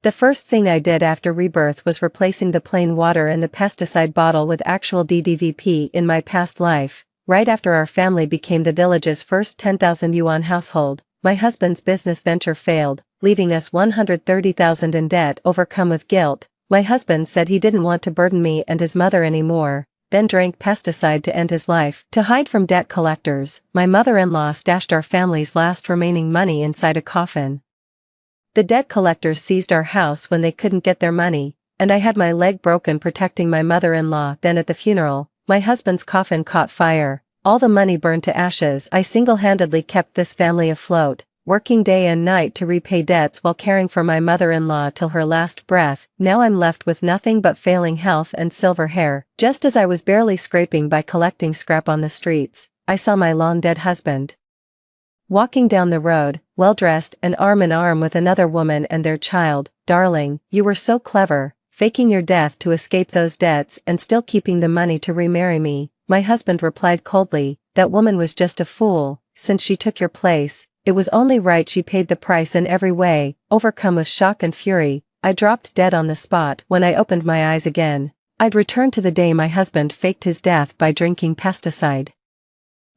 The first thing I did after Rebirth was replacing the plain water in the pesticide bottle with actual DDVP in my past life. Right after our family became the village's first 10,000 yuan household, my husband's business venture failed, leaving us 130,000 in debt. Overcome with guilt, my husband said he didn't want to burden me and his mother anymore, then drank pesticide to end his life. To hide from debt collectors, my mother-in-law stashed our family's last remaining money inside a coffin. The debt collectors seized our house when they couldn't get their money, and I had my leg broken protecting my mother-in-law. Then at the funeral, my husband's coffin caught fire, all the money burned to ashes. I single-handedly kept this family afloat, working day and night to repay debts while caring for my mother-in-law till her last breath. Now I'm left with nothing but failing health and silver hair. Just as I was barely scraping by collecting scrap on the streets, I saw my long-dead husband walking down the road, well-dressed and arm in arm with another woman and their child. Darling, you were so clever, faking your death to escape those debts and still keeping the money to remarry me. My husband replied coldly, that woman was just a fool, since she took your place. It was only right she paid the price in every way. Overcome with shock and fury, I dropped dead on the spot. When I opened my eyes again, I'd returned to the day my husband faked his death by drinking pesticide.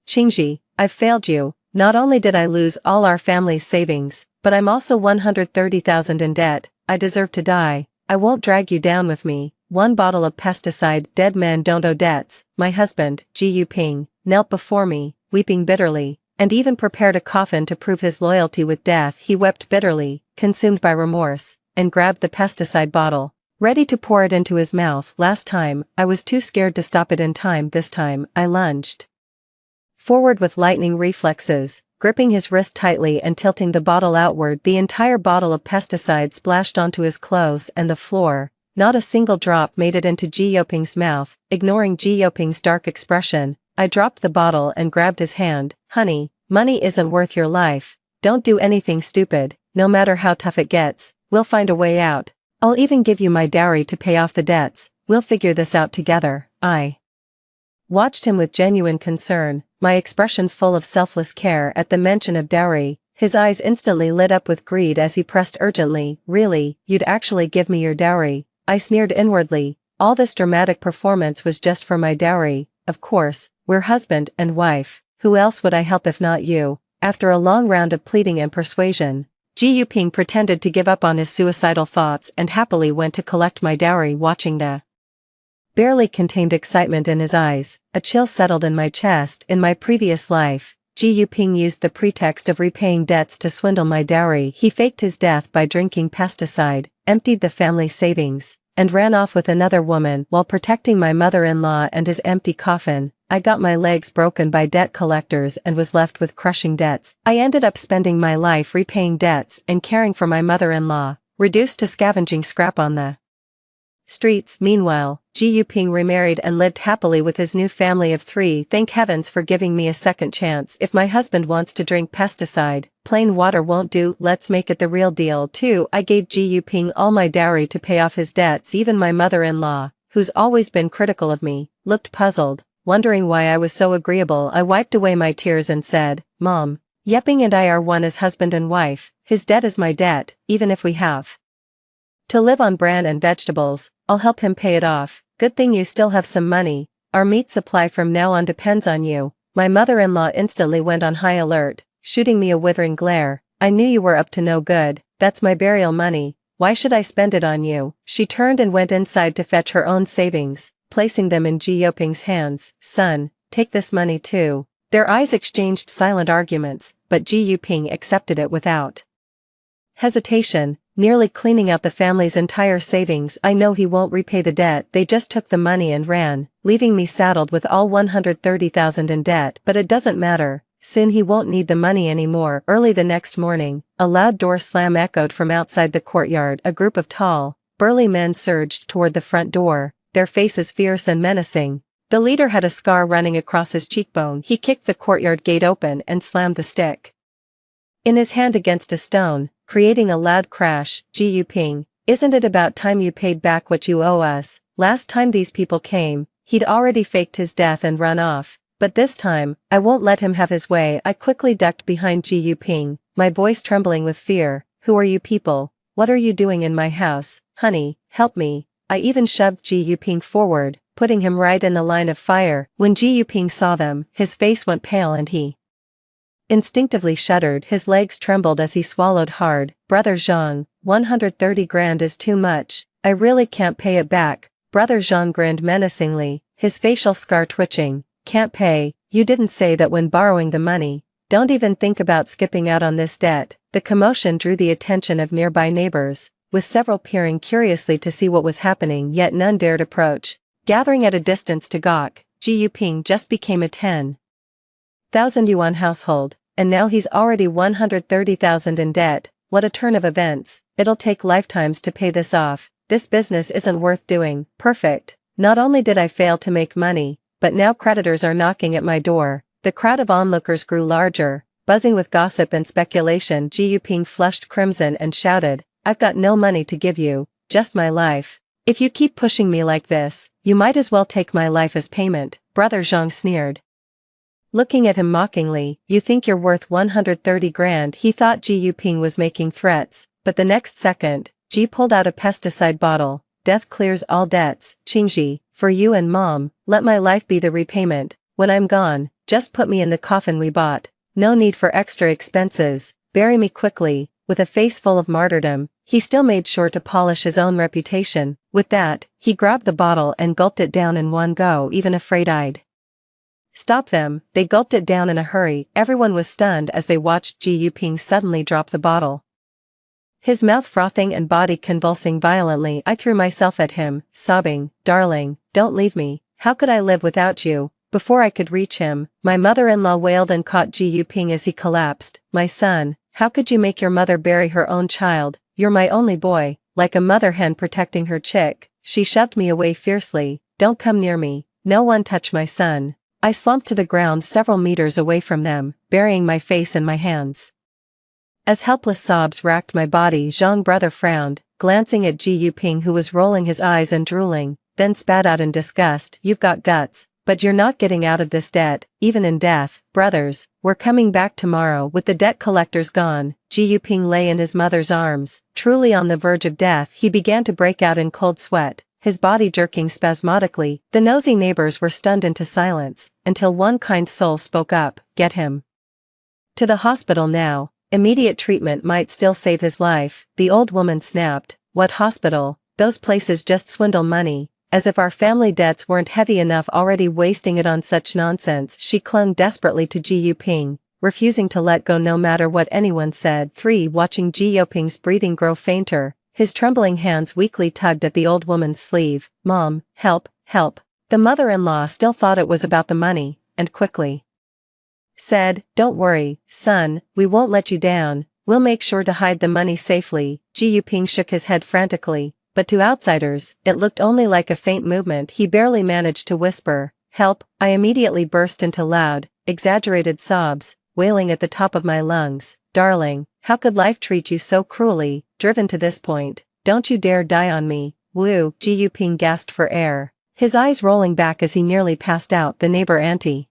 Qingji, I've failed you. Not only did I lose all our family's savings, but I'm also 130,000 in debt. I deserve to die. I won't drag you down with me. One bottle of pesticide. Dead men don't owe debts. My husband, Ji Yuping, knelt before me, weeping bitterly, and even prepared a coffin to prove his loyalty with death. He wept bitterly, consumed by remorse, and grabbed the pesticide bottle, ready to pour it into his mouth. Last time, I was too scared to stop it in time. This time, I lunged forward with lightning reflexes, gripping his wrist tightly and tilting the bottle outward. The entire bottle of pesticide splashed onto his clothes and the floor. Not a single drop made it into Ji Yoping's mouth. Ignoring Ji Yoping's dark expression, I dropped the bottle and grabbed his hand. Honey, money isn't worth your life. Don't do anything stupid. No matter how tough it gets, we'll find a way out. I'll even give you my dowry to pay off the debts. We'll figure this out together. I watched him with genuine concern, my expression full of selfless care. At the mention of dowry, his eyes instantly lit up with greed as he pressed urgently. Really, you'd actually give me your dowry? I sneered inwardly. All this dramatic performance was just for my dowry. Of course, we're husband and wife. Who else would I help if not you? After a long round of pleading and persuasion, Ji Yuping pretended to give up on his suicidal thoughts and happily went to collect my dowry. Watching the barely contained excitement in his eyes, a chill settled in my chest. In my previous life, Ji Yuping used the pretext of repaying debts to swindle my dowry. He faked his death by drinking pesticide, emptied the family savings, and ran off with another woman while protecting my mother-in-law and his empty coffin. I got my legs broken by debt collectors and was left with crushing debts. I ended up spending my life repaying debts and caring for my mother-in-law, reduced to scavenging scrap on the streets. Meanwhile, Ji Yuping remarried and lived happily with his new family of 3. Thank heavens for giving me a second chance. If my husband wants to drink pesticide, plain water won't do. Let's make it the real deal too. I gave Ji Yuping all my dowry to pay off his debts. Even my mother-in-law, who's always been critical of me, looked puzzled, wondering why I was so agreeable. I wiped away my tears and said, Mom, Yeping and I are one as husband and wife. His debt is my debt, even if we have to live on bran and vegetables. I'll help him pay it off. Good thing you still have some money. Our meat supply from now on depends on you. My mother-in-law instantly went on high alert, shooting me a withering glare. I knew you were up to no good. That's my burial money. Why should I spend it on you? She turned and went inside to fetch her own savings, placing them in Ji Yoping's hands. Son, take this money too. Their eyes exchanged silent arguments, but Ji Yuping accepted it without hesitation, nearly cleaning out the family's entire savings. I know he won't repay the debt. They just took the money and ran, leaving me saddled with all 130,000 in debt. But it doesn't matter. Soon he won't need the money anymore. Early the next morning, a loud door slam echoed from outside the courtyard. A group of tall, burly men surged toward the front door, their faces fierce and menacing. The leader had a scar running across his cheekbone. He kicked the courtyard gate open and slammed the stick in his hand against a stone, creating a loud crash. Ji Yuping, isn't it about time you paid back what you owe us? Last time these people came, he'd already faked his death and run off. But this time, I won't let him have his way. I quickly ducked behind Ji Yuping, my voice trembling with fear. Who are you people? what are you doing in my house, honey, help me. I even shoved Ji Yuping forward, putting him right in the line of fire. When Ji Yuping saw them, his face went pale and he instinctively shuddered. His legs trembled as he swallowed hard. Brother Zhang, 130 grand is too much, I really can't pay it back. Brother Zhang grinned menacingly, his facial scar twitching. Can't pay, you didn't say that when borrowing the money. Don't even think about skipping out on this debt. The commotion drew the attention of nearby neighbors, with several peering curiously to see what was happening, yet none dared approach. Gathering at a distance to gawk, Ji Yuping just became a 10,000 yuan household, and now he's already 130,000 in debt. What a turn of events. It'll take lifetimes to pay this off. This business isn't worth doing. Perfect. Not only did I fail to make money, but now creditors are knocking at my door. The crowd of onlookers grew larger, buzzing with gossip and speculation. Ji Yuping flushed crimson and shouted, I've got no money to give you, just my life. If you keep pushing me like this, you might as well take my life as payment. Brother Zhang sneered, looking at him mockingly. You think you're worth 130 grand? He thought Ji Yuping was making threats, but the next second, Ji pulled out a pesticide bottle. Death clears all debts. Qingji, for you and mom, let my life be the repayment. When I'm gone, just put me in the coffin we bought. No need for extra expenses. Bury me quickly. With a face full of martyrdom, he still made sure to polish his own reputation. With that, he grabbed the bottle and gulped it down in one go. Even afraid I'd stop them, they gulped it down in a hurry. Everyone was stunned as they watched Ji Yuping suddenly drop the bottle, his mouth frothing and body convulsing violently. I threw myself at him, sobbing, darling, don't leave me. How could I live without you? Before I could reach him, my mother-in-law wailed and caught Ji Yuping as he collapsed. My son, how could you make your mother bury her own child? You're my only boy. Like a mother hen protecting her chick, she shoved me away fiercely. Don't come near me. No one touch my son. I slumped to the ground several meters away from them, burying my face in my hands. As helpless sobs racked my body, Zhang brother frowned, glancing at Ji Yuping who was rolling his eyes and drooling, then spat out in disgust. You've got guts, but you're not getting out of this debt, even in death. Brothers, we're coming back tomorrow. With the debt collectors gone, Ji Yuping lay in his mother's arms, truly on the verge of death. He began to break out in cold sweat, his body jerking spasmodically. The nosy neighbors were stunned into silence, until one kind soul spoke up, get him to the hospital now. Immediate treatment might still save his life. The old woman snapped, what hospital? Those places just swindle money. As if our family debts weren't heavy enough already, wasting it on such nonsense. She clung desperately to Ji Yuping, refusing to let go no matter what anyone said. 3. Watching Ji Yuping's breathing grow fainter, his trembling hands weakly tugged at the old woman's sleeve. Mom, help, help. The mother-in-law still thought it was about the money, and quickly said, don't worry, son, we won't let you down. We'll make sure to hide the money safely. Ji Yuping shook his head frantically, but to outsiders, it looked only like a faint movement. He barely managed to whisper, help. I immediately burst into loud, exaggerated sobs, wailing at the top of my lungs. Darling, how could life treat you so cruelly? Driven to this point, don't you dare die on me. Woo. Ji Yuping gasped for air, his eyes rolling back as he nearly passed out. The neighbor auntie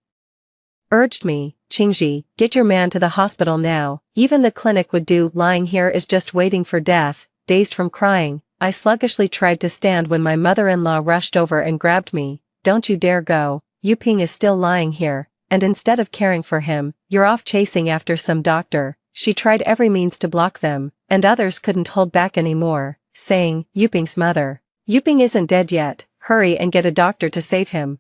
urged me, Qingji, get your man to the hospital now. Even the clinic would do. Lying here is just waiting for death. Dazed from crying, I sluggishly tried to stand when my mother-in-law rushed over and grabbed me. Don't you dare go. Yuping is still lying here, and instead of caring for him, you're off chasing after some doctor. She tried every means to block them, and others couldn't hold back anymore, saying, Yuping's mother. Yuping isn't dead yet. Hurry and get a doctor to save him.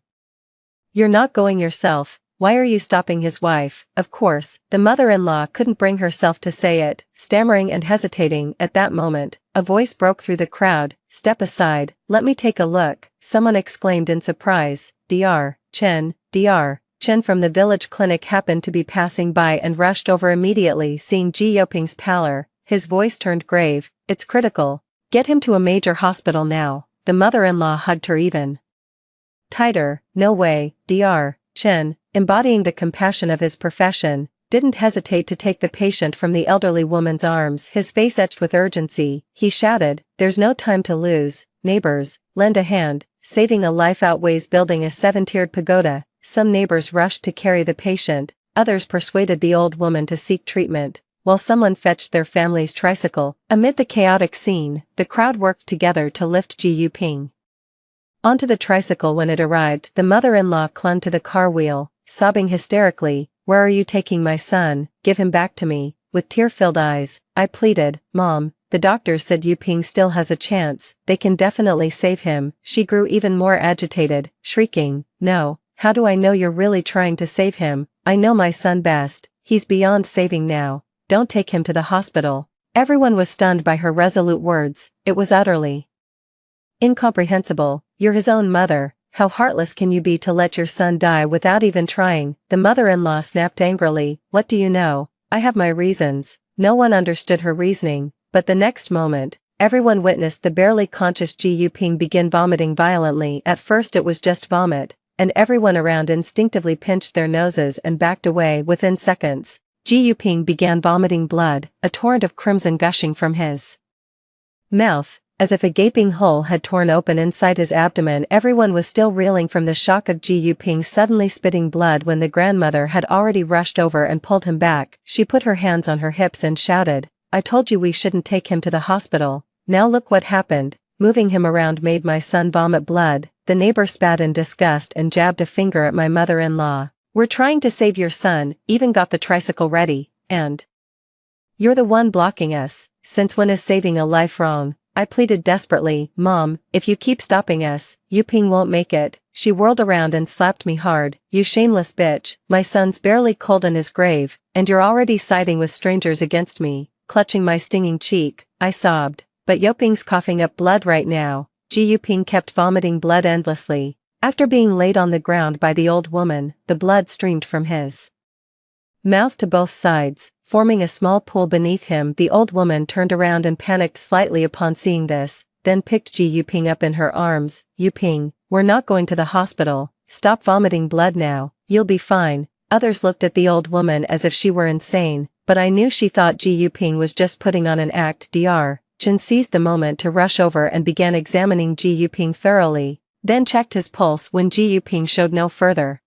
You're not going yourself. Why are you stopping his wife? Of course, the mother-in-law couldn't bring herself to say it. Stammering and hesitating at that moment, a voice broke through the crowd. Step aside, let me take a look. Someone exclaimed in surprise. Dr. Chen from the village clinic happened to be passing by and rushed over immediately. Seeing Ji Yuping's pallor, his voice turned grave. It's critical. Get him to a major hospital now. The mother-in-law hugged her even tighter. No way. Dr. Chen, embodying the compassion of his profession, didn't hesitate to take the patient from the elderly woman's arms. His face etched with urgency, he shouted, there's no time to lose. Neighbors, lend a hand. Saving a life outweighs building a 7-tiered pagoda. Some neighbors rushed to carry the patient, others persuaded the old woman to seek treatment. while someone fetched their family's tricycle. Amid the chaotic scene, the crowd worked together to lift Ji Yuping onto the tricycle. When it arrived, the mother-in-law clung to the car wheel, sobbing hysterically, "Where are you taking my son? Give him back to me." With tear-filled eyes, I pleaded, "Mom, the doctors said Yuping still has a chance, they can definitely save him." She grew even more agitated, shrieking, "No, how do I know you're really trying to save him? I know my son best, he's beyond saving now. Don't take him to the hospital." Everyone was stunned by her resolute words. It was utterly incomprehensible. "You're his own mother, how heartless can you be to let your son die without even trying?" The mother-in-law snapped angrily. "What do you know? I have my reasons." No one understood her reasoning, but the next moment, everyone witnessed the barely conscious Ji Yuping begin vomiting violently. At first it was just vomit, and everyone around instinctively pinched their noses and backed away. Within seconds, Ji Yuping began vomiting blood, a torrent of crimson gushing from his mouth, as if a gaping hole had torn open inside his abdomen. Everyone was still reeling from the shock of Ji Yuping suddenly spitting blood when the grandmother had already rushed over and pulled him back. She put her hands on her hips and shouted, "I told you we shouldn't take him to the hospital. Now look what happened. Moving him around made my son vomit blood." The neighbor spat in disgust and jabbed a finger at my mother-in-law. "We're trying to save your son, even got the tricycle ready, and you're the one blocking us. Since when is saving a life wrong?" I pleaded desperately, "Mom, if you keep stopping us, Yuping won't make it." She whirled around and slapped me hard. "You shameless bitch, my son's barely cold in his grave, and you're already siding with strangers against me." Clutching my stinging cheek, I sobbed, "But Yuping's coughing up blood right now." Ji Yuping kept vomiting blood endlessly. After being laid on the ground by the old woman, the blood streamed from his mouth to both sides, forming a small pool beneath him. The old woman turned around and panicked slightly upon seeing this, then picked Ji Yuping up in her arms. "Yuping, we're not going to the hospital. Stop vomiting blood now, you'll be fine." Others looked at the old woman as if she were insane, but I knew she thought Ji Yuping was just putting on an act. Dr. Chen seized the moment to rush over and began examining Ji Yuping thoroughly, then checked his pulse. When Ji Yuping showed no further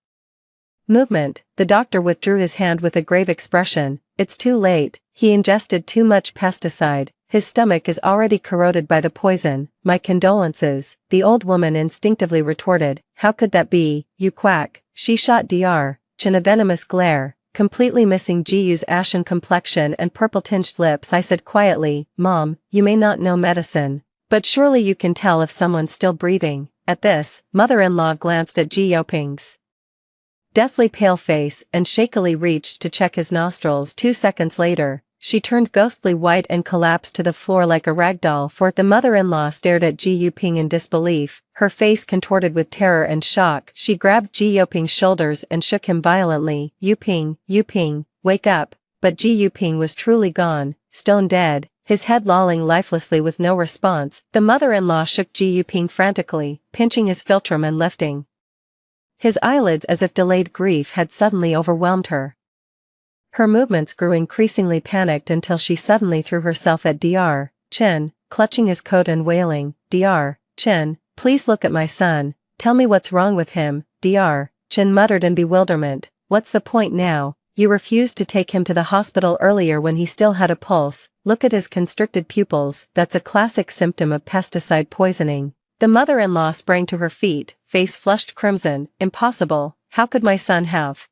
movement, the doctor withdrew his hand with a grave expression. "It's too late, he ingested too much pesticide, his stomach is already corroded by the poison." "My condolences," the old woman instinctively retorted. "How could that be, you quack?" She shot Dr. Chen a venomous glare, completely missing Jiu's ashen complexion and purple-tinged lips. I said quietly, "Mom, you may not know medicine, but surely you can tell if someone's still breathing." At this, mother-in-law glanced at Ji Yuping's deathly pale face and shakily reached to check his nostrils. 2 seconds later, she turned ghostly white and collapsed to the floor like a rag doll. For the mother-in-law stared at Ji Yuping in disbelief, her face contorted with terror and shock. She grabbed Ji Yuping's shoulders and shook him violently. "Yuping, Yuping, wake up." But Ji Yuping was truly gone, stone dead, his head lolling lifelessly with no response. The mother-in-law shook Ji Yuping frantically, pinching his philtrum and lifting his eyelids as if delayed grief had suddenly overwhelmed her. Her movements grew increasingly panicked until she suddenly threw herself at Dr. Chen, clutching his coat and wailing, "Dr. Chen, please look at my son, tell me what's wrong with him." Dr. Chen muttered in bewilderment, "What's the point now? You refused to take him to the hospital earlier when he still had a pulse. Look at his constricted pupils, that's a classic symptom of pesticide poisoning." The mother-in-law sprang to her feet, face flushed crimson. "Impossible, how could my son have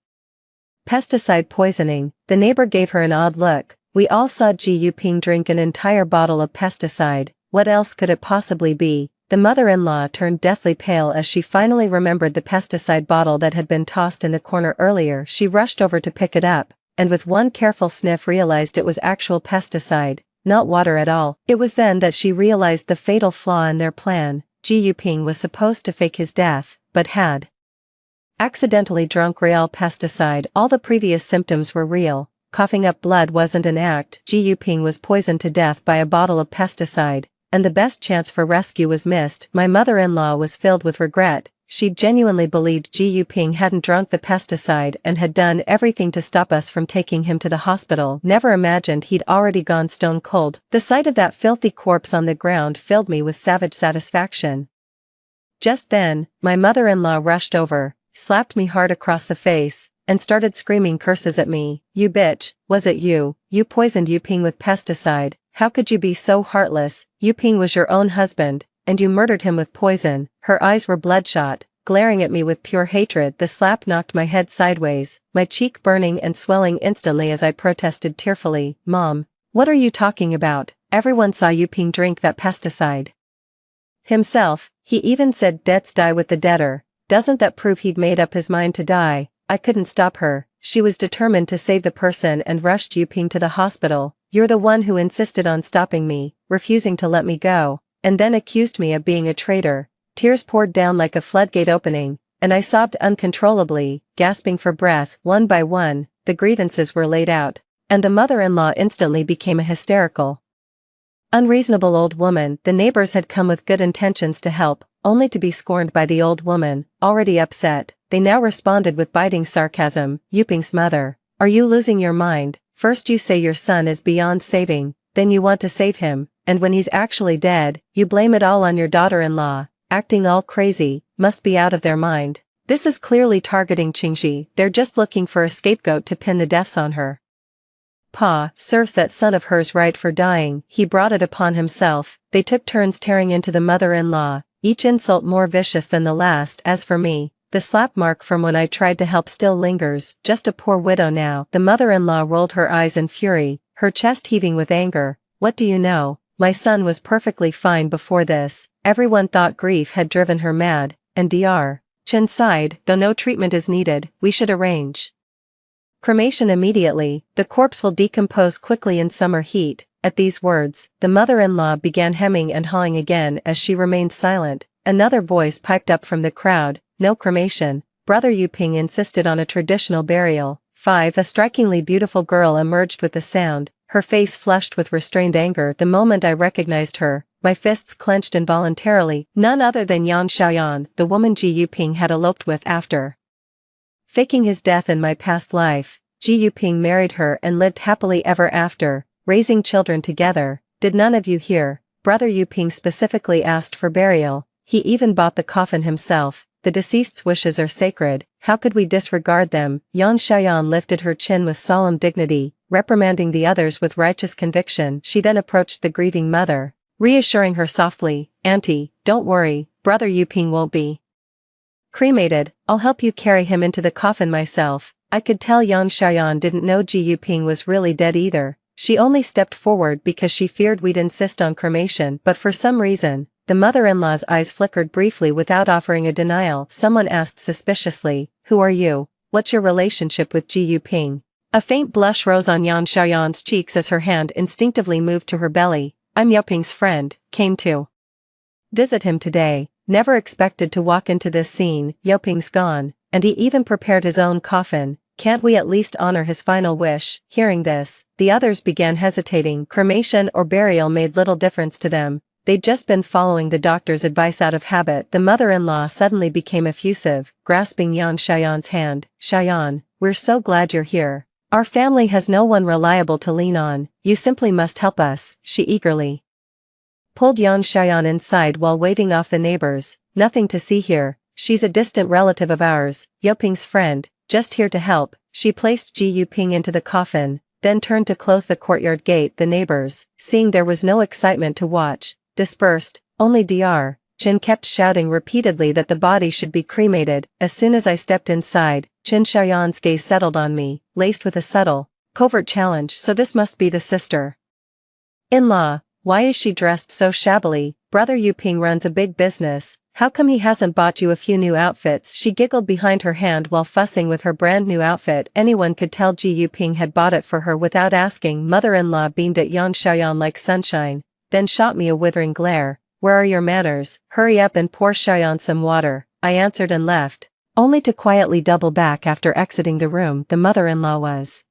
pesticide poisoning?" The neighbor gave her an odd look. "We all saw Ji Yuping drink an entire bottle of pesticide, what else could it possibly be?" The mother-in-law turned deathly pale as she finally remembered the pesticide bottle that had been tossed in the corner earlier. She rushed over to pick it up, and with one careful sniff realized it was actual pesticide, not water at all. It was then that she realized the fatal flaw in their plan. Ji Yuping was supposed to fake his death, but had accidentally drunk real pesticide. All the previous symptoms were real. Coughing up blood wasn't an act. Ji Yuping was poisoned to death by a bottle of pesticide, and the best chance for rescue was missed. My mother-in-law was filled with regret. She genuinely believed Ji Yuping hadn't drunk the pesticide and had done everything to stop us from taking him to the hospital. Never imagined he'd already gone stone cold. The sight of that filthy corpse on the ground filled me with savage satisfaction. Just then, my mother-in-law rushed over, slapped me hard across the face, and started screaming curses at me. You bitch, was it you? You poisoned Yuping with pesticide. How could you be so heartless? Yuping was your own husband, and you murdered him with poison. Her eyes were bloodshot, glaring at me with pure hatred. The slap knocked my head sideways, my cheek burning and swelling instantly as I protested tearfully, Mom, what are you talking about? Everyone saw Yuping drink that pesticide. Himself, he even said deaths die with the deader. Doesn't that prove he'd made up his mind to die? I couldn't stop her. She was determined to save the person and rushed Yuping to the hospital. You're the one who insisted on stopping me, refusing to let me go, and then accused me of being a traitor. Tears poured down like a floodgate opening, and I sobbed uncontrollably, gasping for breath. One by one, the grievances were laid out, and the mother-in-law instantly became a hysterical, unreasonable old woman. The neighbors had come with good intentions to help, only to be scorned by the old woman. Already upset, they now responded with biting sarcasm. Yuping's mother, are you losing your mind? First you say your son is beyond saving, then you want to save him, and when he's actually dead, you blame it all on your daughter-in-law, acting all crazy, must be out of their mind. This is clearly targeting Qingxi. They're just looking for a scapegoat to pin the deaths on her. Pa serves that son of hers right for dying. He brought it upon himself. They took turns tearing into the mother-in-law, each insult more vicious than the last. As for me, the slap mark from when I tried to help still lingers, just a poor widow now. The mother-in-law rolled her eyes in fury, her chest heaving with anger. What do you know? My son was perfectly fine before this. Everyone thought grief had driven her mad, and Dr. Chen sighed, though no treatment is needed, we should arrange cremation immediately. The corpse will decompose quickly in summer heat. At these words, the mother-in-law began hemming and hawing again. As she remained silent, another voice piped up from the crowd, no cremation. Brother Yuping insisted on a traditional burial. 5. A strikingly beautiful girl emerged with the sound, her face flushed with restrained anger. The moment I recognized her, my fists clenched involuntarily. None other than Yan Xiaoyan, the woman Ji Yuping had eloped with after faking his death in my past life. Ji Yuping married her and lived happily ever after, raising children together. Did none of you hear? Brother Yuping specifically asked for burial. He even bought the coffin himself. The deceased's wishes are sacred. How could we disregard them? Yan Xiaoyan lifted her chin with solemn dignity, reprimanding the others with righteous conviction. She then approached the grieving mother, reassuring her softly, Auntie, don't worry, Brother Yuping won't be cremated. I'll help you carry him into the coffin myself. I could tell Yang Xiaoyan didn't know Ji Yuping was really dead either. She only stepped forward because she feared we'd insist on cremation, but for some reason, the mother-in-law's eyes flickered briefly without offering a denial. Someone asked suspiciously, who are you? What's your relationship with Ji Yuping? A faint blush rose on Yan Xiaoyan's cheeks as her hand instinctively moved to her belly. I'm Yuping's friend, came to visit him today. Never expected to walk into this scene. Yuping's gone, and he even prepared his own coffin. Can't we at least honor his final wish? Hearing this, the others began hesitating. Cremation or burial made little difference to them. They'd just been following the doctor's advice out of habit. The mother-in-law suddenly became effusive, grasping Yan Xiaoyan's hand. Xiaoyan, we're so glad you're here. Our family has no one reliable to lean on. You simply must help us. She eagerly pulled Yan Xiaoyan inside while waving off the neighbors. Nothing to see here. She's a distant relative of ours, Yuping's friend, just here to help. She placed Ji Yuping into the coffin, then turned to close the courtyard gate. The neighbors, seeing there was no excitement to watch, dispersed. Only Dr. Chen kept shouting repeatedly that the body should be cremated. As soon as I stepped inside, Chen Xiaoyan's gaze settled on me, laced with a subtle, covert challenge. So this must be the sister-in-law. Why is she dressed so shabbily? Brother Yuping runs a big business. How come he hasn't bought you a few new outfits? She giggled behind her hand while fussing with her brand new outfit. Anyone could tell Ji Yuping had bought it for her without asking. Mother-in-law beamed at Yan Xiaoyan like sunshine, then shot me a withering glare. Where are your manners? Hurry up and pour Xiaoyan some water. I answered and left, only to quietly double back after exiting the room. The mother-in-law was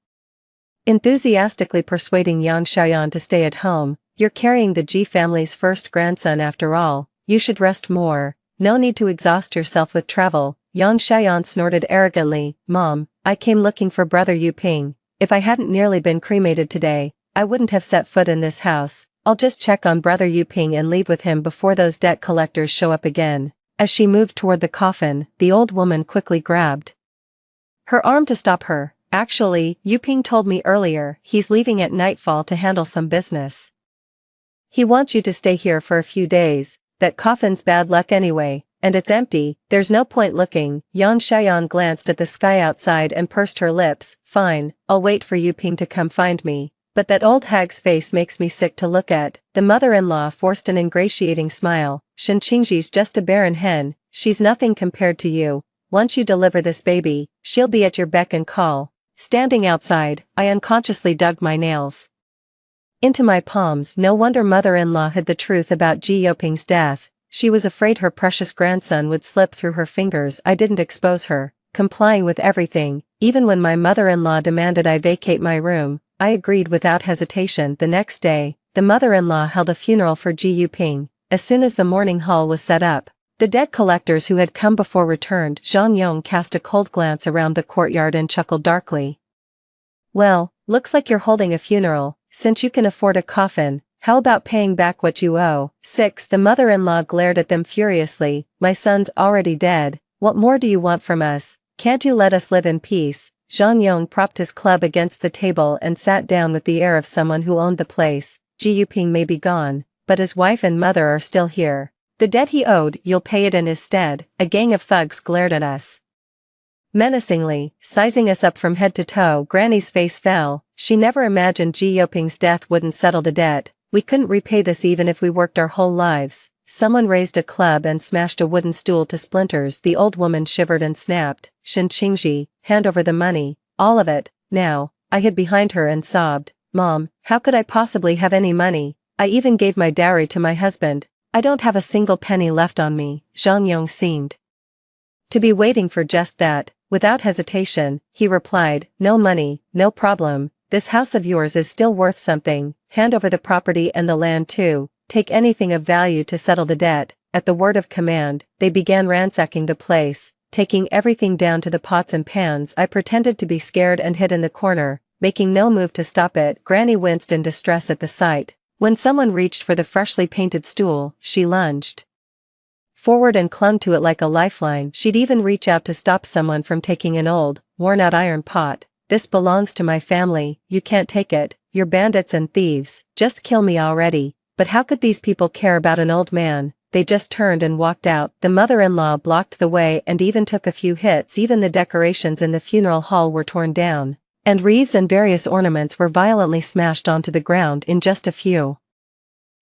enthusiastically persuading Yan Xiaoyan to stay at home. You're carrying the Ji family's first grandson after all. You should rest more. No need to exhaust yourself with travel. Yan Xiaoyan snorted arrogantly. Mom, I came looking for Brother Yuping. If I hadn't nearly been cremated today, I wouldn't have set foot in this house. I'll just check on Brother Yuping and leave with him before those debt collectors show up again. As she moved toward the coffin, the old woman quickly grabbed her arm to stop her. Actually, Yuping told me earlier he's leaving at nightfall to handle some business. He wants you to stay here for a few days. That coffin's bad luck anyway, and it's empty, there's no point looking. Yan Xiaoyan glanced at the sky outside and pursed her lips. Fine, I'll wait for Yuping to come find me. But that old hag's face makes me sick to look at. The mother-in-law forced an ingratiating smile. Shen Qingji's just a barren hen, she's nothing compared to you. Once you deliver this baby, she'll be at your beck and call. Standing outside, I unconsciously dug my nails into my palms. No wonder mother-in-law hid the truth about Ji Yoping's death. She was afraid her precious grandson would slip through her fingers. I didn't expose her, complying with everything. Even when my mother-in-law demanded I vacate my room, I agreed without hesitation. The next day, the mother-in-law held a funeral for Ji Yuping. As soon as the mourning hall was set up, the debt collectors who had come before returned. Zhang Yong cast a cold glance around the courtyard and chuckled darkly. Well, looks like you're holding a funeral. Since you can afford a coffin, how about paying back what you owe? 6. The mother-in-law glared at them furiously. My son's already dead. What more do you want from us? Can't you let us live in peace? Zhang Yong propped his club against the table and sat down with the air of someone who owned the place. Ji Yuping may be gone, but his wife and mother are still here. The debt he owed, you'll pay it in his stead. A gang of thugs glared at us menacingly, sizing us up from head to toe. Granny's face fell. She never imagined Ji Yoping's death wouldn't settle the debt. We couldn't repay this even if we worked our whole lives. Someone raised a club and smashed a wooden stool to splinters. The old woman shivered and snapped. Shen Qingji, hand over the money. All of it, now. I hid behind her and sobbed. Mom, how could I possibly have any money? I even gave my dowry to my husband. I don't have a single penny left on me. Zhang Yong seemed to be waiting for just that. Without hesitation, he replied, no money, no problem. This house of yours is still worth something. Hand over the property and the land too. Take anything of value to settle the debt. At the word of command, they began ransacking the place, taking everything down to the pots and pans. I pretended to be scared and hid in the corner, making no move to stop it. Granny winced in distress at the sight. When someone reached for the freshly painted stool, she lunged forward and clung to it like a lifeline. She'd even reach out to stop someone from taking an old, worn-out iron pot. This belongs to my family, you can't take it, you're bandits and thieves, just kill me already. But how could these people care about an old man? They just turned and walked out. The mother-in-law blocked the way and even took a few hits. Even the decorations in the funeral hall were torn down, and wreaths and various ornaments were violently smashed onto the ground. In just a few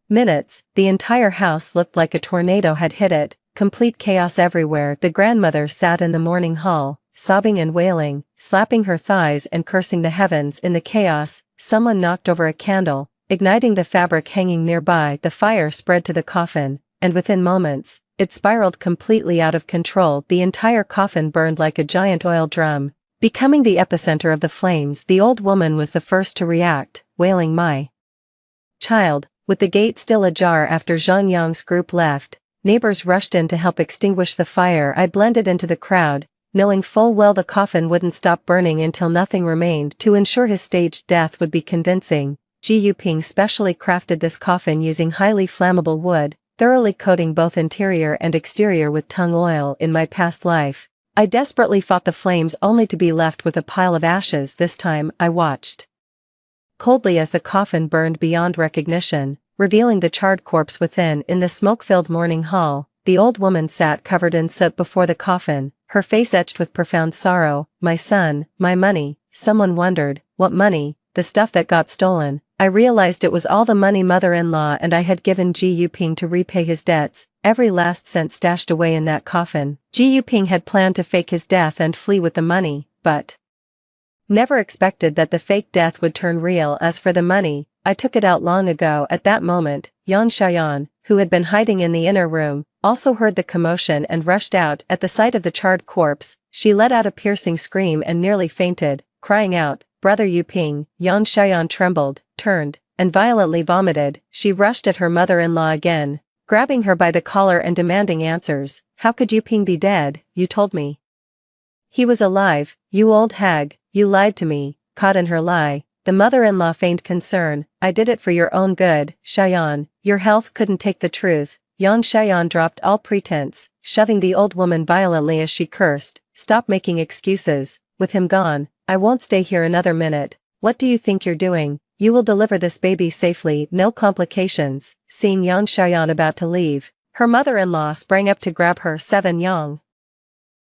minutes, the entire house looked like a tornado had hit it, complete chaos everywhere. The grandmother sat in the mourning hall, sobbing and wailing, slapping her thighs and cursing the heavens. In the chaos, someone knocked over a candle, igniting the fabric hanging nearby. The fire spread to the coffin, and within moments, it spiraled completely out of control. The entire coffin burned like a giant oil drum, becoming the epicenter of the flames. The old woman was the first to react, wailing, my child. With the gate still ajar after Zhang Yong's group left, neighbors rushed in to help extinguish the fire. I blended into the crowd, knowing full well the coffin wouldn't stop burning until nothing remained. To ensure his staged death would be convincing, Ji Yuping specially crafted this coffin using highly flammable wood, thoroughly coating both interior and exterior with tung oil. In my past life, I desperately fought the flames only to be left with a pile of ashes. This time, I watched coldly as the coffin burned beyond recognition, revealing the charred corpse within. In the smoke-filled mourning hall, the old woman sat covered in soot before the coffin, her face etched with profound sorrow. My son, my money. Someone wondered, what money? The stuff that got stolen. I realized it was all the money mother-in-law and I had given Ji Yuping to repay his debts, every last cent stashed away in that coffin. Ji Yuping had planned to fake his death and flee with the money, but never expected that the fake death would turn real. As for the money, I took it out long ago. At that moment, Yan Xiaoyan, who had been hiding in the inner room, also heard the commotion and rushed out. At the sight of the charred corpse, she let out a piercing scream and nearly fainted, crying out, Brother Yuping. Yan Xiaoyan trembled, turned, and violently vomited. She rushed at her mother-in-law again, grabbing her by the collar and demanding answers. How could Yuping be dead? You told me he was alive, you old hag. You lied to me. Caught in her lie, the mother-in-law feigned concern. I did it for your own good, Xiaoyan. Your health couldn't take the truth. Yang Xiaoyan dropped all pretense, shoving the old woman violently as she cursed. Stop making excuses. with him gone, I won't stay here another minute. What do you think you're doing? You will deliver this baby safely, no complications. Seeing Yang Xiaoyan about to leave, her mother-in-law sprang up to grab her. 7 Yang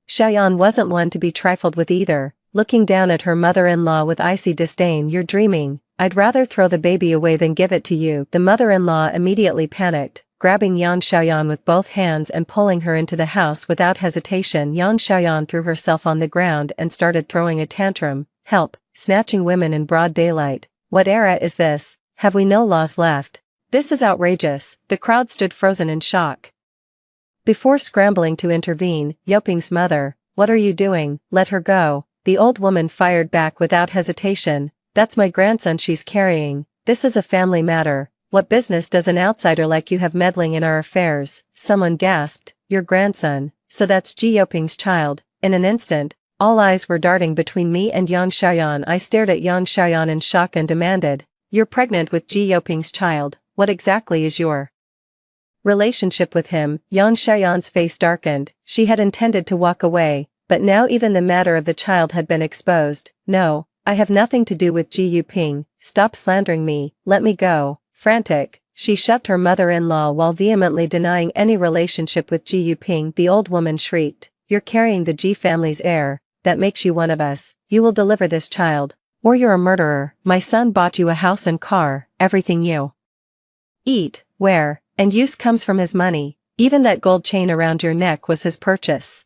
Xiaoyan wasn't one to be trifled with either, looking down at her mother-in-law with icy disdain. You're dreaming. I'd rather throw the baby away than give it to you. The mother-in-law immediately panicked, grabbing Yang Xiaoyan with both hands and pulling her into the house without hesitation. Yang Xiaoyan threw herself on the ground and started throwing a tantrum. Help, snatching women in broad daylight. What era is this? Have we no laws left? This is outrageous. The crowd stood frozen in shock. Before scrambling to intervene, Yoping's mother, what are you doing? Let her go. The old woman fired back without hesitation. That's my grandson she's carrying. This is a family matter. What business does an outsider like you have meddling in our affairs? Someone gasped. Your grandson. So that's Ji Yoping's child. In an instant, all eyes were darting between me and Yang Xiaoyan. I stared at Yang Xiaoyan in shock and demanded, you're pregnant with Ji Yoping's child. What exactly is your relationship with him? Yang Xiaoyan's face darkened. She had intended to walk away, but now even the matter of the child had been exposed. No, I have nothing to do with Ji Yuping. Stop slandering me. Let me go. Frantic, she shoved her mother-in-law while vehemently denying any relationship with Ji Yuping. The old woman shrieked, you're carrying the Ji family's heir. That makes you one of us. You will deliver this child, or you're a murderer. My son bought you a house and car. Everything you eat, wear, and use comes from his money. Even that gold chain around your neck was his purchase.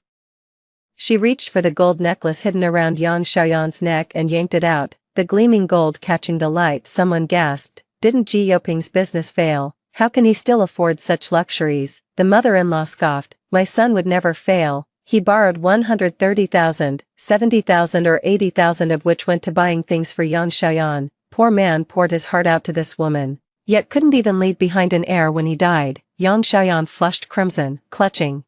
She reached for the gold necklace hidden around Yang Xiaoyan's neck and yanked it out, the gleaming gold catching the light. Someone gasped, didn't Ji Yoping's business fail? How can he still afford such luxuries? The mother-in-law scoffed, my son would never fail. He borrowed 130,000, 70,000 or 80,000 of which went to buying things for Yang Xiaoyan. Poor man poured his heart out to this woman, yet couldn't even leave behind an heir when he died. Yang Xiaoyan flushed crimson, clutching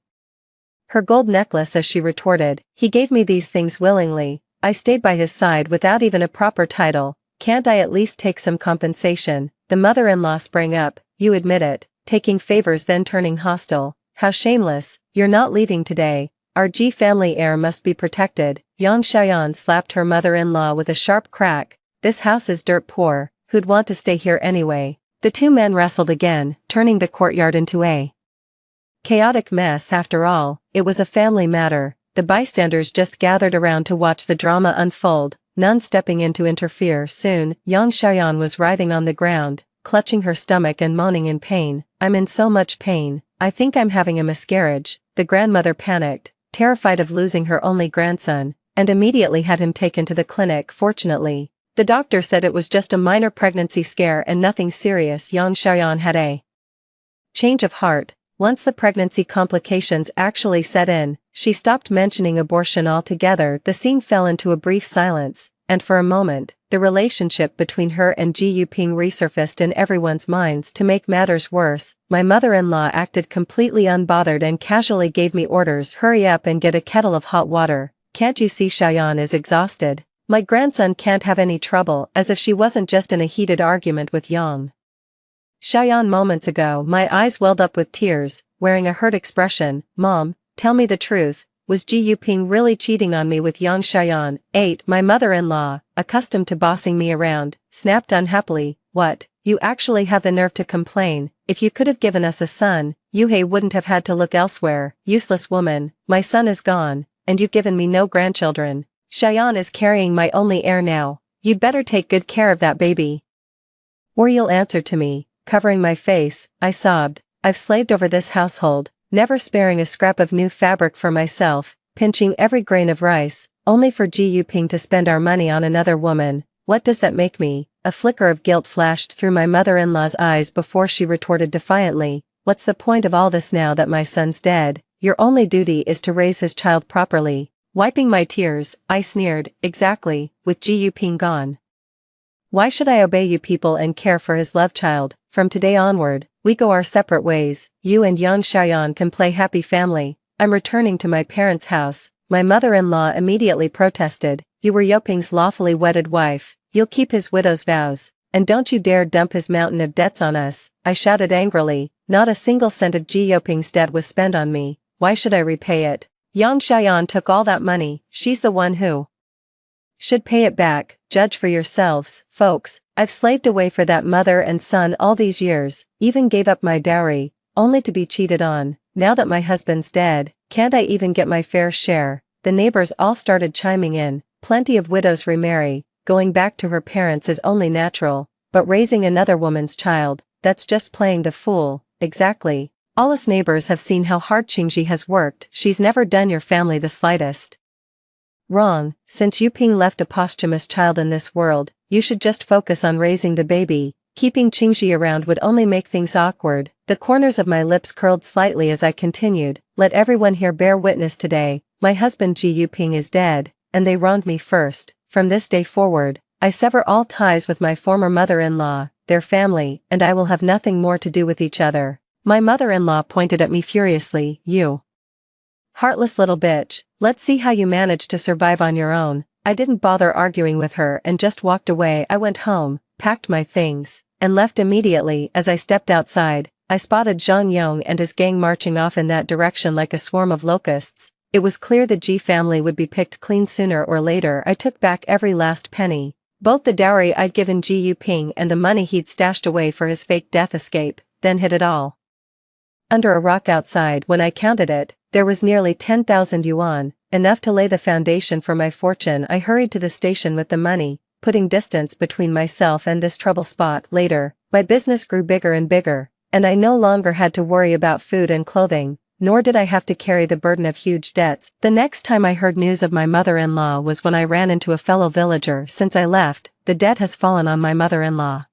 her gold necklace as she retorted, he gave me these things willingly. I stayed by his side without even a proper title. Can't I at least take some compensation? The mother-in-law sprang up, you admit it, taking favors then turning hostile. How shameless. You're not leaving today. Our Ji family heir must be protected. Yang Xiaoyan slapped her mother-in-law with a sharp crack. This house is dirt poor. Who'd want to stay here anyway? The two men wrestled again, turning the courtyard into a chaotic mess. After all, it was a family matter. The bystanders just gathered around to watch the drama unfold, none stepping in to interfere. Soon, Yang Xiaoyan was writhing on the ground, clutching her stomach and moaning in pain. I'm in so much pain. I think I'm having a miscarriage. The grandmother panicked, terrified of losing her only grandson, and immediately had him taken to the clinic. Fortunately, the doctor said it was just a minor pregnancy scare and nothing serious. Yang Xiaoyan had a change of heart. Once the pregnancy complications actually set in, she stopped mentioning abortion altogether. The scene fell into a brief silence, and for a moment, the relationship between her and Ji Yuping resurfaced in everyone's minds. To make matters worse, my mother-in-law acted completely unbothered and casually gave me orders. Hurry up and get a kettle of hot water. Can't you see Xiaoyan is exhausted? My grandson can't have any trouble. As if she wasn't just in a heated argument with Yang Xiaoyan moments ago. My eyes welled up with tears, wearing a hurt expression. Mom, tell me the truth. Was Ji Yuping really cheating on me with Yang Xiaoyan? 8. My mother-in-law, accustomed to bossing me around, snapped unhappily. What? You actually have the nerve to complain? If you could have given us a son, Yuhei wouldn't have had to look elsewhere. Useless woman, my son is gone, and you've given me no grandchildren. Xiaoyan is carrying my only heir now. You'd better take good care of that baby, or you'll answer to me. Covering my face, I sobbed. I've slaved over this household, never sparing a scrap of new fabric for myself, pinching every grain of rice, only for Ji Yuping to spend our money on another woman. What does that make me? A flicker of guilt flashed through my mother-in-law's eyes before she retorted defiantly, what's the point of all this now that my son's dead? Your only duty is to raise his child properly. Wiping my tears, I sneered, exactly, with Ji Yuping gone. Why should I obey you people and care for his love child? From today onward, we go our separate ways. You and Yang Xiaoyan can play happy family. I'm returning to my parents' house. My mother-in-law immediately protested. You were Yoping's lawfully wedded wife. You'll keep his widow's vows. And don't you dare dump his mountain of debts on us. I shouted angrily. Not a single cent of Ji Yoping's debt was spent on me. Why should I repay it? Yang Xiaoyan took all that money. She's the one who Should pay it back, judge for yourselves, folks. I've slaved away for that mother and son all these years, even gave up my dowry, only to be cheated on. Now that my husband's dead, can't I even get my fair share? The neighbors all started chiming in. Plenty of widows remarry, going back to her parents is only natural, but raising another woman's child, that's just playing the fool. Exactly. All us neighbors have seen how hard Qingji has worked, she's never done your family the slightest wrong. Since Yu Ping left a posthumous child in this world, you should just focus on raising the baby. Keeping Qingji around would only make things awkward. The corners of my lips curled slightly as I continued. Let everyone here bear witness today. My husband Ji Yuping is dead, and they wronged me first. From this day forward, I sever all ties with my former mother-in-law, their family, and I will have nothing more to do with each other. My mother-in-law pointed at me furiously. You heartless little bitch, let's see how you manage to survive on your own. I didn't bother arguing with her and just walked away. I went home, packed my things, and left immediately. As I stepped outside, I spotted Zhang Yong and his gang marching off in that direction like a swarm of locusts. It was clear the Ji family would be picked clean sooner or later. I took back every last penny, both the dowry I'd given Ji Yuping and the money he'd stashed away for his fake death escape, then hid it all under a rock outside. When I counted it, there was nearly 10,000 yuan, enough to lay the foundation for my fortune. I hurried to the station with the money, putting distance between myself and this trouble spot. Later, my business grew bigger and bigger, and I no longer had to worry about food and clothing, nor did I have to carry the burden of huge debts. The next time I heard news of my mother-in-law was when I ran into a fellow villager. Since I left, the debt has fallen on my mother-in-law.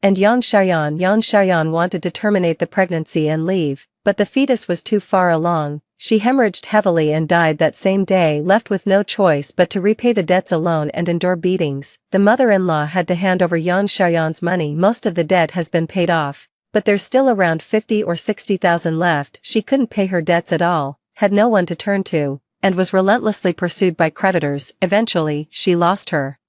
And Yang Xiaoyan wanted to terminate the pregnancy and leave, but the fetus was too far along. She hemorrhaged heavily and died that same day, left with no choice but to repay the debts alone and endure beatings. The mother-in-law had to hand over Yang Xiaoyan's money. Most of the debt has been paid off, but there's still around 50 or 60,000 left. She couldn't pay her debts at all, had no one to turn to, and was relentlessly pursued by creditors. Eventually, she lost her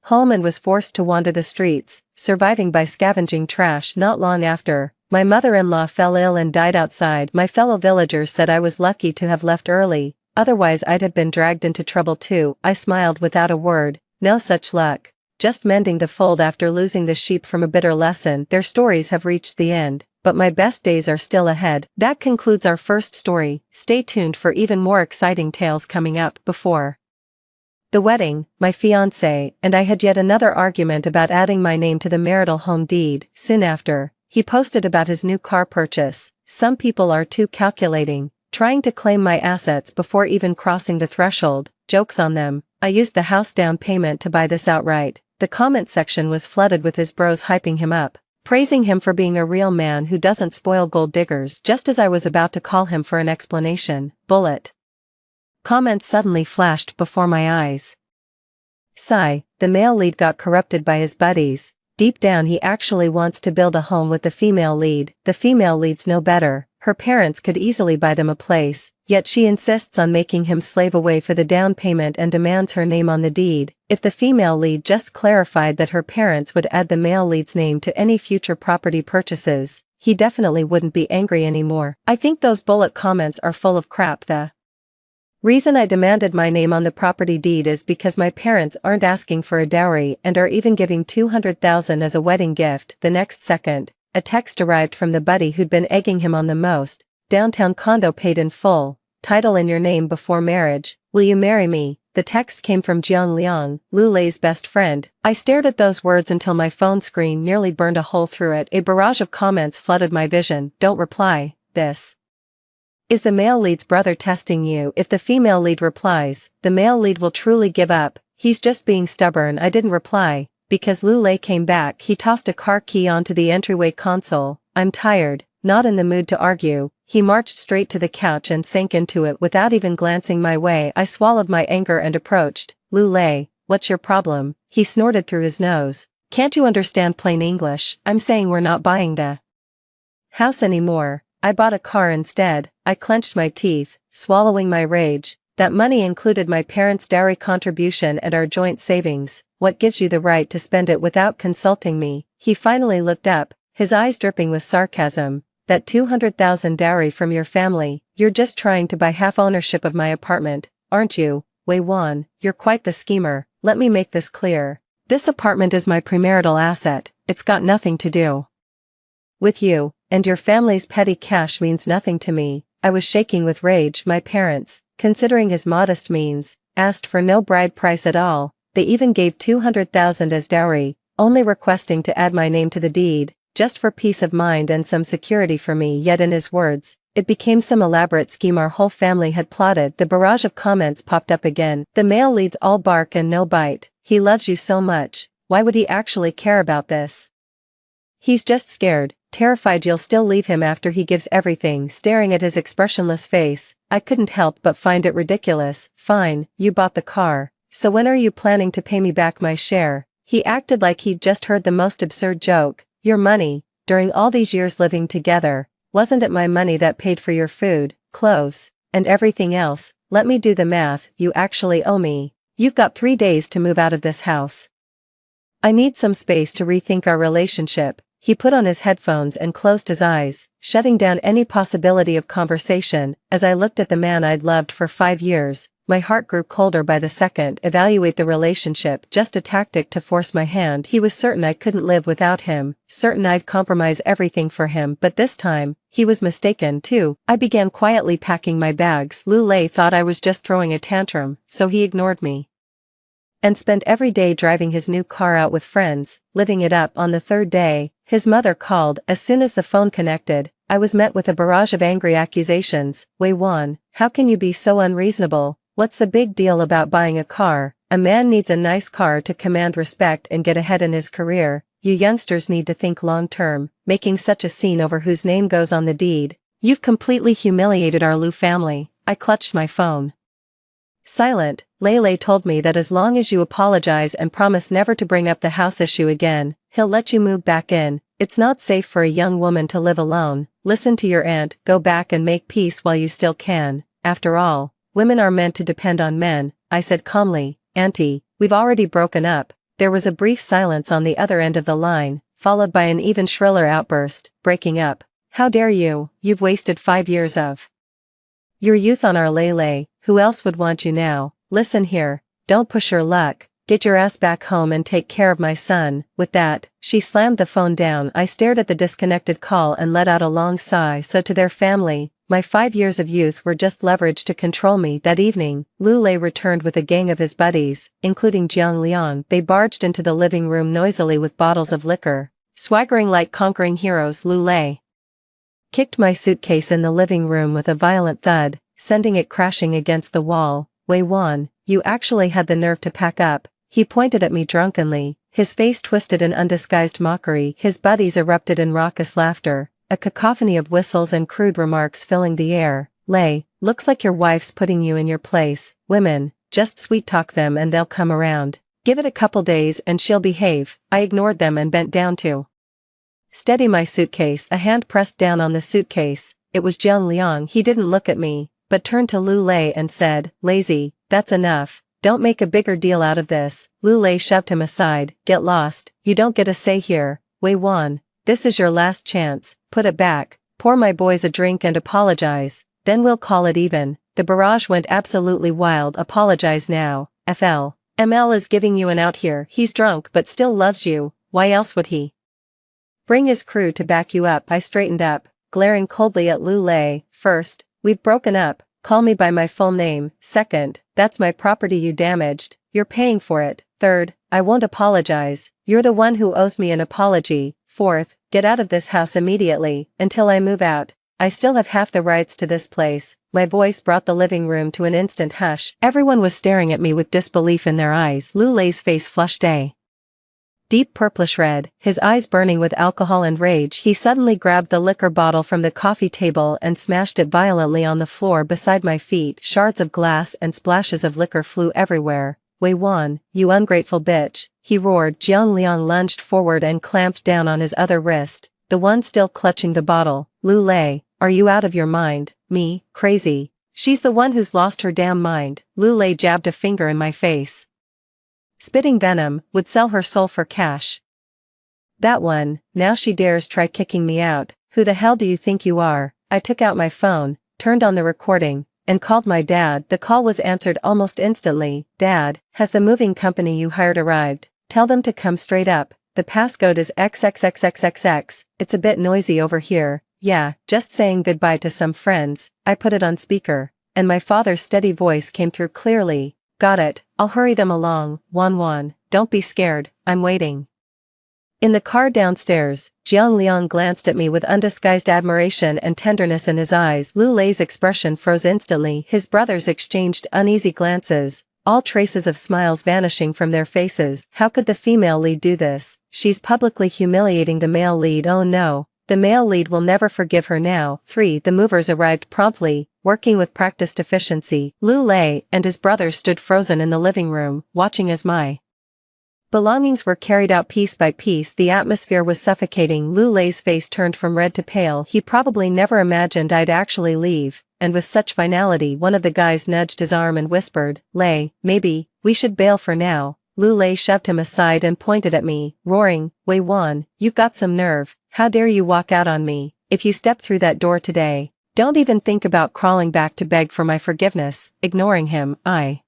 home and was forced to wander the streets, surviving by scavenging trash. Not long after, my mother-in-law fell ill and died outside. My fellow villagers said I was lucky to have left early, otherwise I'd have been dragged into trouble too. I smiled without a word. No such luck. Just mending the fold after losing the sheep from a bitter lesson. Their stories have reached the end, but my best days are still ahead. That concludes our first story. Stay tuned for even more exciting tales coming up. Before the wedding, my fiancé and I had yet another argument about adding my name to the marital home deed. Soon after, he posted about his new car purchase. Some people are too calculating, trying to claim my assets before even crossing the threshold. Joke's on them. I used the house down payment to buy this outright. The comment section was flooded with his bros hyping him up, praising him for being a real man who doesn't spoil gold diggers. Just as I was about to call him for an explanation, bullet comments suddenly flashed before my eyes. Sigh, the male lead got corrupted by his buddies. Deep down he actually wants to build a home with the female lead. The female leads know better. Her parents could easily buy them a place, yet she insists on making him slave away for the down payment and demands her name on the deed. If the female lead just clarified that her parents would add the male lead's name to any future property purchases, he definitely wouldn't be angry anymore. I think those bullet comments are full of crap. The reason I demanded my name on the property deed is because my parents aren't asking for a dowry and are even giving 200,000 as a wedding gift. The next second, a text arrived from the buddy who'd been egging him on the most. Downtown condo paid in full, title in your name before marriage, will you marry me? The text came from Jiang Liang, Lu Lei's best friend. I stared at those words until my phone screen nearly burned a hole through it. A barrage of comments flooded my vision. Don't reply. This is the male lead's brother testing you. If the female lead replies, the male lead will truly give up. He's just being stubborn. I didn't reply, because Lu Lei came back. He tossed a car key onto the entryway console. I'm tired, not in the mood to argue. He marched straight to the couch and sank into it without even glancing my way. I swallowed my anger and approached. Lu Lei, what's your problem? He snorted through his nose. Can't you understand plain English? I'm saying we're not buying the house anymore. I bought a car instead. I clenched my teeth, swallowing my rage. That money included my parents' dowry contribution and our joint savings. What gives you the right to spend it without consulting me? He finally looked up, his eyes dripping with sarcasm. That 200,000 dowry from your family, you're just trying to buy half ownership of my apartment, aren't you? Wei Wan, you're quite the schemer, let me make this clear. This apartment is my premarital asset, it's got nothing to do with you, and your family's petty cash means nothing to me. I was shaking with rage. My parents, considering his modest means, asked for no bride price at all. They even gave 200,000 as dowry, only requesting to add my name to the deed, just for peace of mind and some security for me. Yet in his words, it became some elaborate scheme our whole family had plotted. The barrage of comments popped up again. The male leads all bark and no bite. He loves you so much, why would he actually care about this? He's just scared, terrified you'll still leave him after he gives everything. Staring at his expressionless face, I couldn't help but find it ridiculous. Fine, you bought the car, so when are you planning to pay me back my share? He acted like he'd just heard the most absurd joke. Your money, during all these years living together, wasn't it my money that paid for your food, clothes, and everything else? Let me do the math. You actually owe me. You've got 3 days to move out of this house. I need some space to rethink our relationship. He put on his headphones and closed his eyes, shutting down any possibility of conversation. As I looked at the man I'd loved for 5 years, my heart grew colder by the second. Evaluate the relationship, just a tactic to force my hand. He was certain I couldn't live without him, certain I'd compromise everything for him, but this time, he was mistaken too. I began quietly packing my bags. Lu Lei thought I was just throwing a tantrum, so he ignored me and spent every day driving his new car out with friends, living it up. On the third day, his mother called. As soon as the phone connected, I was met with a barrage of angry accusations. Wei Wan, how can you be so unreasonable? What's the big deal about buying a car? A man needs a nice car to command respect and get ahead in his career. You youngsters need to think long-term, making such a scene over whose name goes on the deed. You've completely humiliated our Lu family. I clutched my phone. Silent, Lei told me that as long as you apologize and promise never to bring up the house issue again, he'll let you move back in. It's not safe for a young woman to live alone. Listen to your aunt, go back and make peace while you still can. After all, women are meant to depend on men, I said calmly. Auntie, we've already broken up. There was a brief silence on the other end of the line, followed by an even shriller outburst. Breaking up? How dare you? You've wasted 5 years of your youth on our Lei. Who else would want you now? Listen here, don't push your luck. Get your ass back home and take care of my son. With that, she slammed the phone down. I stared at the disconnected call and let out a long sigh. So to their family, my 5 years of youth were just leverage to control me. That evening, Lu Lei returned with a gang of his buddies, including Jiang Liang. They barged into the living room noisily with bottles of liquor. Swaggering like conquering heroes, Lu Lei kicked my suitcase in the living room with a violent thud, sending it crashing against the wall. Wei Wan, you actually had the nerve to pack up. He pointed at me drunkenly, his face twisted in undisguised mockery. His buddies erupted in raucous laughter, a cacophony of whistles and crude remarks filling the air. Lei, looks like your wife's putting you in your place. Women, just sweet talk them and they'll come around. Give it a couple days and she'll behave. I ignored them and bent down to steady my suitcase. A hand pressed down on the suitcase. It was Jiang Liang. He didn't look at me, but turned to Lu Lei and said, lazy, that's enough. Don't make a bigger deal out of this. Lu Lei shoved him aside. Get lost, you don't get a say here. Wei Wan, this is your last chance, put it back, pour my boys a drink and apologize, then we'll call it even. The barrage went absolutely wild. Apologize now. ML is giving you an out here. He's drunk but still loves you. Why else would he bring his crew to back you up? I straightened up, glaring coldly at Lu Lei. First, we've broken up. Call me by my full name. Second, that's my property you damaged. You're paying for it. Third, I won't apologize. You're the one who owes me an apology. Fourth, get out of this house immediately, until I move out. I still have half the rights to this place. My voice brought the living room to an instant hush. Everyone was staring at me with disbelief in their eyes. Lu Lei's face flushed a deep purplish red, his eyes burning with alcohol and rage. He suddenly grabbed the liquor bottle from the coffee table and smashed it violently on the floor beside my feet. Shards of glass and splashes of liquor flew everywhere. Wei Wan, you ungrateful bitch, he roared. Jiang Liang lunged forward and clamped down on his other wrist, the one still clutching the bottle. Lu Lei, are you out of your mind? Me, crazy? She's the one who's lost her damn mind. Lu Lei jabbed a finger in my face, spitting venom, would sell her soul for cash. That one, now she dares try kicking me out. Who the hell do you think you are? I took out my phone, turned on the recording, and called my dad. The call was answered almost instantly. Dad, has the moving company you hired arrived? Tell them to come straight up. The passcode is XXXXXX. It's a bit noisy over here. Yeah, just saying goodbye to some friends. I put it on speaker, and my father's steady voice came through clearly. Got it, I'll hurry them along. Wan, don't be scared, I'm waiting. In the car downstairs, Jiang Liang glanced at me with undisguised admiration and tenderness in his eyes. Lu Lei's expression froze instantly. His brothers exchanged uneasy glances, all traces of smiles vanishing from their faces. How could the female lead do this? She's publicly humiliating the male lead. Oh no, the male lead will never forgive her now. 3. The movers arrived promptly, working with practiced efficiency. Lu Lei and his brothers stood frozen in the living room, watching as my belongings were carried out piece by piece. The atmosphere was suffocating. Lu Lei's face turned from red to pale. He probably never imagined I'd actually leave, and with such finality one of the guys nudged his arm and whispered, Lei, maybe, we should bail for now. Lu Lei shoved him aside and pointed at me, roaring, Wei Wan, you've got some nerve. How dare you walk out on me? If you step through that door today, don't even think about crawling back to beg for my forgiveness. Ignoring him, I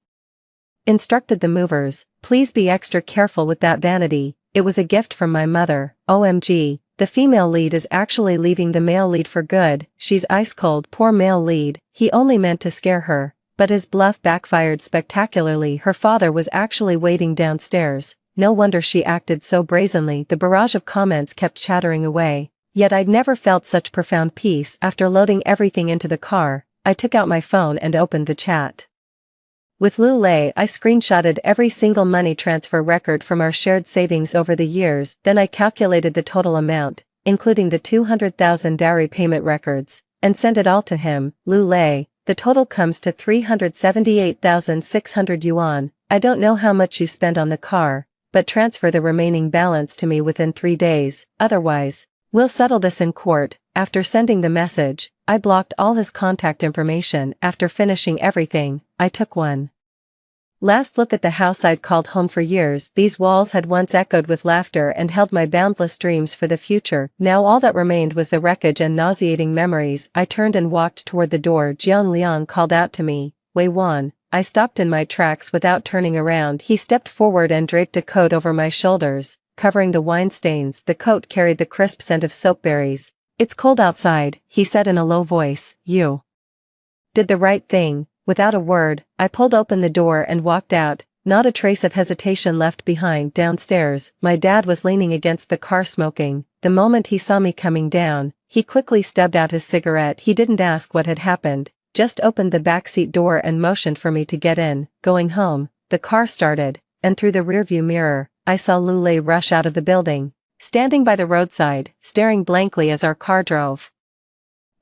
instructed the movers, please be extra careful with that vanity, it was a gift from my mother. OMG, the female lead is actually leaving the male lead for good. She's ice cold. Poor male lead, he only meant to scare her, but his bluff backfired spectacularly. Her father was actually waiting downstairs, no wonder she acted so brazenly. The barrage of comments kept chattering away, yet I'd never felt such profound peace. After loading everything into the car, I took out my phone and opened the chat. With Lu Lei, I screenshotted every single money transfer record from our shared savings over the years. Then I calculated the total amount, including the 200,000 dowry payment records, and sent it all to him. Lu Lei, the total comes to 378,600 yuan. I don't know how much you spent on the car, but transfer the remaining balance to me within 3 days, otherwise, we'll settle this in court. After sending the message, I blocked all his contact information. After finishing everything, I took one last look at the house I'd called home for years. These walls had once echoed with laughter and held my boundless dreams for the future. Now all that remained was the wreckage and nauseating memories. I turned and walked toward the door. Jiang Liang called out to me, Wei Wan. I stopped in my tracks without turning around. He stepped forward and draped a coat over my shoulders, covering the wine stains. The coat carried the crisp scent of soapberries. It's cold outside, he said in a low voice. You did the right thing. Without a word, I pulled open the door and walked out, not a trace of hesitation left behind. Downstairs, my dad was leaning against the car smoking. The moment he saw me coming down, he quickly stubbed out his cigarette. He didn't ask what had happened, just opened the backseat door and motioned for me to get in. Going home, the car started, and through the rearview mirror, I saw Lu Lei rush out of the building, standing by the roadside, staring blankly as our car drove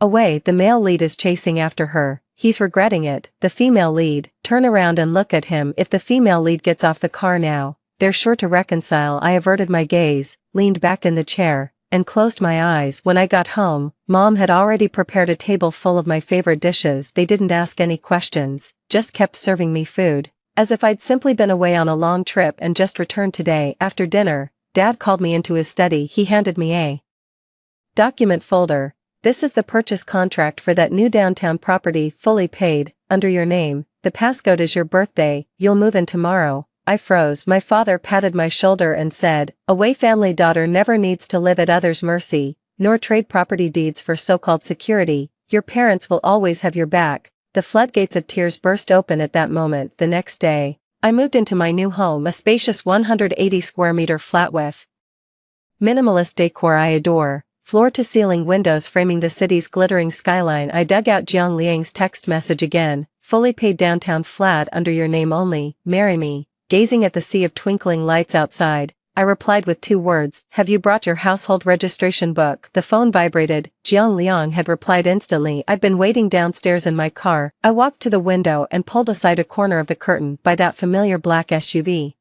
away. The male lead is chasing after her. He's regretting it. The female lead, turn around and look at him. If the female lead gets off the car now, they're sure to reconcile. I averted my gaze, leaned back in the chair, and closed my eyes. When I got home, Mom had already prepared a table full of my favorite dishes. They didn't ask any questions, just kept serving me food, as if I'd simply been away on a long trip and just returned today. After dinner, Dad called me into his study. He handed me a document folder. This is the purchase contract for that new downtown property, fully paid, under your name. The passcode is your birthday. You'll move in tomorrow. I froze. My father patted my shoulder and said, a Wei family daughter never needs to live at others' mercy, nor trade property deeds for so-called security. Your parents will always have your back. The floodgates of tears burst open at that moment. The next day, I moved into my new home, a spacious 180 square meter flat with minimalist decor I adore. Floor-to-ceiling windows framing the city's glittering skyline. I dug out Jiang Liang's text message again. Fully paid downtown flat under your name only, marry me. Gazing at the sea of twinkling lights outside, I replied with 2 words, have you brought your household registration book? The phone vibrated. Jiang Liang had replied instantly. I'd been waiting downstairs in my car. I walked to the window and pulled aside a corner of the curtain. By that familiar black SUV.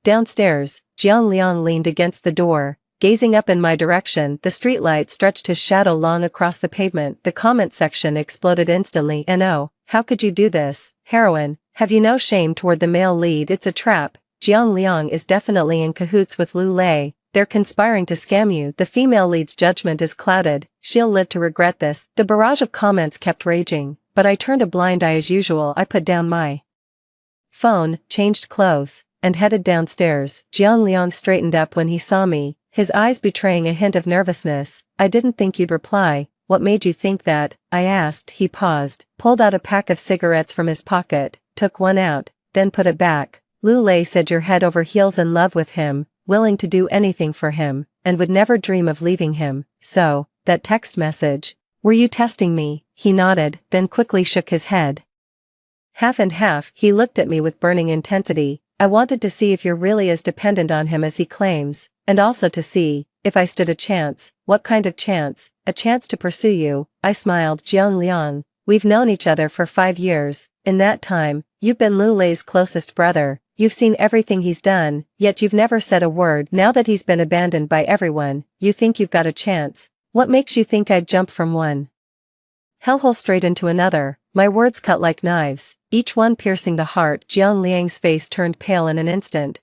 Downstairs, Jiang Liang leaned against the door, gazing up in my direction. The streetlight stretched his shadow long across the pavement. The comment section exploded instantly. No, how could you do this? Heroine, have you no shame toward the male lead? It's a trap. Jiang Liang is definitely in cahoots with Lu Lei. They're conspiring to scam you. The female lead's judgment is clouded. She'll live to regret this. The barrage of comments kept raging, but I turned a blind eye as usual. I put down my phone, changed clothes, and headed downstairs. Jiang Liang straightened up when he saw me, his eyes betraying a hint of nervousness. I didn't think you'd reply. What made you think that? I asked. He paused, pulled out a pack of cigarettes from his pocket, took one out, then put it back. Lu Lei said you're head over heels in love with him, willing to do anything for him, and would never dream of leaving him. So, that text message. Were you testing me? He nodded, then quickly shook his head. Half and half. He looked at me with burning intensity. I wanted to see if you're really as dependent on him as he claims, and also to see if I stood a chance. What kind of chance? A chance to pursue you. I smiled. Jiang Liang, we've known each other for 5 years. In that time, you've been Lu Lei's closest brother. You've seen everything he's done, yet you've never said a word. Now that he's been abandoned by everyone, you think you've got a chance. What makes you think I'd jump from one hellhole straight into another? My words cut like knives, each one piercing the heart. Jiang Liang's face turned pale in an instant.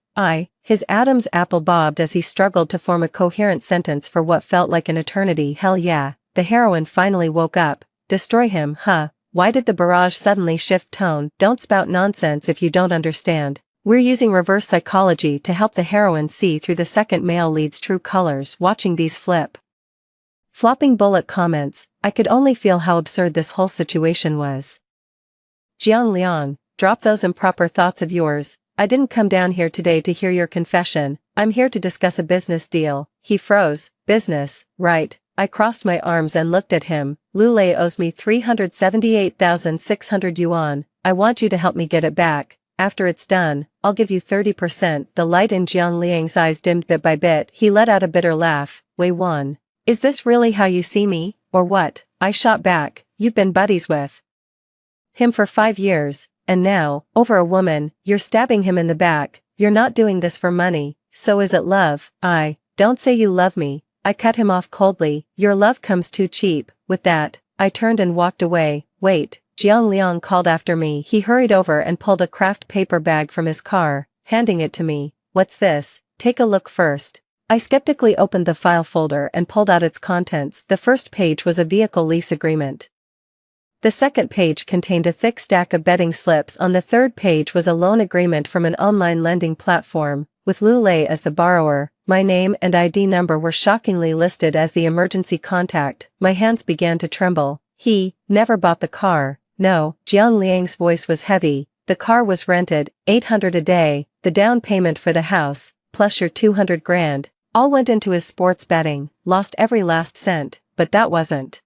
His Adam's apple bobbed as he struggled to form a coherent sentence for what felt like an eternity. Hell yeah, the heroine finally woke up. Destroy him, huh? Why did the barrage suddenly shift tone? Don't spout nonsense if you don't understand. We're using reverse psychology to help the heroine see through the second male lead's true colors. Watching these flopping bullet comments, I could only feel how absurd this whole situation was. Jiang Liang, drop those improper thoughts of yours. I didn't come down here today to hear your confession. I'm here to discuss a business deal. He froze. Business, right? I crossed my arms and looked at him. Lu Lei owes me 378,600 yuan. I want you to help me get it back. After it's done, I'll give you 30%. The light in Jiang Liang's eyes dimmed bit by bit. He let out a bitter laugh. Wei Wan, is this really how you see me, or what? I shot back. You've been buddies with him for 5 years, and now, over a woman, you're stabbing him in the back. You're not doing this for money, so is it love? Don't say you love me. I cut him off coldly. Your love comes too cheap. With that, I turned and walked away. Wait, Jiang Liang called after me. He hurried over and pulled a craft paper bag from his car, handing it to me. What's this? Take a look first. I skeptically opened the file folder and pulled out its contents. The first page was a vehicle lease agreement. The second page contained a thick stack of betting slips. On the third page was a loan agreement from an online lending platform, with Lu Lei as the borrower. My name and ID number were shockingly listed as the emergency contact. My hands began to tremble. He never bought the car. No. Jiang Liang's voice was heavy. The car was rented, 800 a day, the down payment for the house, plus your 200 grand. All went into his sports betting. Lost every last cent, but that wasn't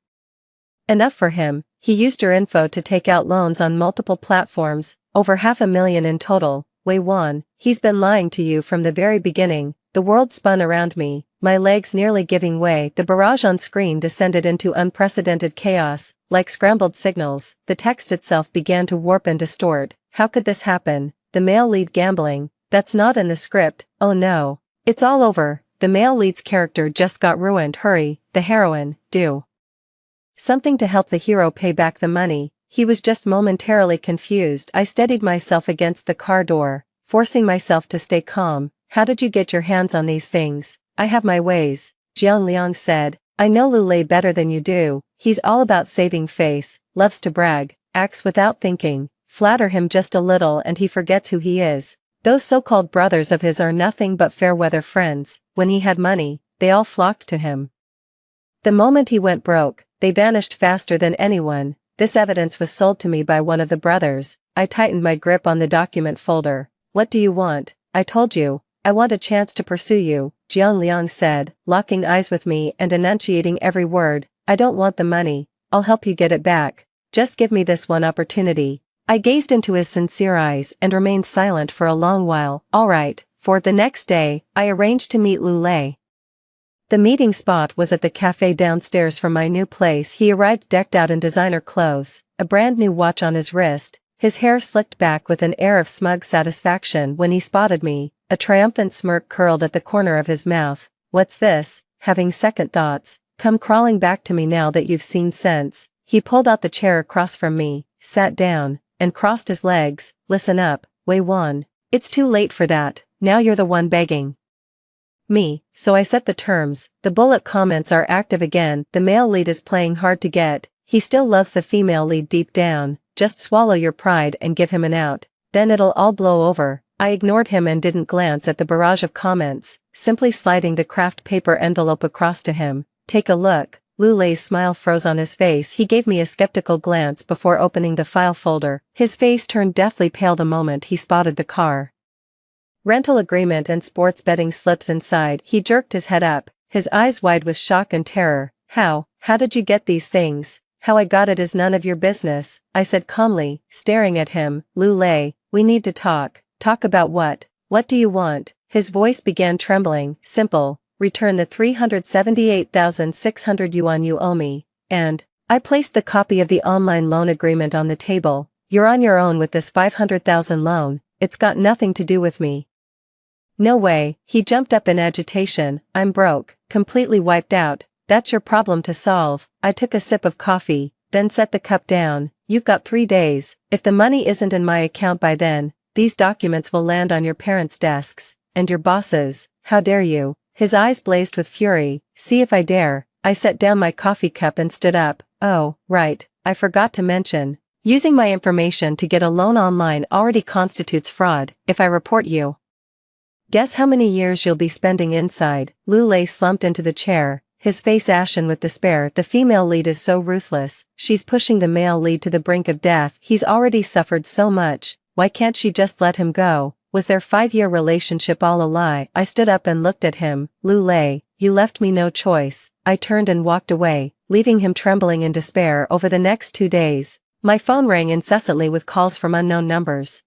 enough for him. He used your info to take out loans on multiple platforms, over 500,000 in total. Wei Wan, he's been lying to you from the very beginning. The world spun around me, my legs nearly giving way. The barrage on screen descended into unprecedented chaos, like scrambled signals. The text itself began to warp and distort. How could this happen? The male lead gambling. That's not in the script. Oh no. It's all over. The male lead's character just got ruined. Hurry, the heroine, do something to help the hero pay back the money. He was just momentarily confused. I steadied myself against the car door, forcing myself to stay calm. How did you get your hands on these things? I have my ways, Jiang Liang said. I know Lu Lei better than you do. He's all about saving face, loves to brag, acts without thinking. Flatter him just a little and he forgets who he is. Those so-called brothers of his are nothing but fair-weather friends. When he had money, they all flocked to him. The moment he went broke, they vanished faster than anyone. This evidence was sold to me by one of the brothers. I tightened my grip on the document folder. What do you want? I told you. I want a chance to pursue you, Jiang Liang said, locking eyes with me and enunciating every word. I don't want the money. I'll help you get it back. Just give me this one opportunity. I gazed into his sincere eyes and remained silent for a long while. All right. For the next day, I arranged to meet Lu Lei. The meeting spot was at the cafe downstairs from my new place. He arrived decked out in designer clothes, a brand new watch on his wrist, his hair slicked back with an air of smug satisfaction. When he spotted me, a triumphant smirk curled at the corner of his mouth. What's this? Having second thoughts? Come crawling back to me now that you've seen sense. He pulled out the chair across from me, sat down, and crossed his legs. Listen up, Wei Wan. It's too late for that. Now you're the one begging me, so I set the terms. The bullet comments are active again. The male lead is playing hard to get. He still loves the female lead deep down, just swallow your pride and give him an out. Then it'll all blow over. I ignored him and didn't glance at the barrage of comments, simply sliding the craft paper envelope across to him. Take a look. Lu Lei's smile froze on his face. He gave me a skeptical glance before opening the file folder. His face turned deathly pale the moment he spotted the car rental agreement and sports betting slips inside. He jerked his head up, his eyes wide with shock and terror. How did you get these things? How I got it is none of your business, I said calmly, staring at him. Lu Lei, we need to talk. Talk about what? What do you want? His voice began trembling. Simple. Return the 378,600 yuan you owe me. And I placed the copy of the online loan agreement on the table. You're on your own with this 500,000 loan. It's got nothing to do with me. No way. He jumped up in agitation. I'm broke, completely wiped out. That's your problem to solve. I took a sip of coffee, then set the cup down. You've got 3 days. If the money isn't in my account by then, these documents will land on your parents' desks, and your bosses. How dare you? His eyes blazed with fury. See if I dare. I set down my coffee cup and stood up. Oh, right, I forgot to mention. Using my information to get a loan online already constitutes fraud. If I report you, guess how many years you'll be spending inside? Lu Lei slumped into the chair, his face ashen with despair. The female lead is so ruthless. She's pushing the male lead to the brink of death. He's already suffered so much. Why can't she just let him go? Was their 5-year relationship all a lie? I stood up and looked at him. Lu Lei, you left me no choice. I turned and walked away, leaving him trembling in despair. Over the next 2 days, my phone rang incessantly with calls from unknown numbers.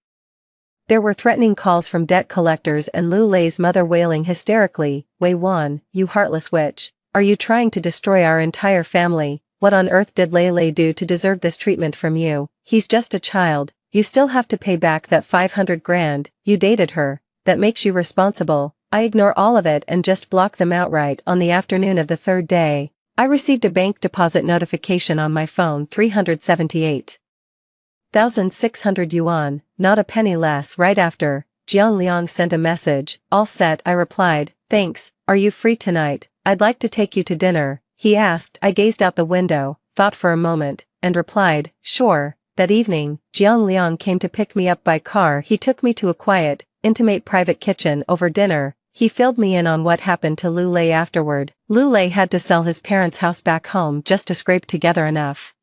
There were threatening calls from debt collectors and Lu Lei's mother wailing hysterically, Wei Wan, you heartless witch. Are you trying to destroy our entire family? What on earth did Lei do to deserve this treatment from you? He's just a child. You still have to pay back that 500 grand, you dated her, that makes you responsible. I ignore all of it and just block them outright. On the afternoon of the 3rd day, I received a bank deposit notification on my phone. 378,600 yuan, not a penny less. Right after, Jiang Liang sent a message. All set, I replied. Thanks. Are you free tonight? I'd like to take you to dinner, he asked. I gazed out the window, thought for a moment, and replied, sure. That evening, Jiang Liang came to pick me up by car. He took me to a quiet, intimate private kitchen. Over dinner, he filled me in on what happened to Lu Lei afterward. Lu Lei had to sell his parents' house back home just to scrape together enough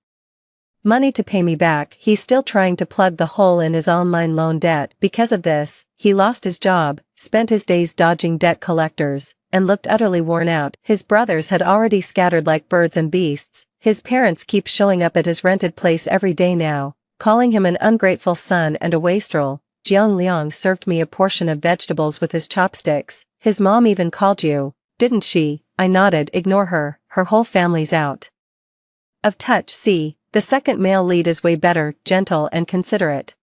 money to pay me back. He's still trying to plug the hole in his online loan debt. Because of this, he lost his job, spent his days dodging debt collectors, and looked utterly worn out. His brothers had already scattered like birds and beasts. His parents keep showing up at his rented place every day now, calling him an ungrateful son and a wastrel. Jiang Liang served me a portion of vegetables with his chopsticks. His mom even called you, didn't she? I nodded. Ignore her, her whole family's out of touch. See, the second male lead is way better, gentle and considerate.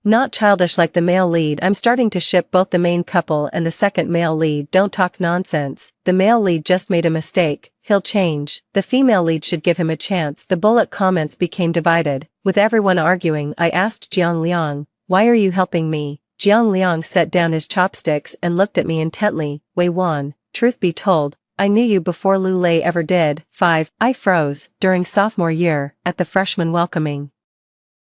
Not childish like the male lead. I'm starting to ship both the main couple and the second male lead. Don't talk nonsense. The male lead just made a mistake. He'll change. The female lead should give him a chance. The bullet comments became divided, with everyone arguing. I asked Jiang Liang, why are you helping me? Jiang Liang set down his chopsticks and looked at me intently. Wei Wan, truth be told, I knew you before Lu Lei ever did. 5. I froze. During sophomore year, at the freshman welcoming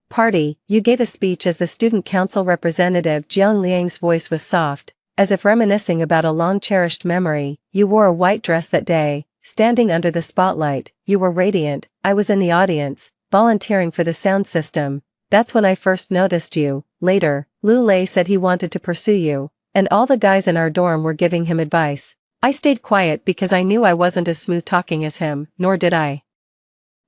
party, you gave a speech as the student council representative. Jiang Liang's voice was soft, as if reminiscing about a long-cherished memory. You wore a white dress that day, standing under the spotlight. You were radiant. I was in the audience, volunteering for the sound system. That's when I first noticed you. Later, Lu Lei said he wanted to pursue you, and all the guys in our dorm were giving him advice. I stayed quiet because I knew I wasn't as smooth-talking as him, nor did I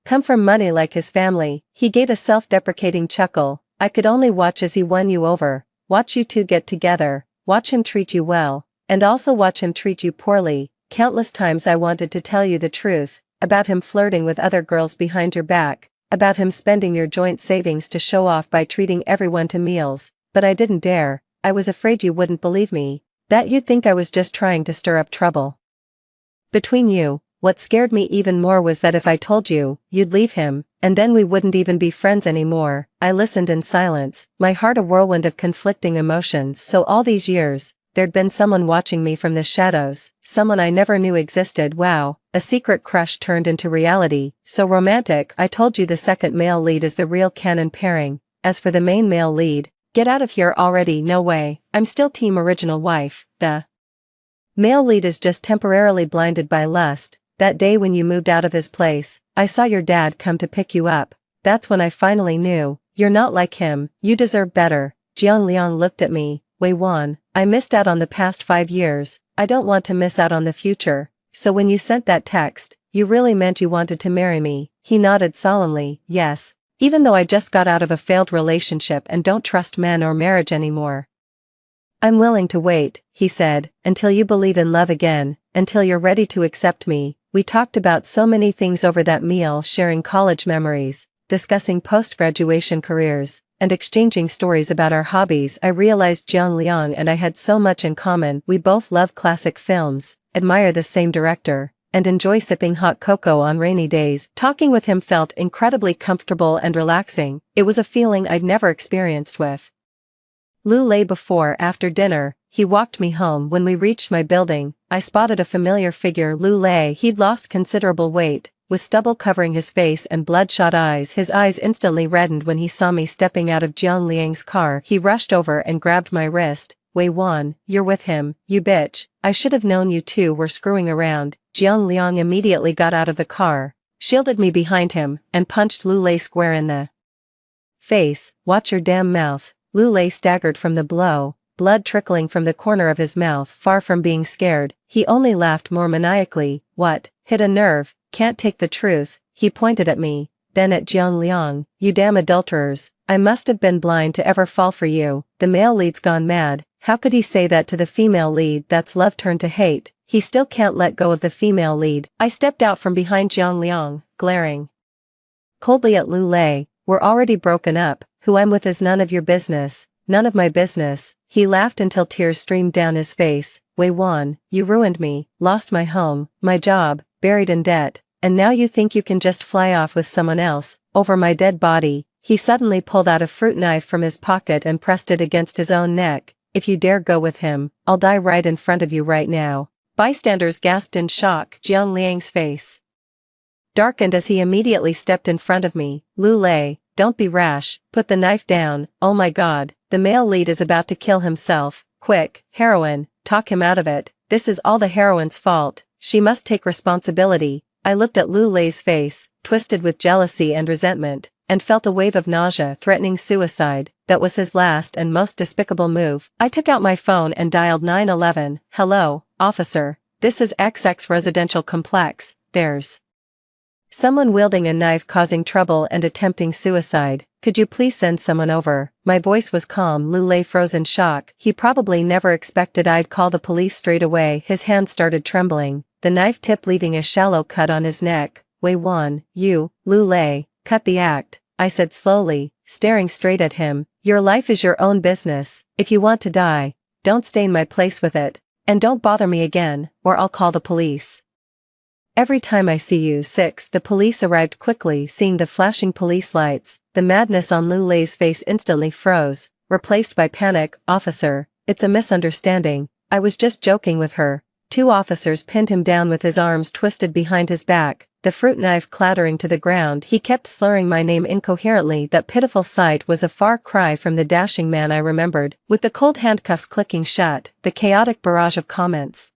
come from money like his family. He gave a self-deprecating chuckle. I could only watch as he won you over, watch you two get together, watch him treat you well, and also watch him treat you poorly. Countless times I wanted to tell you the truth, about him flirting with other girls behind your back, about him spending your joint savings to show off by treating everyone to meals, but I didn't dare. I was afraid you wouldn't believe me, that you'd think I was just trying to stir up trouble between you. What scared me even more was that if I told you, you'd leave him, and then we wouldn't even be friends anymore. I listened in silence, my heart a whirlwind of conflicting emotions. So all these years, there'd been someone watching me from the shadows, someone I never knew existed. Wow, a secret crush turned into reality, so romantic. I told you the second male lead is the real canon pairing. As for the main male lead, get out of here already. No way, I'm still team original wife. The male lead is just temporarily blinded by lust. That day when you moved out of his place, I saw your dad come to pick you up. That's when I finally knew, you're not like him, you deserve better. Jiang Liang looked at me. Wei Wan, I missed out on the past 5 years, I don't want to miss out on the future. So when you sent that text, you really meant you wanted to marry me? He nodded solemnly. Yes, even though I just got out of a failed relationship and don't trust men or marriage anymore. I'm willing to wait, he said, until you believe in love again, until you're ready to accept me. We talked about so many things over that meal, sharing college memories, discussing post-graduation careers, and exchanging stories about our hobbies. I realized Jiang Liang and I had so much in common. We both love classic films, admire the same director, and enjoy sipping hot cocoa on rainy days. Talking with him felt incredibly comfortable and relaxing. It was a feeling I'd never experienced with Lu Lei before. After dinner, he walked me home. When we reached my building, I spotted a familiar figure. Lu Lei. He'd lost considerable weight, with stubble covering his face and bloodshot eyes. His eyes instantly reddened when he saw me stepping out of Jiang Liang's car. He rushed over and grabbed my wrist. Wei Wan, you're with him, you bitch. I should have known you two were screwing around. Jiang Liang immediately got out of the car, shielded me behind him, and punched Lu Lei square in the face. Watch your damn mouth. Lu Lei staggered from the blow, blood trickling from the corner of his mouth. Far from being scared, he only laughed more maniacally. What? Hit a nerve? Can't take the truth. He pointed at me, then at Jiang Liang. You damn adulterers, I must have been blind to ever fall for you. The male lead's gone mad. How could he say that to the female lead? That's love turned to hate. He still can't let go of the female lead. I stepped out from behind Jiang Liang, glaring coldly at Lu Lei. We're already broken up. Who I'm with is none of your business. None of my business. He laughed until tears streamed down his face. Wei Wan, you ruined me, lost my home, my job, buried in debt, and now you think you can just fly off with someone else, over my dead body. He suddenly pulled out a fruit knife from his pocket and pressed it against his own neck. If you dare go with him, I'll die right in front of you right now. Bystanders gasped in shock. Jiang Liang's face darkened as he immediately stepped in front of me. Lu Lei, don't be rash, put the knife down. Oh my god, the male lead is about to kill himself. Quick, heroine, talk him out of it. This is all the heroine's fault. She must take responsibility. I looked at Lu Lei's face, twisted with jealousy and resentment, and felt a wave of nausea, threatening suicide. That was his last and most despicable move. I took out my phone and dialed 911. Hello, officer. This is XX Residential Complex. There's someone wielding a knife causing trouble and attempting suicide. Could you please send someone over? My voice was calm. Lu Lei froze in shock. He probably never expected I'd call the police straight away. His hand started trembling, the knife tip leaving a shallow cut on his neck. Wei Wan, you, Lu Lei, cut the act, I said slowly, staring straight at him. Your life is your own business. If you want to die, don't stain my place with it. And don't bother me again, or I'll call the police. Every time I see you. 6. The police arrived quickly. Seeing the flashing police lights, the madness on Lu Lei's face instantly froze, replaced by panic. Officer, it's a misunderstanding. I was just joking with her. 2 officers pinned him down with his arms twisted behind his back, the fruit knife clattering to the ground. He kept slurring my name incoherently. That pitiful sight was a far cry from the dashing man I remembered. With the cold handcuffs clicking shut, the chaotic barrage of comments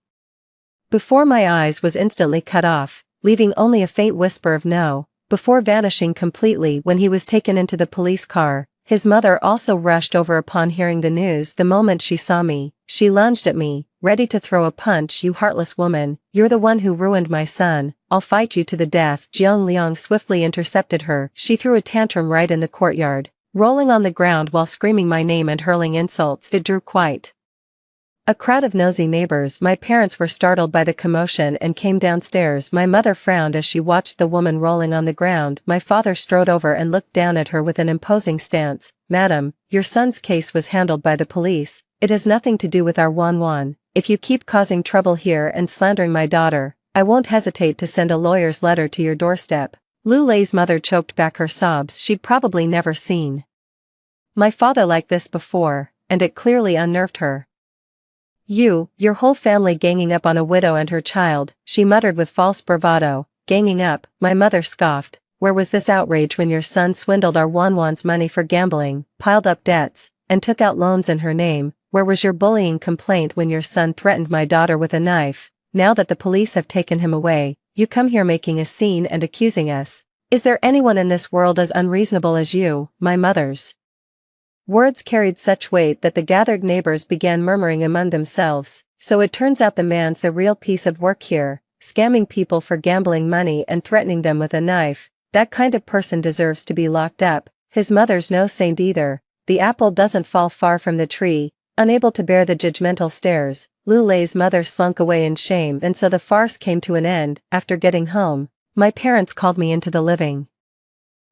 before my eyes was instantly cut off, leaving only a faint whisper of no, before vanishing completely when he was taken into the police car. His mother also rushed over upon hearing the news. The moment she saw me, she lunged at me, ready to throw a punch. You heartless woman, you're the one who ruined my son. I'll fight you to the death. Jiang Liang swiftly intercepted her. She threw a tantrum right in the courtyard, rolling on the ground while screaming my name and hurling insults. It drew quite a crowd of nosy neighbors. My parents were startled by the commotion and came downstairs. My mother frowned as she watched the woman rolling on the ground. My father strode over and looked down at her with an imposing stance. Madam, your son's case was handled by the police. It has nothing to do with our Wan. If you keep causing trouble here and slandering my daughter, I won't hesitate to send a lawyer's letter to your doorstep. Lu Lei's mother choked back her sobs. She'd probably never seen my father like this before, and it clearly unnerved her. Your whole family ganging up on a widow and her child," she muttered with false bravado. "Ganging up," my mother scoffed. "Where was this outrage when your son swindled our Wanwan's money for gambling, piled up debts, and took out loans in her name? Where was your bullying complaint when your son threatened my daughter with a knife? Now that the police have taken him away, you come here making a scene and accusing us. Is there anyone in this world as unreasonable as you?" My mother's words carried such weight that the gathered neighbors began murmuring among themselves. "So it turns out the man's the real piece of work here, scamming people for gambling money and threatening them with a knife. That kind of person deserves to be locked up. His mother's no saint either. The apple doesn't fall far from the tree." Unable to bear the judgmental stares, Lu Lei's mother slunk away in shame, and so the farce came to an end. After getting home, my parents called me into the living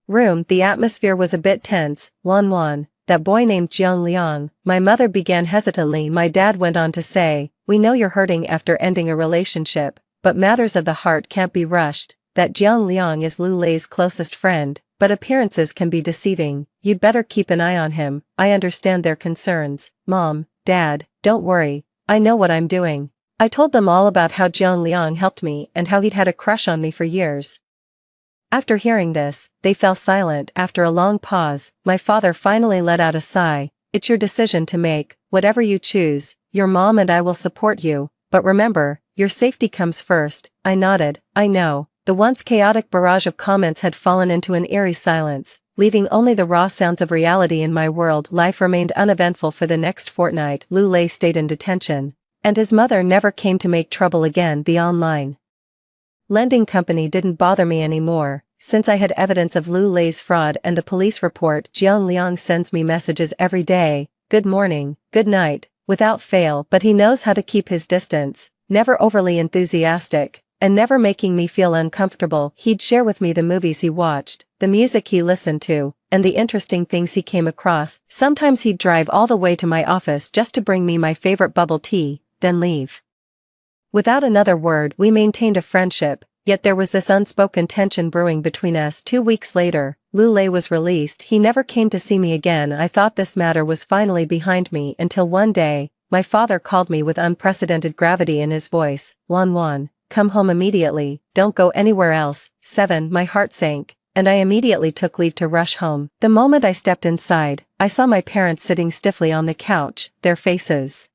room. The atmosphere was a bit tense. Wan, that boy named Jiang Liang, my mother began hesitantly. My dad went on to say, "We know you're hurting after ending a relationship, but matters of the heart can't be rushed. That Jiang Liang is Lu Lei's closest friend, but appearances can be deceiving. You'd better keep an eye on him. I understand their concerns." "Mom, Dad, don't worry. I know what I'm doing." I told them all about how Jiang Liang helped me and how he'd had a crush on me for years. After hearing this, they fell silent. After a long pause, my father finally let out a sigh. "It's your decision to make. Whatever you choose, your mom and I will support you. But remember, your safety comes first." I nodded. "I know." The once chaotic barrage of comments had fallen into an eerie silence, leaving only the raw sounds of reality in my world. Life remained uneventful for the next fortnight. Lu Lei stayed in detention, and his mother never came to make trouble again. The online lending company didn't bother me anymore, since I had evidence of Lu Lei's fraud and the police report. Jiang Liang sends me messages every day, good morning, good night, without fail, but he knows how to keep his distance, never overly enthusiastic, and never making me feel uncomfortable. He'd share with me the movies he watched, the music he listened to, and the interesting things he came across. Sometimes he'd drive all the way to my office just to bring me my favorite bubble tea, then leave. Without another word, we maintained a friendship, yet there was this unspoken tension brewing between us. 2 weeks later, Lu Lei was released. He never came to see me again. I thought this matter was finally behind me until one day, my father called me with unprecedented gravity in his voice. Wan, come home immediately, don't go anywhere else." 7. My heart sank, and I immediately took leave to rush home. The moment I stepped inside, I saw my parents sitting stiffly on the couch, their faces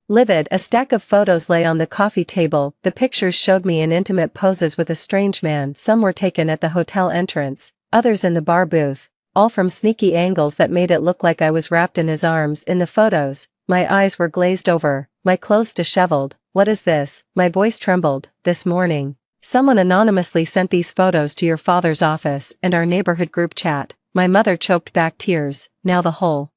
livid. A stack of photos lay on the coffee table. The pictures showed me in intimate poses with a strange man. Some were taken at the hotel entrance, others in the bar booth, all from sneaky angles that made it look like I was wrapped in his arms. In the photos, my eyes were glazed over, my clothes disheveled. "What is this?" My voice trembled. "This morning, someone anonymously sent these photos to your father's office and our neighborhood group chat." My mother choked back tears. "Now the whole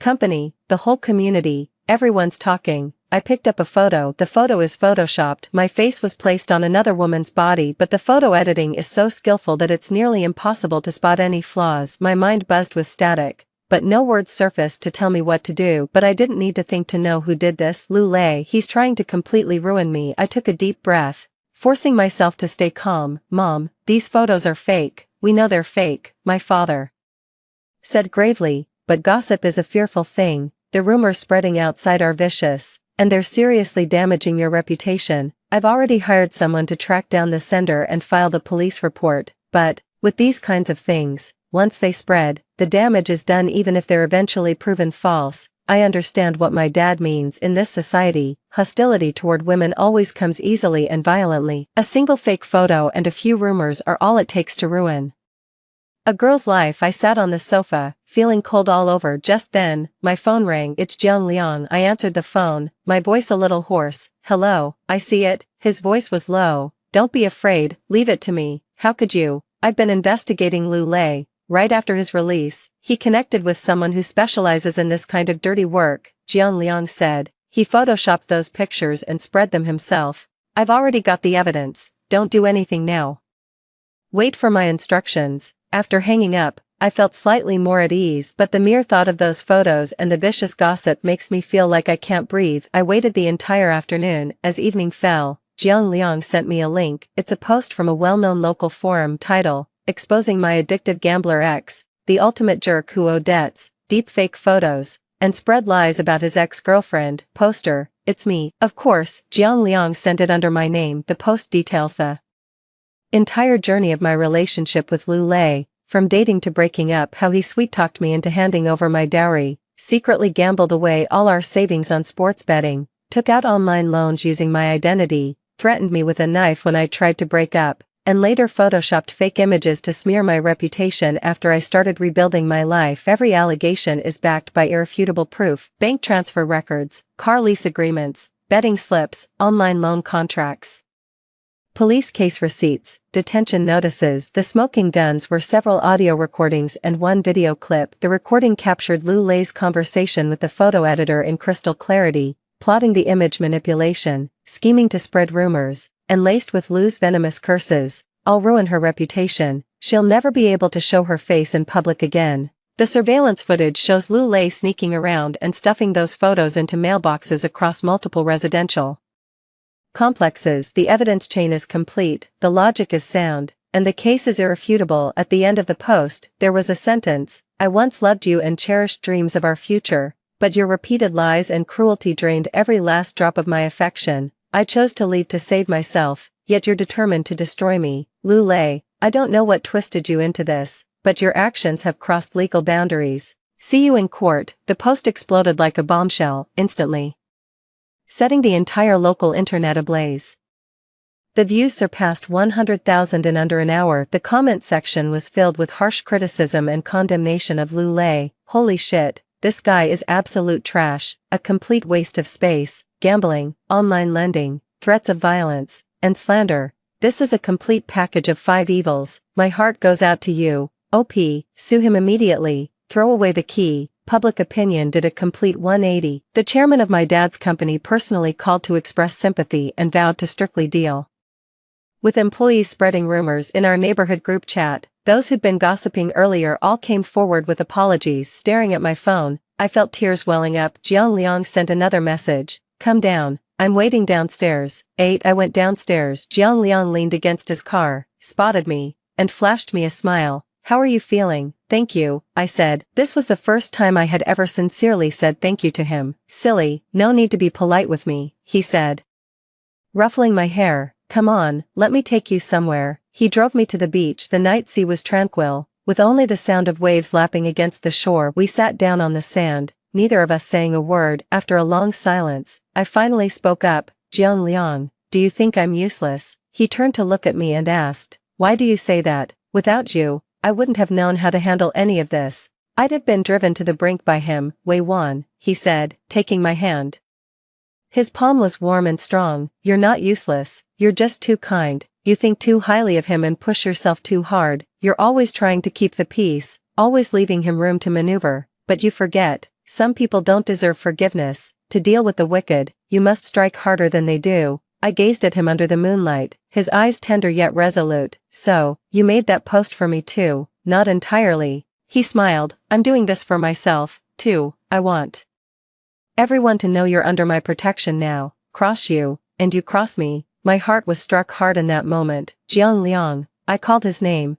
company, the whole community, everyone's talking." I picked up a photo. The photo is photoshopped. My face was placed on another woman's body, but the photo editing is so skillful that it's nearly impossible to spot any flaws. My mind buzzed with static, but no words surfaced to tell me what to do. But I didn't need to think to know who did this. Lu Lei, he's trying to completely ruin me. I took a deep breath, forcing myself to stay calm. "Mom, these photos are fake. We know they're fake," my father said gravely, "but gossip is a fearful thing. The rumors spreading outside are vicious, and they're seriously damaging your reputation. I've already hired someone to track down the sender and filed a police report, but, with these kinds of things, once they spread, the damage is done even if they're eventually proven false. I understand what my dad means. In this society, hostility toward women always comes easily and violently. A single fake photo and a few rumors are all it takes to ruin a girl's life." I sat on the sofa, feeling cold all over. Just then, my phone rang. "It's Jiang Liang." I answered the phone, my voice a little hoarse. "Hello, I see it." His voice was low. "Don't be afraid, leave it to me." "How could you?" "I've been investigating Lu Lei. Right after his release, he connected with someone who specializes in this kind of dirty work," Jiang Liang said. "He photoshopped those pictures and spread them himself. I've already got the evidence. Don't do anything now. Wait for my instructions." After hanging up, I felt slightly more at ease, but the mere thought of those photos and the vicious gossip makes me feel like I can't breathe. I waited the entire afternoon. As evening fell, Jiang Liang sent me a link. It's a post from a well-known local forum. Title: Exposing My Addictive Gambler Ex, the Ultimate Jerk Who Owed Debts. Deep fake photos. and spread lies about his ex-girlfriend. Poster, it's me. Of course, Jiang Liang sent it under my name. The post details the entire journey of my relationship with Lu Lei, from dating to breaking up, how he sweet-talked me into handing over my dowry, secretly gambled away all our savings on sports betting, took out online loans using my identity, threatened me with a knife when I tried to break up, and later photoshopped fake images to smear my reputation after I started rebuilding my life. Every allegation is backed by irrefutable proof: bank transfer records, car lease agreements, betting slips, online loan contracts, police case receipts, detention notices. The smoking guns were several audio recordings and one video clip. The recording captured Lu Lei's conversation with the photo editor in crystal clarity, plotting the image manipulation, scheming to spread rumors, and laced with Lu's venomous curses: "I'll ruin her reputation. She'll never be able to show her face in public again." The surveillance footage shows Lu Lei sneaking around and stuffing those photos into mailboxes across multiple residential complexes. The evidence chain is complete, the logic is sound, and the case is irrefutable. At the end of the post, there was a sentence: "I once loved you and cherished dreams of our future, but your repeated lies and cruelty drained every last drop of my affection. I chose to leave to save myself, yet you're determined to destroy me. Lu Lei, I don't know what twisted you into this, but your actions have crossed legal boundaries. See you in court." The post exploded like a bombshell, instantly setting the entire local internet ablaze. The views surpassed 100,000 in under an hour. The comment section was filled with harsh criticism and condemnation of Lu Lei. "Holy shit, this guy is absolute trash, a complete waste of space, gambling, online lending, threats of violence, and slander. This is a complete package of 5 evils. My heart goes out to you. OP, sue him immediately, throw away the key." Public opinion did a complete 180. The chairman of my dad's company personally called to express sympathy and vowed to strictly deal with employees spreading rumors. In our neighborhood group chat, those who'd been gossiping earlier all came forward with apologies. Staring at my phone, I felt tears welling up. Jiang Liang sent another message: "Come down, I'm waiting downstairs." 8. I went downstairs. Jiang Liang leaned against his car, spotted me, and flashed me a smile. "How are you feeling?" "Thank you," I said. This was the first time I had ever sincerely said thank you to him. "Silly, no need to be polite with me," he said, ruffling my hair. "Come on, let me take you somewhere." He drove me to the beach. The night sea was tranquil, with only the sound of waves lapping against the shore. We sat down on the sand, neither of us saying a word. After a long silence, I finally spoke up: "Jiang Liang, do you think I'm useless?" He turned to look at me and asked, "Why do you say that? Without you, I wouldn't have known how to handle any of this. I'd have been driven to the brink by him." "Wei Wan," he said, taking my hand. His palm was warm and strong. "You're not useless, you're just too kind. You think too highly of him and push yourself too hard. You're always trying to keep the peace, always leaving him room to maneuver. But you forget, some people don't deserve forgiveness. To deal with the wicked, you must strike harder than they do." I gazed at him under the moonlight, his eyes tender yet resolute. "So, you made that post for me too?" "Not entirely." He smiled. "I'm doing this for myself, too. I want everyone to know you're under my protection now. Cross you, and you cross me." My heart was struck hard in that moment. "Jiang Liang," I called his name.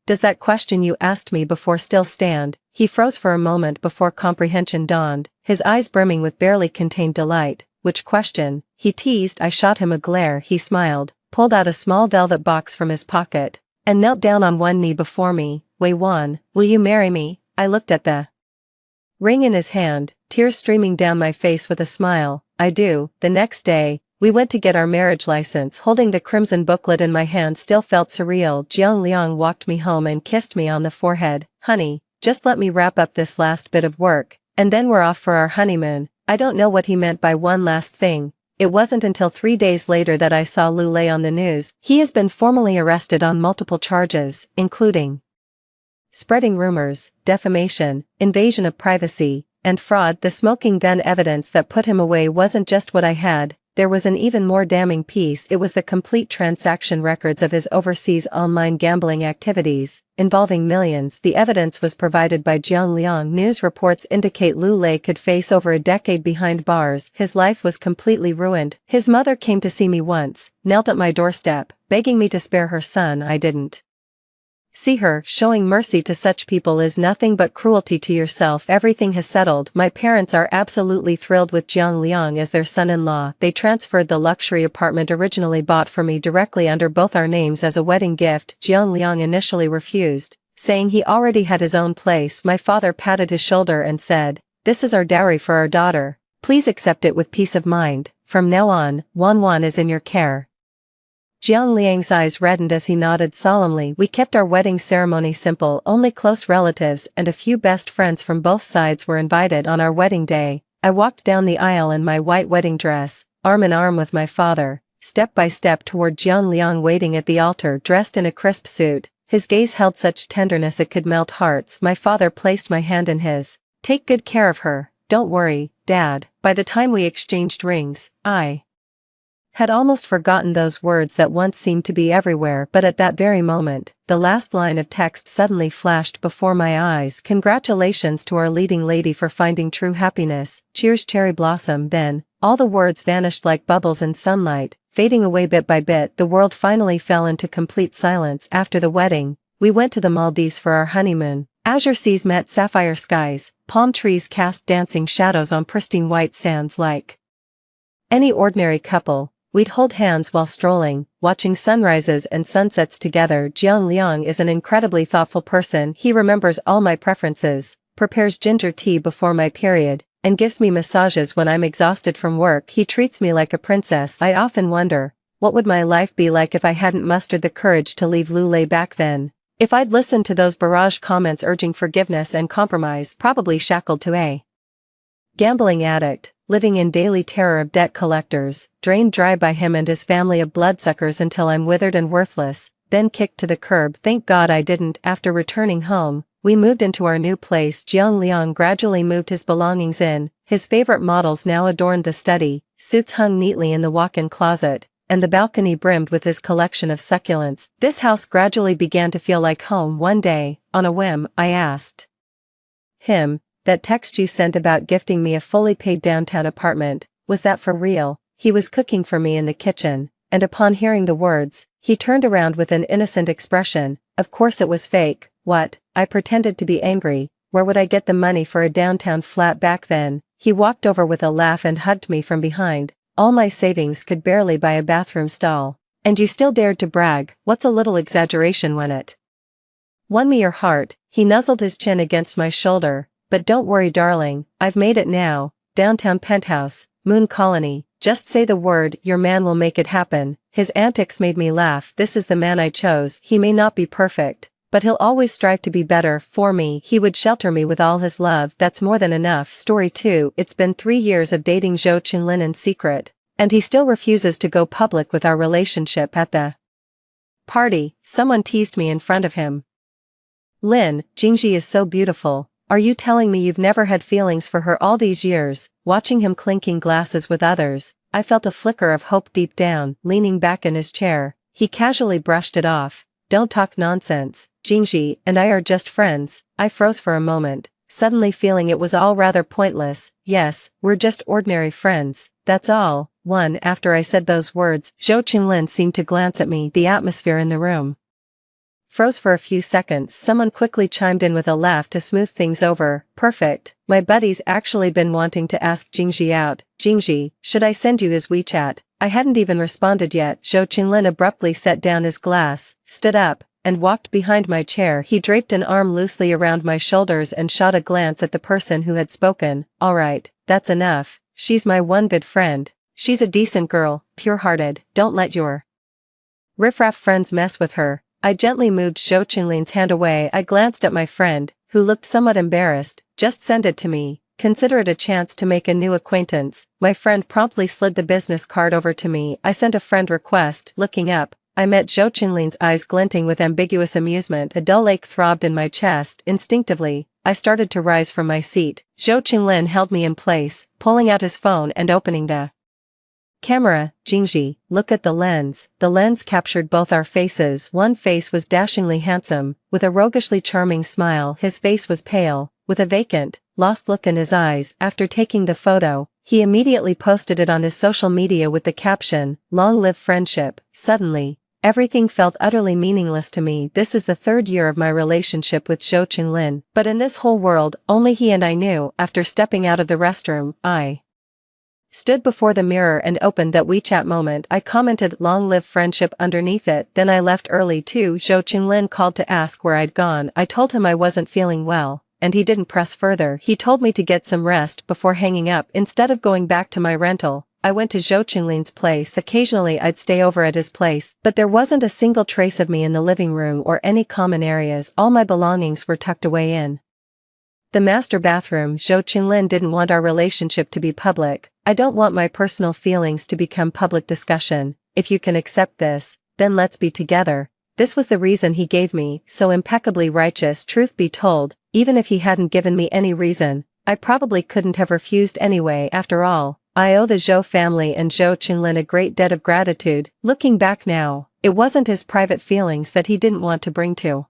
Does that question you asked me before still stand?" He froze for a moment before comprehension dawned, his eyes brimming with barely contained delight. "Which question?" he teased. I shot him a glare. He smiled, pulled out a small velvet box from his pocket, and knelt down on one knee before me. "Wei Wan, will you marry me?" I looked at the ring in his hand, tears streaming down my face with a smile. "I do." The next day, we went to get our marriage license. Holding the crimson booklet in my hand still felt surreal. Jiang Liang walked me home and kissed me on the forehead. "Honey, just let me wrap up this last bit of work, and then we're off for our honeymoon." I don't know what he meant by one last thing. It wasn't until 3 days later that I saw Lu Lei on the news. He has been formally arrested on multiple charges, including spreading rumors, defamation, invasion of privacy, and fraud. The smoking gun evidence that put him away wasn't just what I had. There was an even more damning piece. It was the complete transaction records of his overseas online gambling activities, involving millions. The evidence was provided by Jiang Liang. News reports indicate Lu Lei could face over a decade behind bars. His life was completely ruined. His mother came to see me once, knelt at my doorstep, begging me to spare her son. I didn't See her, showing mercy to such people is nothing but cruelty to yourself. Everything has settled. My parents are absolutely thrilled with Jiang Liang as their son-in-law. They transferred the luxury apartment originally bought for me directly under both our names as a wedding gift. Jiang Liang initially refused, saying he already had his own place. My father patted his shoulder and said, "This is our dowry for our daughter. Please accept it with peace of mind. From now on, Wan is in your care." Jiang Liang's eyes reddened as he nodded solemnly. We kept our wedding ceremony simple. Only close relatives and a few best friends from both sides were invited on our wedding day. I walked down the aisle in my white wedding dress, arm in arm with my father, step by step toward Jiang Liang waiting at the altar dressed in a crisp suit. His gaze held such tenderness it could melt hearts. My father placed my hand in his. "Take good care of her. Don't worry, Dad." By the time we exchanged rings, I had almost forgotten those words that once seemed to be everywhere, but at that very moment, the last line of text suddenly flashed before my eyes. "Congratulations to our leading lady for finding true happiness. Cheers, cherry blossom." Then, all the words vanished like bubbles in sunlight, fading away bit by bit. The world finally fell into complete silence. After the wedding, we went to the Maldives for our honeymoon. Azure seas met sapphire skies, palm trees cast dancing shadows on pristine white sands. Like any ordinary couple, we'd hold hands while strolling, watching sunrises and sunsets together. Jiang Liang is an incredibly thoughtful person. He remembers all my preferences, prepares ginger tea before my period, and gives me massages when I'm exhausted from work. He treats me like a princess. I often wonder, what would my life be like if I hadn't mustered the courage to leave Lulei back then? If I'd listened to those barrage comments urging forgiveness and compromise, probably shackled to a gambling addict, living in daily terror of debt collectors, drained dry by him and his family of bloodsuckers until I'm withered and worthless, then kicked to the curb. Thank God I didn't. After returning home, we moved into our new place. Jiang Liang gradually moved his belongings in. His favorite models now adorned the study, suits hung neatly in the walk-in closet, and the balcony brimmed with his collection of succulents. This house gradually began to feel like home. One day, on a whim, I asked him, "That text you sent about gifting me a fully paid downtown apartment, was that for real?" He was cooking for me in the kitchen, and upon hearing the words, he turned around with an innocent expression. "Of course it was fake." "What?" I pretended to be angry. "Where would I get the money for a downtown flat back then?" He walked over with a laugh and hugged me from behind. "All my savings could barely buy a bathroom stall. And you still dared to brag. What's a little exaggeration when it won me your heart?" He nuzzled his chin against my shoulder. "But don't worry, darling, I've made it now. Downtown penthouse, Moon Colony. Just say the word, your man will make it happen." His antics made me laugh. This is the man I chose. He may not be perfect, but he'll always strive to be better for me. He would shelter me with all his love. That's more than enough. Story 2. It's been 3 years of dating Zhou Qinlin in secret, and he still refuses to go public with our relationship. At the party, someone teased me in front of him. "Lin, Jingji is so beautiful. Are you telling me you've never had feelings for her all these years?" Watching him clinking glasses with others, I felt a flicker of hope deep down. Leaning back in his chair, he casually brushed it off. "Don't talk nonsense. Jingji and I are just friends." I froze for a moment, suddenly feeling it was all rather pointless. "Yes, we're just ordinary friends, that's all." After I said those words, Zhou Qinlin seemed to glance at me. The atmosphere in the room froze for a few seconds. Someone quickly chimed in with a laugh to smooth things over. "Perfect. My buddy's actually been wanting to ask Jingji out." "Jingji, should I send you his WeChat?" I hadn't even responded yet. Zhou Qinlin abruptly set down his glass, stood up, and walked behind my chair. He draped an arm loosely around my shoulders and shot a glance at the person who had spoken. "All right, that's enough. She's my one good friend. She's a decent girl, pure-hearted. Don't let your riffraff friends mess with her." I gently moved Zhou Qinlin's hand away. I glanced at my friend, who looked somewhat embarrassed. "Just send it to me. Consider it a chance to make a new acquaintance." My friend promptly slid the business card over to me. I sent a friend request. Looking up, I met Zhou Qinlin's eyes glinting with ambiguous amusement. A dull ache throbbed in my chest. Instinctively, I started to rise from my seat. Zhou Qinlin held me in place, pulling out his phone and opening the camera. "Jingji, look at the lens." The lens captured both our faces. One face was dashingly handsome, with a roguishly charming smile. His face was pale, with a vacant, lost look in his eyes. After taking the photo, he immediately posted it on his social media with the caption, "Long live friendship." Suddenly, Everything felt utterly meaningless to me. This is the third year of my relationship with Zhou Qinglin, but in this whole world, only he and I knew. After stepping out of the restroom, I stood before the mirror and opened that WeChat moment. I commented long live friendship underneath it. Then I left early too. Zhou Qinglin called to ask where I'd gone. I told him I wasn't feeling well, and he didn't press further. He told me to get some rest before hanging up. Instead of going back to my rental, I went to Zhou Qinglin's place. Occasionally I'd stay over at his place, but there wasn't a single trace of me in the living room or any common areas. All my belongings were tucked away in the master bathroom. Zhou Qinglin didn't want our relationship to be public. I don't want my personal feelings to become public discussion. If you can accept this, then let's be together. This was the reason he gave me, so impeccably righteous. Truth be told, even if he hadn't given me any reason, I probably couldn't have refused anyway. After all, I owe the Zhou family and Zhou Qinglin a great debt of gratitude. Looking back now, it wasn't his private feelings that he didn't want to bring to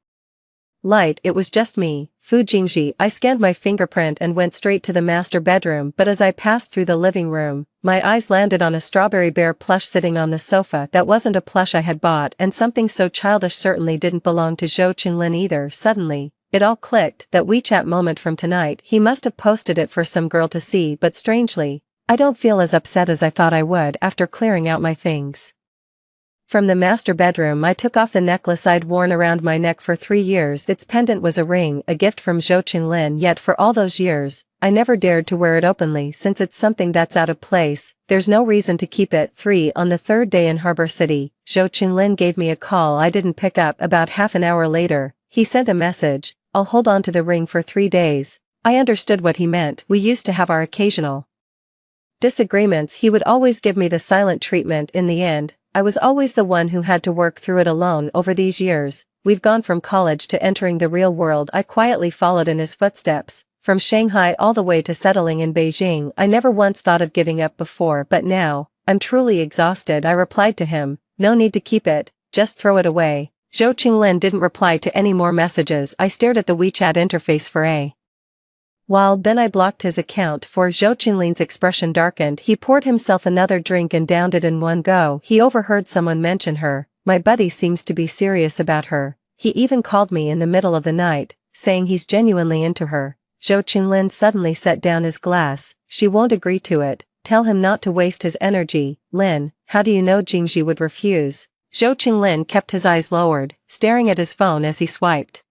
light. It was just me, Fu Jingji. I scanned my fingerprint and went straight to the master bedroom, but as I passed through the living room, my eyes landed on a strawberry bear plush sitting on the sofa. That wasn't a plush I had bought, and something so childish certainly didn't belong to Zhou Qinglin either. Suddenly, it all clicked. That WeChat moment from tonight, he must have posted it for some girl to see, but strangely, I don't feel as upset as I thought I would. After clearing out my things from the master bedroom, I took off the necklace I'd worn around my neck for 3 years. Its pendant was a ring, a gift from Zhou Qinglin, yet for all those years, I never dared to wear it openly. Since it's something that's out of place, there's no reason to keep it. 3 On the third day in Harbor City, Zhou Qinglin gave me a call I didn't pick up. About half an hour later, he sent a message, "I'll hold on to the ring for 3 days. I understood what he meant. We used to have our occasional disagreements. He would always give me the silent treatment. In the end, I was always the one who had to work through it alone. Over these years, we've gone from college to entering the real world. I quietly followed in his footsteps, from Shanghai all the way to settling in Beijing. I never once thought of giving up before, but now, I'm truly exhausted." I replied to him, "No need to keep it, just throw it away." Zhou Qinglin didn't reply to any more messages. I stared at the WeChat interface for a while, then I blocked his account. For Zhou Qinglin's expression darkened. He poured himself another drink and downed it in one go. He overheard someone mention her. "My buddy seems to be serious about her. He even called me in the middle of the night, saying he's genuinely into her." Zhou Qinglin suddenly set down his glass. "She won't agree to it. Tell him not to waste his energy." "Lin, how do you know Jingji would refuse?" Zhou Qinglin kept his eyes lowered, staring at his phone as he swiped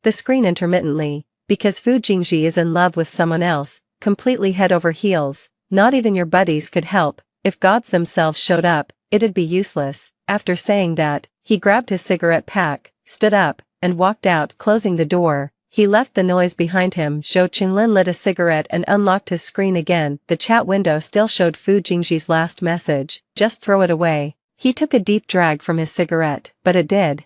the screen intermittently. "Because Fu Jingji is in love with someone else, completely head over heels. Not even your buddies could help. If gods themselves showed up, it'd be useless." After saying that, he grabbed his cigarette pack, stood up, and walked out. Closing the door, he left the noise behind him. Zhou Qinglin lit a cigarette and unlocked his screen again. The chat window still showed Fu Jingji's last message, "Just throw it away." He took a deep drag from his cigarette, but it did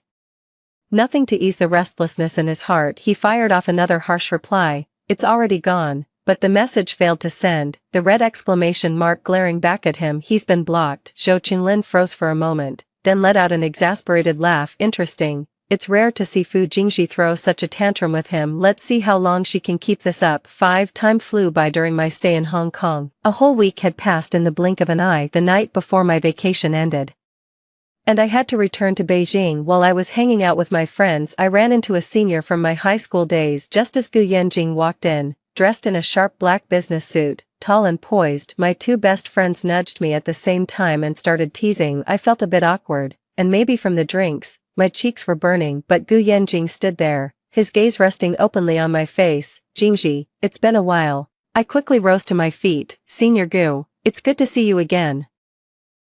nothing to ease the restlessness in his heart. He fired off another harsh reply, "It's already gone," but the message failed to send, the red exclamation mark glaring back at him. "He's been blocked." Zhou Qinglin froze for a moment, then let out an exasperated laugh. "Interesting. It's rare to see Fu Jingji throw such a tantrum with him. Let's see how long she can keep this up." Time flew by during my stay in Hong Kong. A whole week had passed in the blink of an eye. The night before my vacation ended, and I had to return to Beijing. While I was hanging out with my friends, I ran into a senior from my high school days. Just as Gu Yanjing walked in, dressed in a sharp black business suit, tall and poised, my 2 best friends nudged me at the same time and started teasing. I felt a bit awkward, and maybe from the drinks, my cheeks were burning, but Gu Yanjing stood there, his gaze resting openly on my face. "Jingji, it's been a while." I quickly rose to my feet. "Senior Gu, it's good to see you again."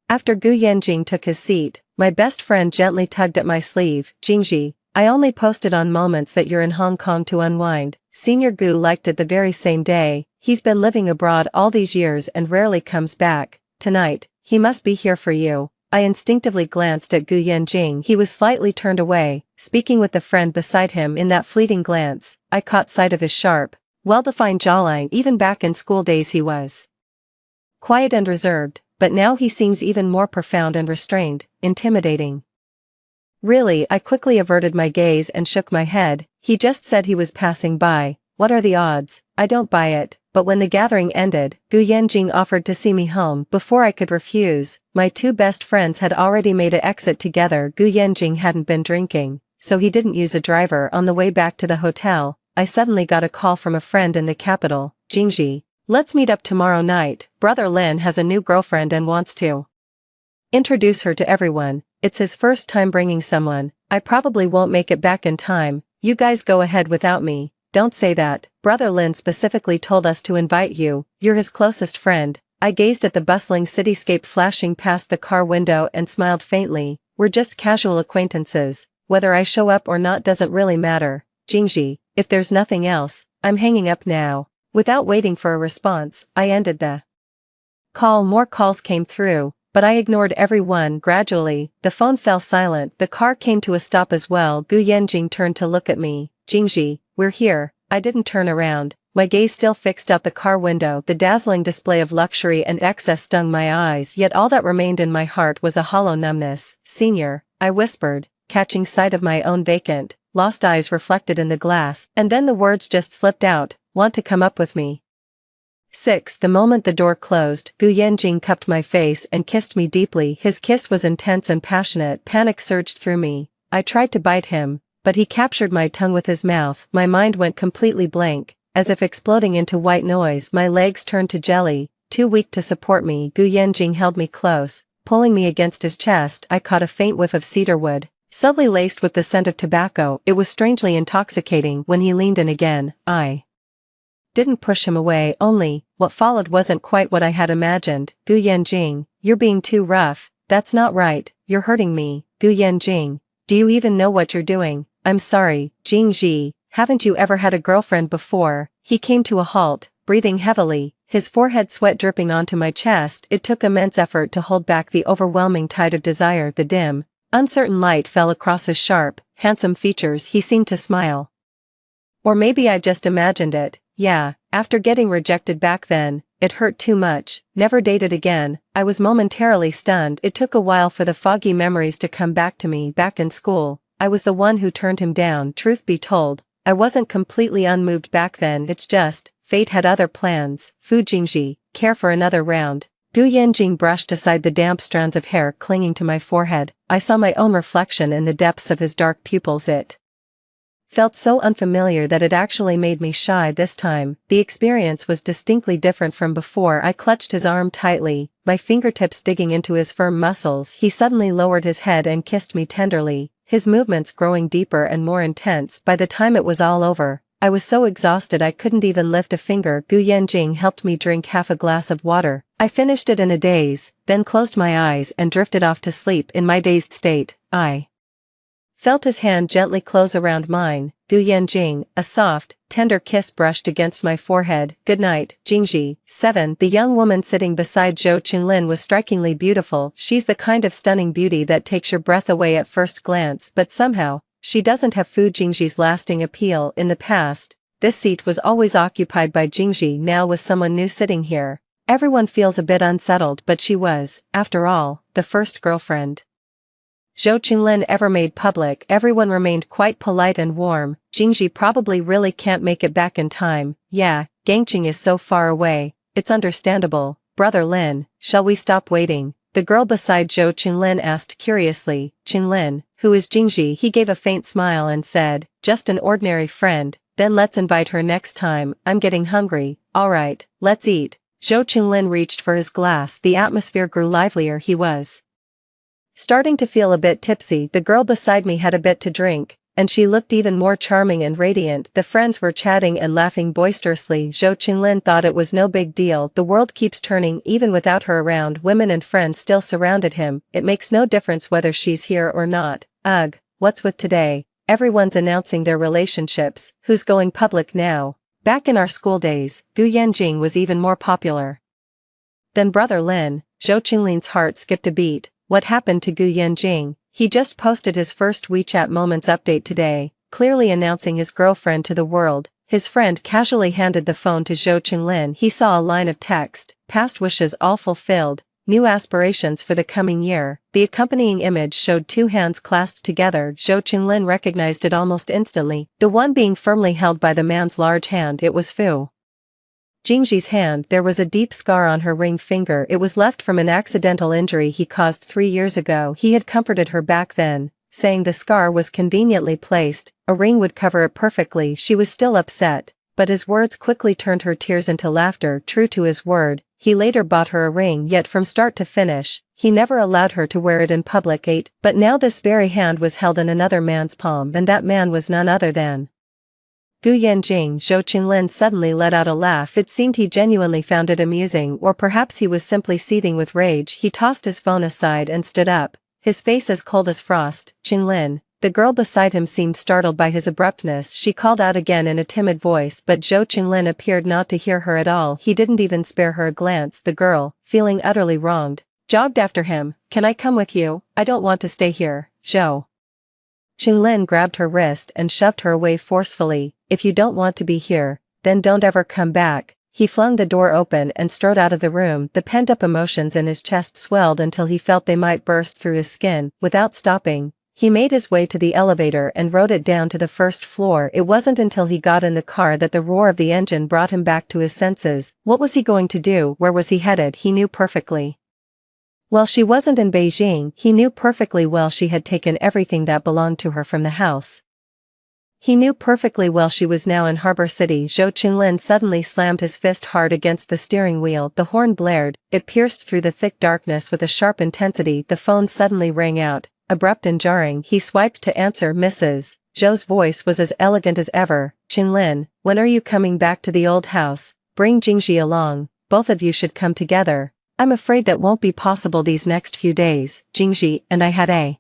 After Gu Yanjing took his seat, my best friend gently tugged at my sleeve. "Jingji, I only posted on moments that you're in Hong Kong to unwind." Senior Gu liked it the very same day. "He's been living abroad all these years and rarely comes back. Tonight, he must be here for you." I instinctively glanced at Gu Yanjing. He was slightly turned away, speaking with the friend beside him. In that fleeting glance, I caught sight of his sharp, well-defined jawline. Even back in school days he was quiet and reserved, but now he seems even more profound and restrained, intimidating. "Really?" I quickly averted my gaze and shook my head. "He just said he was passing by." "What are the odds?" "I don't buy it. but when the gathering ended, Gu Yanjing offered to see me home before I could refuse. My two best friends had already made an exit together. Gu Yanjing hadn't been drinking, so he didn't use a driver. On the way back to the hotel, I suddenly got a call from a friend in the capital. Jingji, let's meet up tomorrow night. Brother Lin has a new girlfriend and wants to introduce her to everyone. It's his first time bringing someone. I probably won't make it back in time. You guys go ahead without me. Don't say that. Brother Lin specifically told us to invite you. You're his closest friend. I gazed at the bustling cityscape flashing past the car window and smiled faintly. We're just casual acquaintances. Whether I show up or not doesn't really matter. Jingji, if there's nothing else, I'm hanging up now. Without waiting for a response, I ended the call. More calls came through, but I ignored everyone. Gradually, the phone fell silent. The car came to a stop as well. Gu Yanjing turned to look at me. Jingji, we're here. I didn't turn around, my gaze still fixed out the car window. The dazzling display of luxury and excess stung my eyes, yet all that remained in my heart was a hollow numbness. Senior, I whispered, catching sight of my own vacant, lost eyes reflected in the glass, and then the words just slipped out, want to come up with me. 6. The moment the door closed, Gu Yanjing cupped my face and kissed me deeply. His kiss was intense and passionate. Panic surged through me. I tried to bite him, but he captured my tongue with his mouth. My mind went completely blank, as if exploding into white noise. My legs turned to jelly, too weak to support me. Gu Yanjing held me close, pulling me against his chest. I caught a faint whiff of cedarwood, subtly laced with the scent of tobacco. It was strangely intoxicating. When he leaned in again, I didn't push him away, only, what followed wasn't quite what I had imagined. Gu Yanjing, you're being too rough. That's not right, you're hurting me. Gu Yanjing, do you even know what you're doing? I'm sorry, Jingji, haven't you ever had a girlfriend before? He came to a halt, breathing heavily, his forehead sweat dripping onto my chest. It took immense effort to hold back the overwhelming tide of desire. The dim, uncertain light fell across his sharp, handsome features. He seemed to smile. Or maybe I just imagined it. Yeah, after getting rejected back then, it hurt too much. Never dated again. I was momentarily stunned. It took a while for the foggy memories to come back to me. Back in school, I was the one who turned him down. Truth be told, I wasn't completely unmoved back then. It's just, fate had other plans. Fu Jingji, care for another round? Gu Yanjing brushed aside the damp strands of hair clinging to my forehead. I saw my own reflection in the depths of his dark pupils. It felt so unfamiliar that it actually made me shy this time. The experience was distinctly different from before. I clutched his arm tightly, my fingertips digging into his firm muscles. He suddenly lowered his head and kissed me tenderly, his movements growing deeper and more intense. By the time it was all over, I was so exhausted I couldn't even lift a finger. Gu Yanjing helped me drink half a glass of water. I finished it in a daze, then closed my eyes and drifted off to sleep. In my dazed state, I felt his hand gently close around mine. Gu Yanjing, a soft, tender kiss brushed against my forehead. Good night, Jingji. 7. The young woman sitting beside Zhou Qinglin was strikingly beautiful. She's the kind of stunning beauty that takes your breath away at first glance, but somehow, she doesn't have Fu Jingji's lasting appeal. In the past, this seat was always occupied by Jingji. Now with someone new sitting here, everyone feels a bit unsettled, but she was, after all, the first girlfriend Zhou Qinglin ever made public. Everyone remained quite polite and warm. Jingji probably really can't make it back in time. Yeah, Gangqing is so far away. It's understandable. Brother Lin, shall we stop waiting? The girl beside Zhou Qinglin asked curiously. Qinglin, who is Jingji? He gave a faint smile and said, just an ordinary friend. Then let's invite her next time. I'm getting hungry. Alright, let's eat. Zhou Qinglin reached for his glass. The atmosphere grew livelier. He was starting to feel a bit tipsy. The girl beside me had a bit to drink, and she looked even more charming and radiant. The friends were chatting and laughing boisterously. Zhou Qinglin thought it was no big deal. The world keeps turning even without her around. Women and friends still surrounded him. It makes no difference whether she's here or not. Ugh, what's with today? Everyone's announcing their relationships. Who's going public now? Back in our school days, Gu Yanjing was even more popular than Brother Lin. Zhou Qinglin's heart skipped a beat. What happened to Gu Yanjing? He just posted his first WeChat Moments update today, clearly announcing his girlfriend to the world. His friend casually handed the phone to Zhou Qinglin. He saw a line of text, past wishes all fulfilled, new aspirations for the coming year. The accompanying image showed two hands clasped together. Zhou Qinglin recognized it almost instantly, the one being firmly held by the man's large hand. It was Fu Jingji's hand, there was a deep scar on her ring finger. It was left from an accidental injury he caused 3 years ago. He had comforted her back then, saying the scar was conveniently placed, a ring would cover it perfectly. She was still upset, but his words quickly turned her tears into laughter. True to his word, he later bought her a ring, yet from start to finish, he never allowed her to wear it in public. But now this very hand was held in another man's palm, and that man was none other than Gu Yanjing. Zhou Qinglin suddenly let out a laugh. It seemed he genuinely found it amusing, or perhaps he was simply seething with rage. He tossed his phone aside and stood up, his face as cold as frost. Qinglin. The girl beside him seemed startled by his abruptness. She called out again in a timid voice, but Zhou Qinglin appeared not to hear her at all. He didn't even spare her a glance. The girl, feeling utterly wronged, jogged after him. Can I come with you? I don't want to stay here, Zhou. Qinglin grabbed her wrist and shoved her away forcefully. If you don't want to be here, then don't ever come back. He flung the door open and strode out of the room. The pent-up emotions in his chest swelled until he felt they might burst through his skin. Without stopping, he made his way to the elevator and rode it down to the first floor. It wasn't until he got in the car that the roar of the engine brought him back to his senses. What was he going to do? Where was he headed? He knew perfectly well she wasn't in Beijing. He knew perfectly well she had taken everything that belonged to her from the house. He knew perfectly well she was now in Harbor City. Zhou Qinglin suddenly slammed his fist hard against the steering wheel. The horn blared, it pierced through the thick darkness with a sharp intensity. The phone suddenly rang out, abrupt and jarring. He swiped to answer. Mrs. Zhou's voice was as elegant as ever. Qinglin, when are you coming back to the old house? Bring Jingji along, both of you should come together. I'm afraid that won't be possible these next few days. Jingji and I had a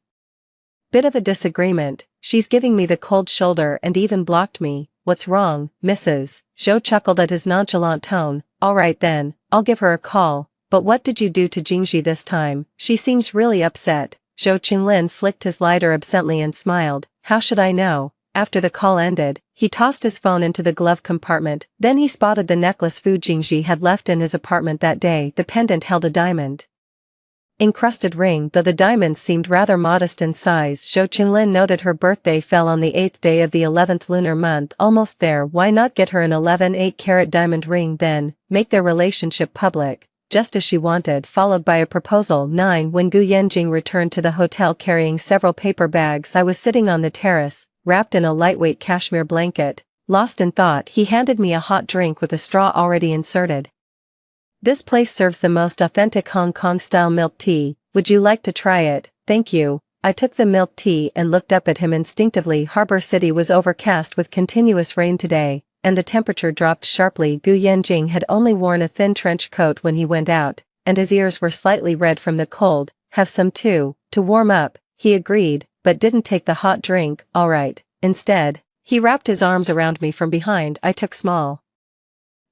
bit of a disagreement. She's giving me the cold shoulder and even blocked me. What's wrong, Mrs. Zhou chuckled at his nonchalant tone. All right then, I'll give her a call. But what did you do to Jingji this time? She seems really upset. Zhou Qinglin flicked his lighter absently and smiled. How should I know? After the call ended, he tossed his phone into the glove compartment. Then he spotted the necklace Fu Jingji had left in his apartment that day. The pendant held a diamond encrusted ring, though the diamond seemed rather modest in size. Zhou Qinglin noted her birthday fell on the 8th day of the 11th lunar month. Almost there. Why not get her an 11/8-carat diamond ring then, make their relationship public, just as she wanted, followed by a proposal. 9. When Gu Yanjing returned to the hotel carrying several paper bags, I was sitting on the terrace, wrapped in a lightweight cashmere blanket. Lost in thought, he handed me a hot drink with a straw already inserted. This place serves the most authentic Hong Kong-style milk tea. Would you like to try it? Thank you. I took the milk tea and looked up at him instinctively. Harbor City was overcast with continuous rain today, and the temperature dropped sharply. Gu Yanjing had only worn a thin trench coat when he went out, and his ears were slightly red from the cold. Have some too, to warm up, he agreed, but didn't take the hot drink. All right. Instead, he wrapped his arms around me from behind. I took small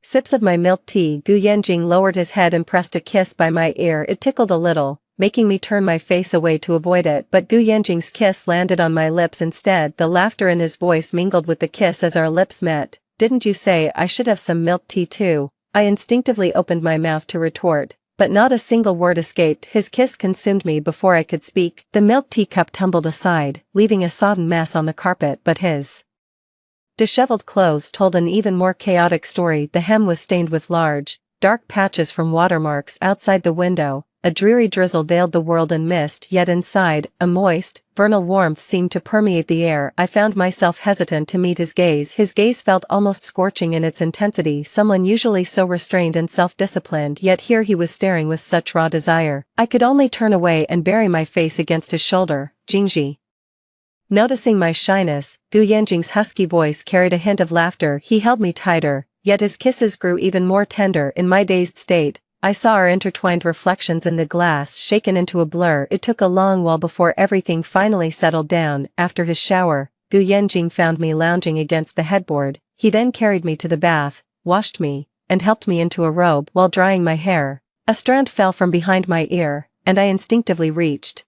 sips of my milk tea. Gu Yanjing lowered his head and pressed a kiss by my ear. It tickled a little, making me turn my face away to avoid it, but Gu Yanjing's kiss landed on my lips instead. The laughter in his voice mingled with the kiss as our lips met. Didn't you say I should have some milk tea too? I instinctively opened my mouth to retort, but not a single word escaped. His kiss consumed me before I could speak. The milk tea cup tumbled aside, leaving a sodden mess on the carpet, but his disheveled clothes told an even more chaotic story. The hem was stained with large, dark patches from watermarks outside the window. A dreary drizzle veiled the world in mist, yet inside, a moist, vernal warmth seemed to permeate the air. I found myself hesitant to meet his gaze. His gaze felt almost scorching in its intensity. Someone usually so restrained and self-disciplined, yet here he was staring with such raw desire. I could only turn away and bury my face against his shoulder. Jingji. Noticing my shyness, Gu Yanjing's husky voice carried a hint of laughter. He held me tighter, yet his kisses grew even more tender. In my dazed state, I saw our intertwined reflections in the glass shaken into a blur. It took a long while before everything finally settled down. After his shower, Gu Yanjing found me lounging against the headboard. He then carried me to the bath, washed me, and helped me into a robe. While drying my hair, a strand fell from behind my ear, and I instinctively reached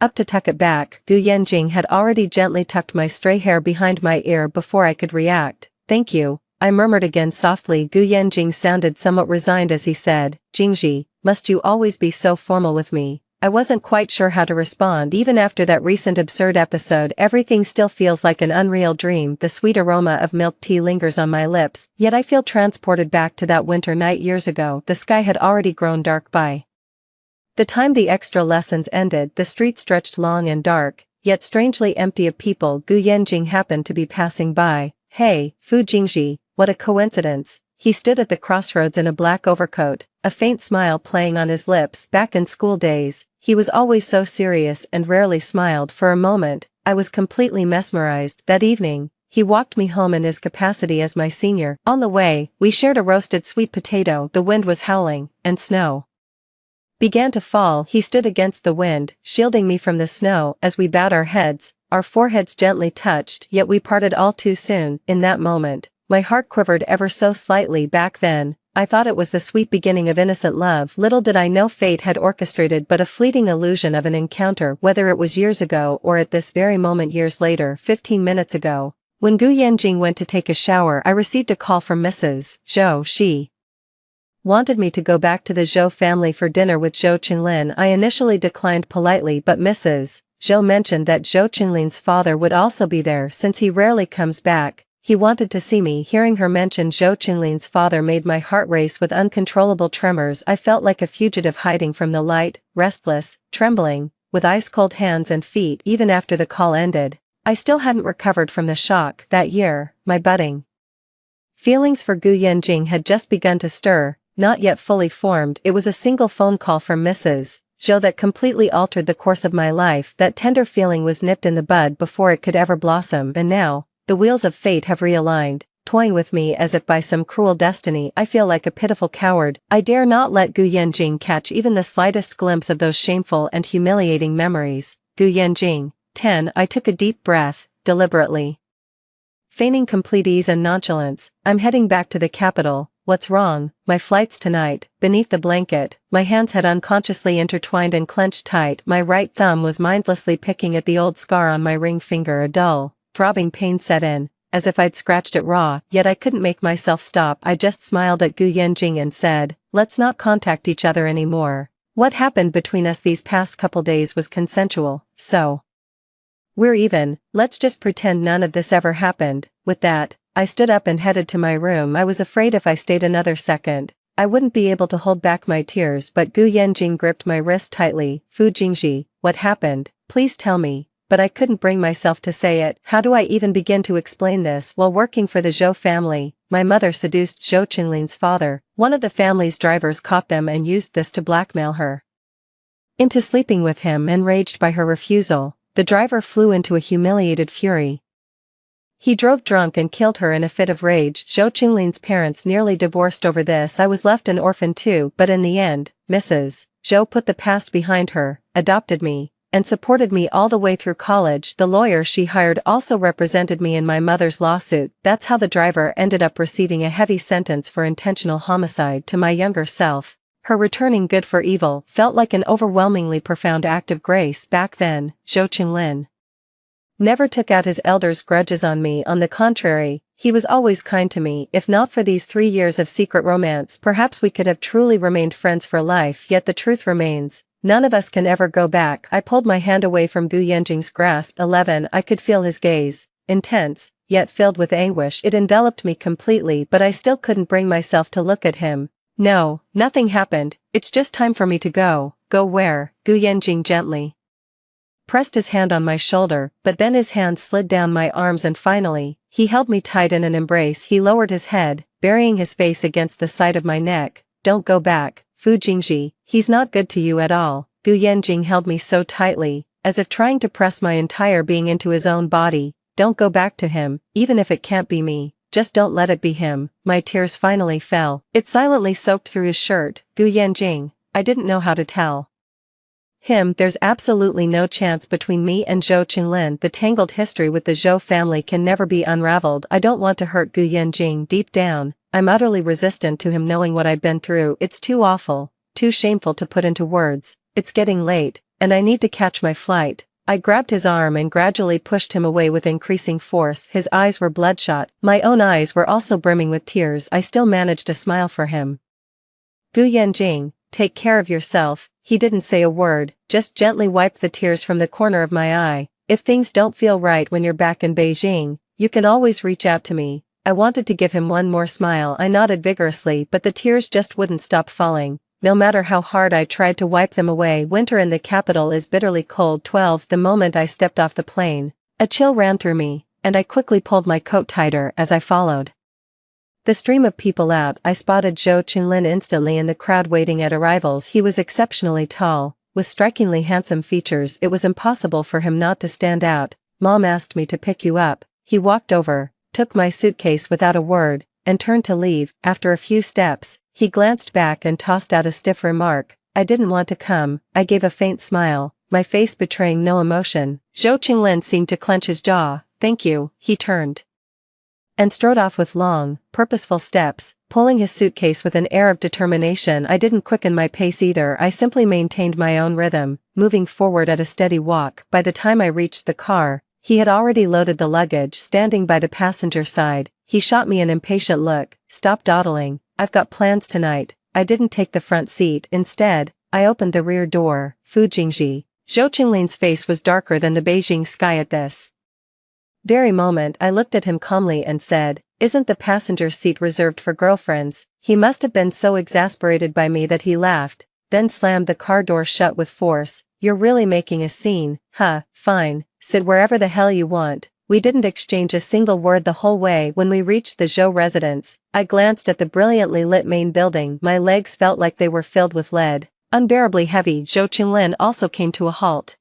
up to tuck it back. Gu Yanjing had already gently tucked my stray hair behind my ear before I could react. Thank you, I murmured again softly. Gu Yanjing sounded somewhat resigned as he said, Jingji, must you always be so formal with me? I wasn't quite sure how to respond. Even after that recent absurd episode, everything still feels like an unreal dream. The sweet aroma of milk tea lingers on my lips, yet I feel transported back to that winter night years ago. The sky had already grown dark by the time the extra lessons ended. The street stretched long and dark, yet strangely empty of people. Gu Yanjing happened to be passing by. Hey, Fu Jingji, what a coincidence. He stood at the crossroads in a black overcoat, a faint smile playing on his lips. Back in school days, he was always so serious and rarely smiled. For a moment, I was completely mesmerized. That evening, he walked me home in his capacity as my senior. On the way, we shared a roasted sweet potato. The wind was howling, and snow began to fall. He stood against the wind, shielding me from the snow. As we bowed our heads, our foreheads gently touched, yet we parted all too soon. In that moment, my heart quivered ever so slightly. Back then, I thought it was the sweet beginning of innocent love. Little did I know fate had orchestrated but a fleeting illusion of an encounter, whether it was years ago or at this very moment years later. 15 minutes ago, when Gu Yanjing went to take a shower, I received a call from Mrs. Zhou. She wanted me to go back to the Zhou family for dinner with Zhou Qinglin. I initially declined politely, but Mrs. Zhou mentioned that Zhou Qinglin's father would also be there. Since he rarely comes back, he wanted to see me. Hearing her mention Zhou Qinglin's father made my heart race with uncontrollable tremors. I felt like a fugitive hiding from the light, restless, trembling, with ice-cold hands and feet. Even after the call ended, I still hadn't recovered from the shock. That year, my budding feelings for Gu Yanjing had just begun to stir, not yet fully formed. It was a single phone call from Mrs. Zhou that completely altered the course of my life. That tender feeling was nipped in the bud before it could ever blossom, and now, the wheels of fate have realigned, toying with me as if by some cruel destiny. I feel like a pitiful coward. I dare not let Gu Yanjing catch even the slightest glimpse of those shameful and humiliating memories. Gu Yanjing. 10. I took a deep breath, deliberately feigning complete ease and nonchalance. I'm heading back to the capital. What's wrong? My flight's tonight. Beneath the blanket, my hands had unconsciously intertwined and clenched tight. My right thumb was mindlessly picking at the old scar on my ring finger. A dull, throbbing pain set in, as if I'd scratched it raw, yet I couldn't make myself stop. I just smiled at Gu Yanjing and said, let's not contact each other anymore. What happened between us these past couple days was consensual, so we're even. Let's just pretend none of this ever happened. With that, I stood up and headed to my room. I was afraid if I stayed another second, I wouldn't be able to hold back my tears, but Gu Yanjing gripped my wrist tightly. Fu Jingji, what happened? Please tell me. But I couldn't bring myself to say it. How do I even begin to explain this? While working for the Zhou family, my mother seduced Zhou Qinglin's father. One of the family's drivers caught them and used this to blackmail her into sleeping with him. Enraged by her refusal, the driver flew into a humiliated fury. He drove drunk and killed her in a fit of rage. Zhou Qinglin's parents nearly divorced over this. I was left an orphan too, but in the end, Mrs. Zhou put the past behind her, adopted me, and supported me all the way through college. The lawyer she hired also represented me in my mother's lawsuit. That's how the driver ended up receiving a heavy sentence for intentional homicide. To my younger self, her returning good for evil felt like an overwhelmingly profound act of grace. Back then, Zhou Qinglin never took out his elders' grudges on me. On the contrary, he was always kind to me. If not for these 3 years of secret romance, perhaps we could have truly remained friends for life. Yet the truth remains, none of us can ever go back. I pulled my hand away from Gu Yanjing's grasp. 11. I could feel his gaze, intense, yet filled with anguish. It enveloped me completely, but I still couldn't bring myself to look at him. No, nothing happened. It's just time for me to go. Go where? Gu Yanjing gently pressed his hand on my shoulder, but then his hand slid down my arms and finally, he held me tight in an embrace. He lowered his head, burying his face against the side of my neck. Don't go back, Fu Jingji. He's not good to you at all. Gu Yanjing held me so tightly, as if trying to press my entire being into his own body. Don't go back to him, even if it can't be me. Just don't let it be him. My tears finally fell. It silently soaked through his shirt. Gu Yanjing, I didn't know how to tell him there's absolutely no chance between me and Zhou Qinglin. The tangled history with the Zhou family can never be unraveled. I don't want to hurt Gu Yanjing. Deep down, I'm utterly resistant to him knowing what I've been through. It's too awful, too shameful to put into words. It's getting late, and I need to catch my flight. I grabbed his arm and gradually pushed him away with increasing force. His eyes were bloodshot. My own eyes were also brimming with tears. I still managed to smile for him. Gu Yanjing, take care of yourself. He didn't say a word, just gently wiped the tears from the corner of my eye. If things don't feel right when you're back in Beijing, you can always reach out to me. I wanted to give him one more smile. I nodded vigorously, but the tears just wouldn't stop falling. No matter how hard I tried to wipe them away. Winter in the capital is bitterly cold. 12. The moment I stepped off the plane, a chill ran through me, and I quickly pulled my coat tighter as I followed the stream of people out. I spotted Zhou Qinglin instantly in the crowd waiting at arrivals. He was exceptionally tall, with strikingly handsome features. It was impossible for him not to stand out. Mom asked me to pick you up. He walked over, took my suitcase without a word, and turned to leave. After a few steps, he glanced back and tossed out a stiff remark. I didn't want to come. I gave a faint smile, my face betraying no emotion. Zhou Qinglin seemed to clench his jaw. Thank you. He turned and strode off with long, purposeful steps, pulling his suitcase with an air of determination. I didn't quicken my pace either. I simply maintained my own rhythm, moving forward at a steady walk. By the time I reached the car, he had already loaded the luggage. Standing by the passenger side, he shot me an impatient look. Stop dawdling. I've got plans tonight. I didn't take the front seat. Instead, I opened the rear door. Fu Jingji. Zhou Qinglin's face was darker than the Beijing sky at this very moment. I looked at him calmly and said, isn't the passenger seat reserved for girlfriends? He must have been so exasperated by me that he laughed, then slammed the car door shut with force. You're really making a scene, huh? Fine, sit wherever the hell you want. We didn't exchange a single word the whole way. When we reached the Zhou residence, I glanced at the brilliantly lit main building. My legs felt like they were filled with lead, unbearably heavy. Zhou Qinglin also came to a halt.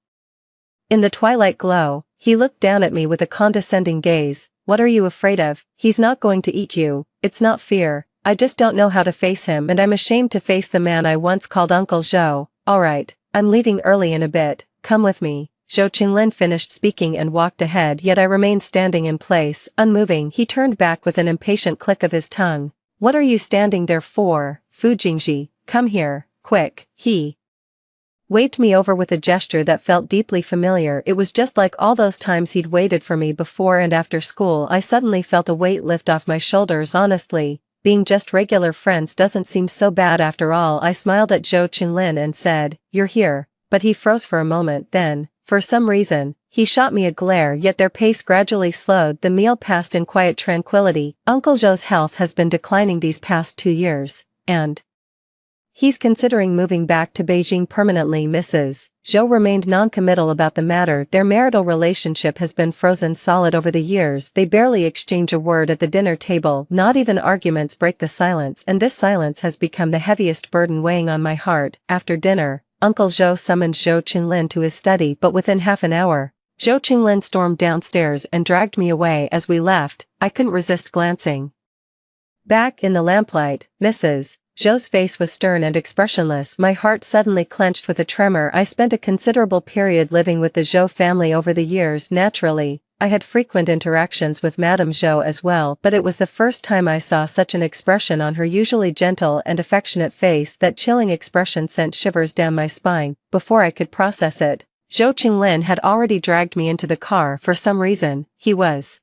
In the twilight glow, he looked down at me with a condescending gaze. What are you afraid of? He's not going to eat you. It's not fear. I just don't know how to face him, and I'm ashamed to face the man I once called Uncle Zhou. Alright, I'm leaving early in a bit. Come with me. Zhou Qinglin finished speaking and walked ahead, yet I remained standing in place, unmoving. He turned back with an impatient click of his tongue. What are you standing there for? Fu Jingji, come here, quick. He waved me over with a gesture that felt deeply familiar. It was just like all those times he'd waited for me before and after school. I suddenly felt a weight lift off my shoulders. Honestly, being just regular friends doesn't seem so bad after all. I smiled at Zhou Qinglin and said, you're here. But he froze for a moment. Then, for some reason, he shot me a glare, yet their pace gradually slowed. The meal passed in quiet tranquility. Uncle Zhou's health has been declining these past 2 years, and he's considering moving back to Beijing permanently. Mrs. Zhou remained non-committal about the matter. Their marital relationship has been frozen solid over the years. They barely exchange a word at the dinner table. Not even arguments break the silence, and this silence has become the heaviest burden weighing on my heart. After dinner, Uncle Zhou summoned Zhou Qinglin to his study, but within half an hour, Zhou Qinglin stormed downstairs and dragged me away. As we left, I couldn't resist glancing back. In the lamplight, Mrs. Zhou's face was stern and expressionless. My heart suddenly clenched with a tremor. I spent a considerable period living with the Zhou family over the years. Naturally, I had frequent interactions with Madame Zhou as well, but it was the first time I saw such an expression on her usually gentle and affectionate face. That chilling expression sent shivers down my spine. Before I could process it, Zhou Qinglin had already dragged me into the car. For some reason, he was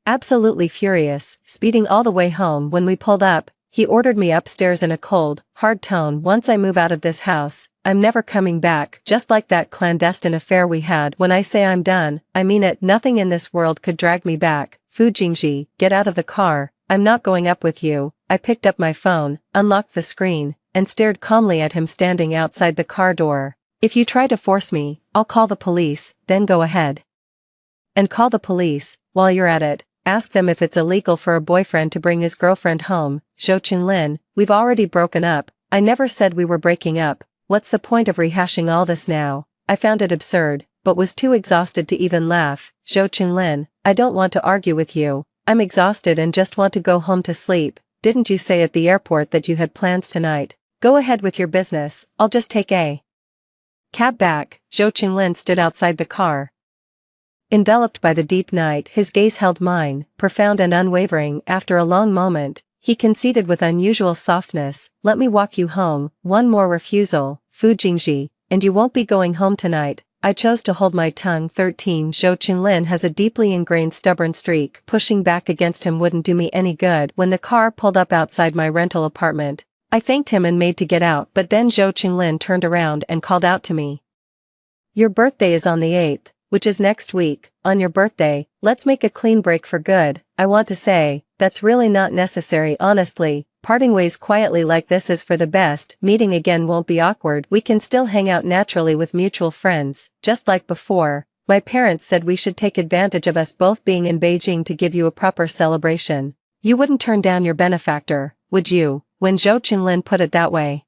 absolutely furious. Speeding all the way home, when we pulled up, he ordered me upstairs in a cold, hard tone. Once I move out of this house, I'm never coming back. Just like that clandestine affair we had. When I say I'm done, I mean it. Nothing in this world could drag me back. Fu Jingji, get out of the car. I'm not going up with you. I picked up my phone, unlocked the screen, and stared calmly at him standing outside the car door. If you try to force me, I'll call the police. Then go ahead and call the police. While you're at it, ask them if it's illegal for a boyfriend to bring his girlfriend home. Zhou Qinglin, we've already broken up. I never said we were breaking up. What's the point of rehashing all this now? I found it absurd, but was too exhausted to even laugh. Zhou Qinglin, I don't want to argue with you. I'm exhausted and just want to go home to sleep. Didn't you say at the airport that you had plans tonight? Go ahead with your business. I'll just take a cab back. Zhou Qinglin stood outside the car. Enveloped by the deep night, his gaze held mine, profound and unwavering. After a long moment, he conceded with unusual softness, let me walk you home. One more refusal, Fu Jingji, and you won't be going home tonight. I chose to hold my tongue. 13. Zhou Qinglin has a deeply ingrained stubborn streak. Pushing back against him wouldn't do me any good. When the car pulled up outside my rental apartment, I thanked him and made to get out, but then Zhou Qinglin turned around and called out to me. Your birthday is on the 8th, which is next week. On your birthday, let's make a clean break for good. I want to say, that's really not necessary honestly. Parting ways quietly like this is for the best. Meeting again won't be awkward. We can still hang out naturally with mutual friends, just like before. My parents said we should take advantage of us both being in Beijing to give you a proper celebration. You wouldn't turn down your benefactor, would you? When Zhou Qinglin put it that way.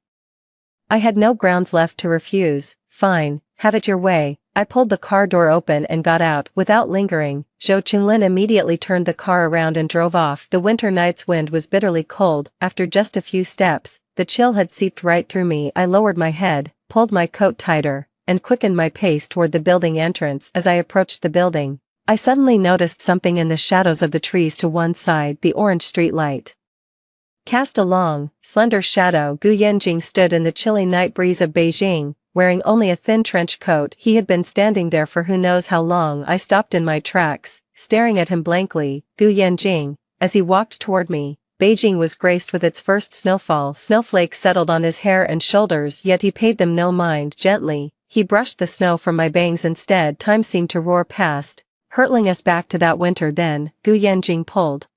I had no grounds left to refuse. Fine, have it your way. I pulled the car door open and got out. Without lingering, Zhou Qinglin immediately turned the car around and drove off. The winter night's wind was bitterly cold. After just a few steps, the chill had seeped right through me. I lowered my head, pulled my coat tighter, and quickened my pace toward the building entrance. As I approached the building, I suddenly noticed something in the shadows of the trees to one side. The orange street light cast a long, slender shadow. Gu Yanjing stood in the chilly night breeze of Beijing, wearing only a thin trench coat. He had been standing there for who knows how long. I stopped in my tracks, staring at him blankly. Gu Yanjing, as he walked toward me. Beijing was graced with its first snowfall. Snowflakes settled on his hair and shoulders, yet he paid them no mind. Gently, he brushed the snow from my bangs instead. Time seemed to roar past, hurtling us back to that winter. Then, Gu Yanjing pulled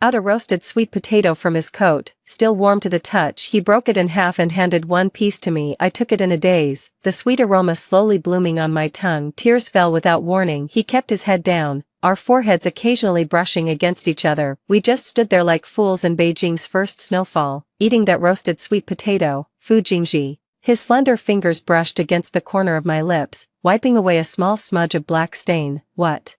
out a roasted sweet potato from his coat, still warm to the touch. He broke it in half and handed one piece to me. I took it in a daze, the sweet aroma slowly blooming on my tongue. Tears fell without warning. He kept his head down, our foreheads occasionally brushing against each other. We just stood there like fools in Beijing's first snowfall, eating that roasted sweet potato. Fu Jingji. His slender fingers brushed against the corner of my lips, wiping away a small smudge of black stain. What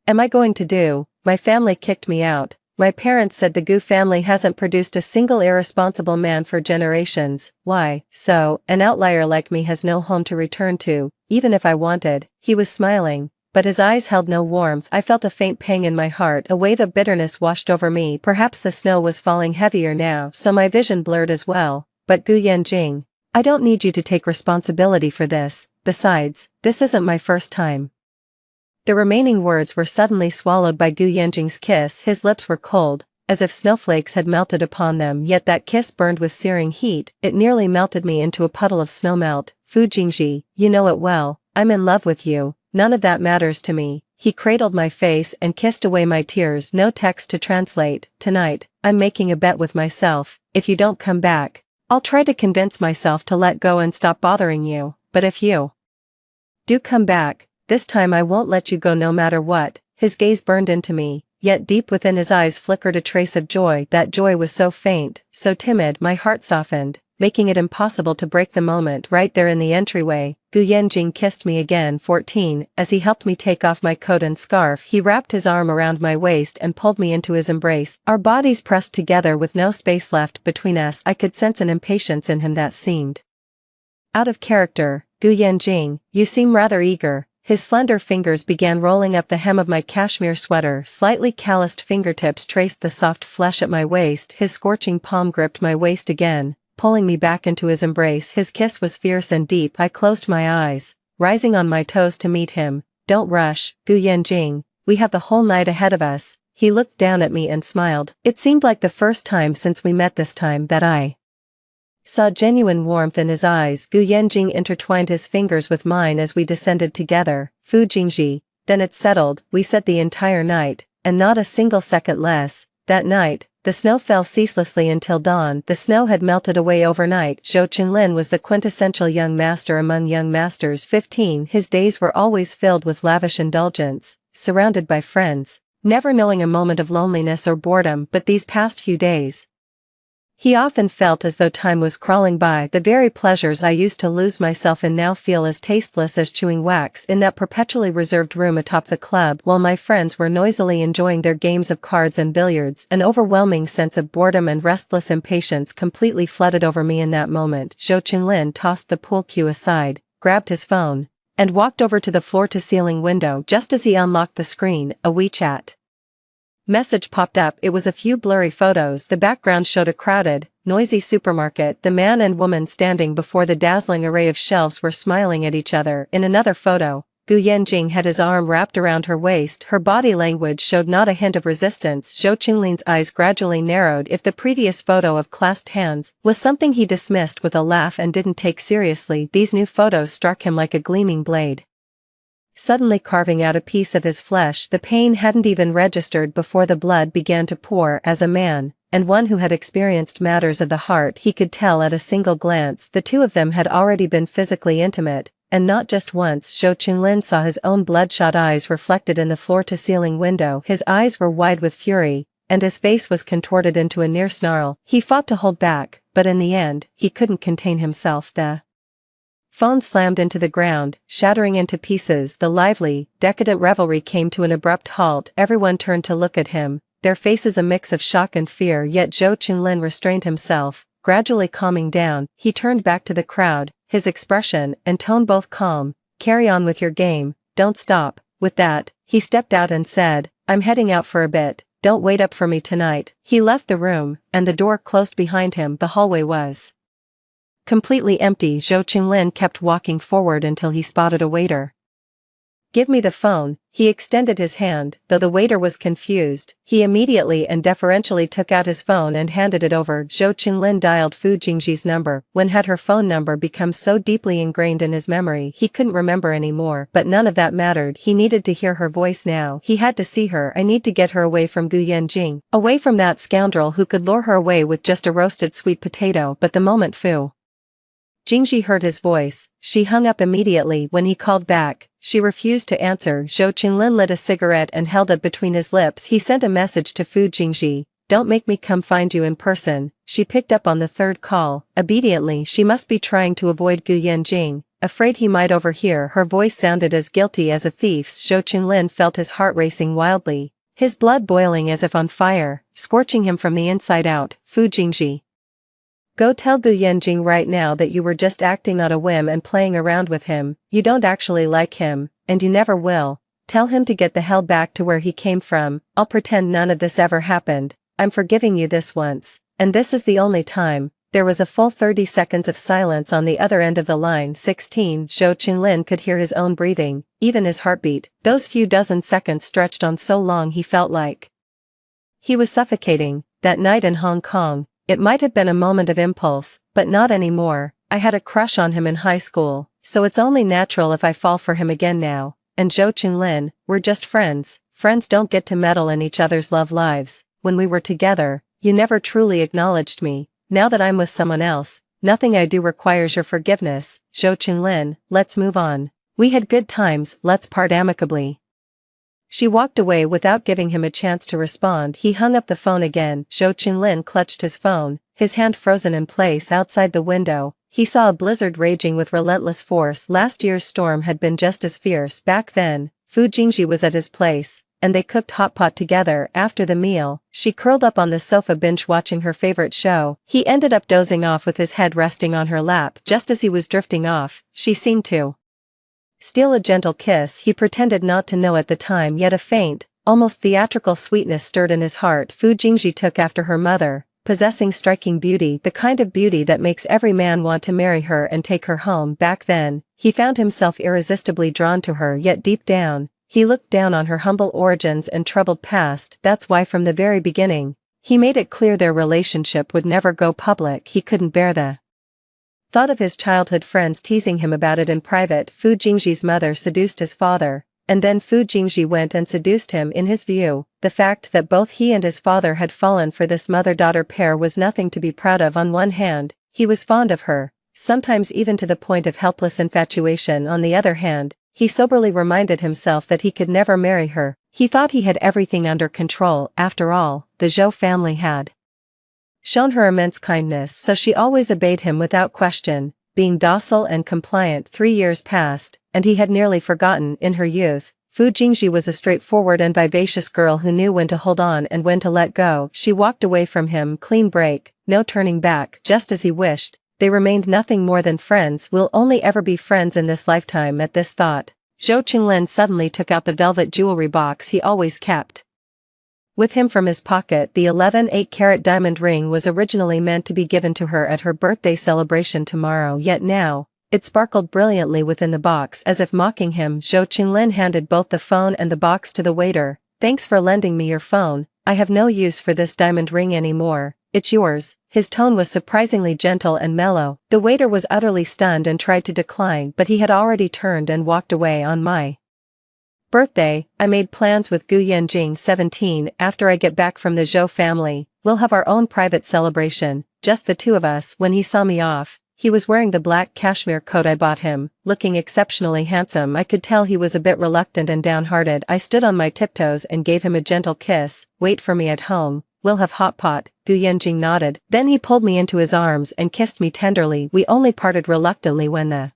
am I going to do? My family kicked me out. My parents said the Gu family hasn't produced a single irresponsible man for generations. Why? So, an outlier like me has no home to return to, even if I wanted. He was smiling, but his eyes held no warmth. I felt a faint pang in my heart. A wave of bitterness washed over me. Perhaps the snow was falling heavier now, so my vision blurred as well. But Gu Yanjing, I don't need you to take responsibility for this. Besides, this isn't my first time. The remaining words were suddenly swallowed by Gu Yanjing's kiss. His lips were cold, as if snowflakes had melted upon them, yet that kiss burned with searing heat. It nearly melted me into a puddle of snowmelt. Fu Jingji, you know it well, I'm in love with you. None of that matters to me. He cradled my face and kissed away my tears. No text to translate. Tonight, I'm making a bet with myself. If you don't come back, I'll try to convince myself to let go and stop bothering you. But if you do come back, this time I won't let you go no matter what. His gaze burned into me, yet deep within his eyes flickered a trace of joy. That joy was so faint, so timid. My heart softened, making it impossible to break the moment. Right there in the entryway, Gu Yanjing kissed me again. 14. As he helped me take off my coat and scarf, he wrapped his arm around my waist and pulled me into his embrace. Our bodies pressed together with no space left between us. I could sense an impatience in him that seemed out of character. Gu Yanjing, you seem rather eager. His slender fingers began rolling up the hem of my cashmere sweater. Slightly calloused fingertips traced the soft flesh at my waist. His scorching palm gripped my waist again, pulling me back into his embrace. His kiss was fierce and deep. I closed my eyes, rising on my toes to meet him. Don't rush, Gu Yanjing, we have the whole night ahead of us. He looked down at me and smiled. It seemed like the first time since we met this time that I saw genuine warmth in his eyes. Gu Yanjing intertwined his fingers with mine as we descended together. Fu Jingji, then it's settled. We said the entire night, and not a single second less. That night, the snow fell ceaselessly until dawn. The snow had melted away overnight. Zhou Qinglin was the quintessential young master among young masters. 15. His days were always filled with lavish indulgence, surrounded by friends, never knowing a moment of loneliness or boredom. But these past few days, he often felt as though time was crawling by. The very pleasures I used to lose myself in now feel as tasteless as chewing wax. In that perpetually reserved room atop the club, while my friends were noisily enjoying their games of cards and billiards, an overwhelming sense of boredom and restless impatience completely flooded over me in that moment. Zhou Qinglin tossed the pool cue aside, grabbed his phone, and walked over to the floor-to-ceiling window. Just as he unlocked the screen, a WeChat message popped up. It was a few blurry photos. The background showed a crowded, noisy supermarket. The man and woman standing before the dazzling array of shelves were smiling at each other. In another photo, Gu Yanjing had his arm wrapped around her waist. Her body language showed not a hint of resistance. Zhou Qinglin's eyes gradually narrowed. If the previous photo of clasped hands was something he dismissed with a laugh and didn't take seriously, these new photos struck him like a gleaming blade, suddenly carving out a piece of his flesh. The pain hadn't even registered before the blood began to pour. As a man, and one who had experienced matters of the heart, he could tell at a single glance the two of them had already been physically intimate, and not just once. Zhou Qinglin saw his own bloodshot eyes reflected in the floor-to-ceiling window. His eyes were wide with fury, and his face was contorted into a near snarl. He fought to hold back, but in the end, he couldn't contain himself. The phone slammed into the ground, shattering into pieces. The lively, decadent revelry came to an abrupt halt. Everyone turned to look at him, their faces a mix of shock and fear. Yet Zhou Qinglin restrained himself, gradually calming down. He turned back to the crowd, his expression and tone both calm. "Carry on with your game, don't stop." With that, he stepped out and said, "I'm heading out for a bit, don't wait up for me tonight." He left the room, and the door closed behind him. The hallway was completely empty. Zhou Qinglin kept walking forward until he spotted a waiter. "Give me the phone." He extended his hand. Though the waiter was confused, he immediately and deferentially took out his phone and handed it over. Zhou Qinglin dialed Fu Jingji's number. When had her phone number become so deeply ingrained in his memory he couldn't remember anymore? But none of that mattered. He needed to hear her voice now. He had to see her. "I need to get her away from Gu Yanjing, away from that scoundrel who could lure her away with just a roasted sweet potato." But the moment Fu Jingji heard his voice, she hung up immediately. When he called back, she refused to answer. Zhou Qinglin lit a cigarette and held it between his lips. He sent a message to Fu Jingji, "Don't make me come find you in person." She picked up on the third call. Obediently, she must be trying to avoid Gu Yanjing, afraid he might overhear. Her voice sounded as guilty as a thief's. Zhou Qinglin felt his heart racing wildly, his blood boiling as if on fire, scorching him from the inside out. "Fu Jingji, go tell Gu Yanjing right now that you were just acting on a whim and playing around with him. You don't actually like him, and you never will. Tell him to get the hell back to where he came from. I'll pretend none of this ever happened. I'm forgiving you this once, and this is the only time." There was a full 30 seconds of silence on the other end of the line. 16. Zhou Qinglin could hear his own breathing, even his heartbeat. Those few dozen seconds stretched on so long he felt like he was suffocating. That night in Hong Kong, it might have been a moment of impulse, but not anymore. "I had a crush on him in high school, so it's only natural if I fall for him again now. And Zhou Qinglin, we're just friends. Friends don't get to meddle in each other's love lives. When we were together, you never truly acknowledged me. Now that I'm with someone else, nothing I do requires your forgiveness. Zhou Qinglin, let's move on. We had good times, let's part amicably." She walked away without giving him a chance to respond. He hung up the phone again. Zhou Qinglin clutched his phone, his hand frozen in place. Outside the window, he saw a blizzard raging with relentless force. Last year's storm had been just as fierce. Back then, Fu Jingji was at his place, and they cooked hot pot together. After the meal, she curled up on the sofa binge watching her favorite show. He ended up dozing off with his head resting on her lap. Just as he was drifting off, she seemed to steal a gentle kiss. He pretended not to know at the time, yet a faint, almost theatrical sweetness stirred in his heart. Fu Jingji took after her mother, possessing striking beauty, the kind of beauty that makes every man want to marry her and take her home. Back then, he found himself irresistibly drawn to her, yet deep down, he looked down on her humble origins and troubled past. That's why from the very beginning, he made it clear their relationship would never go public. He couldn't bear the thought of his childhood friends teasing him about it in private. Fu Jingji's mother seduced his father, and then Fu Jingji went and seduced him. In his view, the fact that both he and his father had fallen for this mother-daughter pair was nothing to be proud of. On one hand, he was fond of her, sometimes even to the point of helpless infatuation. On the other hand, he soberly reminded himself that he could never marry her. He thought he had everything under control. After all, the Zhou family had shown her immense kindness, so she always obeyed him without question, being docile and compliant. 3 years passed, and he had nearly forgotten. In her youth, Fu Jingji was a straightforward and vivacious girl who knew when to hold on and when to let go. She walked away from him, clean break, no turning back, just as he wished. They remained nothing more than friends. We'll only ever be friends in this lifetime. At this thought, Zhou Qinglin suddenly took out the velvet jewelry box he always kept with him from his pocket. The 11 8-carat diamond ring was originally meant to be given to her at her birthday celebration tomorrow, yet now, It sparkled brilliantly within the box as if mocking him. Zhou Qinglin handed both the phone and the box to the waiter. "Thanks for lending me your phone. I have no use for this diamond ring anymore. It's yours." His tone was surprisingly gentle and mellow. The waiter was utterly stunned and tried to decline, but he had already turned and walked away. On my birthday, I made plans with Gu Yanjing 17. After I get back from the Zhou family, we'll have our own private celebration, just the two of us. When he saw me off, he was wearing the black cashmere coat I bought him, looking exceptionally handsome. I could tell he was a bit reluctant and downhearted. I stood on my tiptoes and gave him a gentle kiss. "Wait for me at home. We'll have hot pot." Gu Yanjing nodded. Then he pulled me into his arms and kissed me tenderly. We only parted reluctantly when the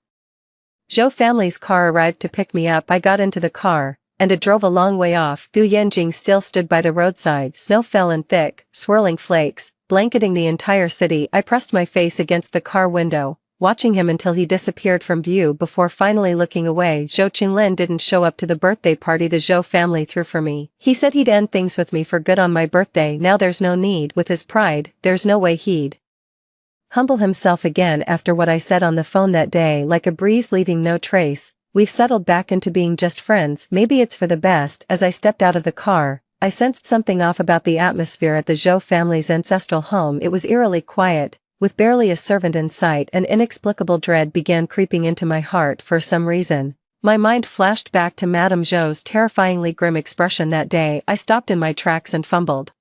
Zhou family's car arrived to pick me up. I got into the car, and it drove a long way off. Gu Yanjing still stood by the roadside. Snow fell in thick, swirling flakes, blanketing the entire city. I pressed my face against the car window, watching him until he disappeared from view before finally looking away. Zhou Qinglin didn't show up to the birthday party the Zhou family threw for me. He said he'd end things with me for good on my birthday. Now there's no need. With his pride, there's no way he'd humble himself again after what I said on the phone that day. Like a breeze leaving no trace, we've settled back into being just friends. Maybe it's for the best. As I stepped out of the car, I sensed something off about the atmosphere at the Zhou family's ancestral home. It was eerily quiet, with barely a servant in sight. An inexplicable dread began creeping into my heart. For some reason, my mind flashed back to Madame Zhou's terrifyingly grim expression that day. I stopped in my tracks and fumbled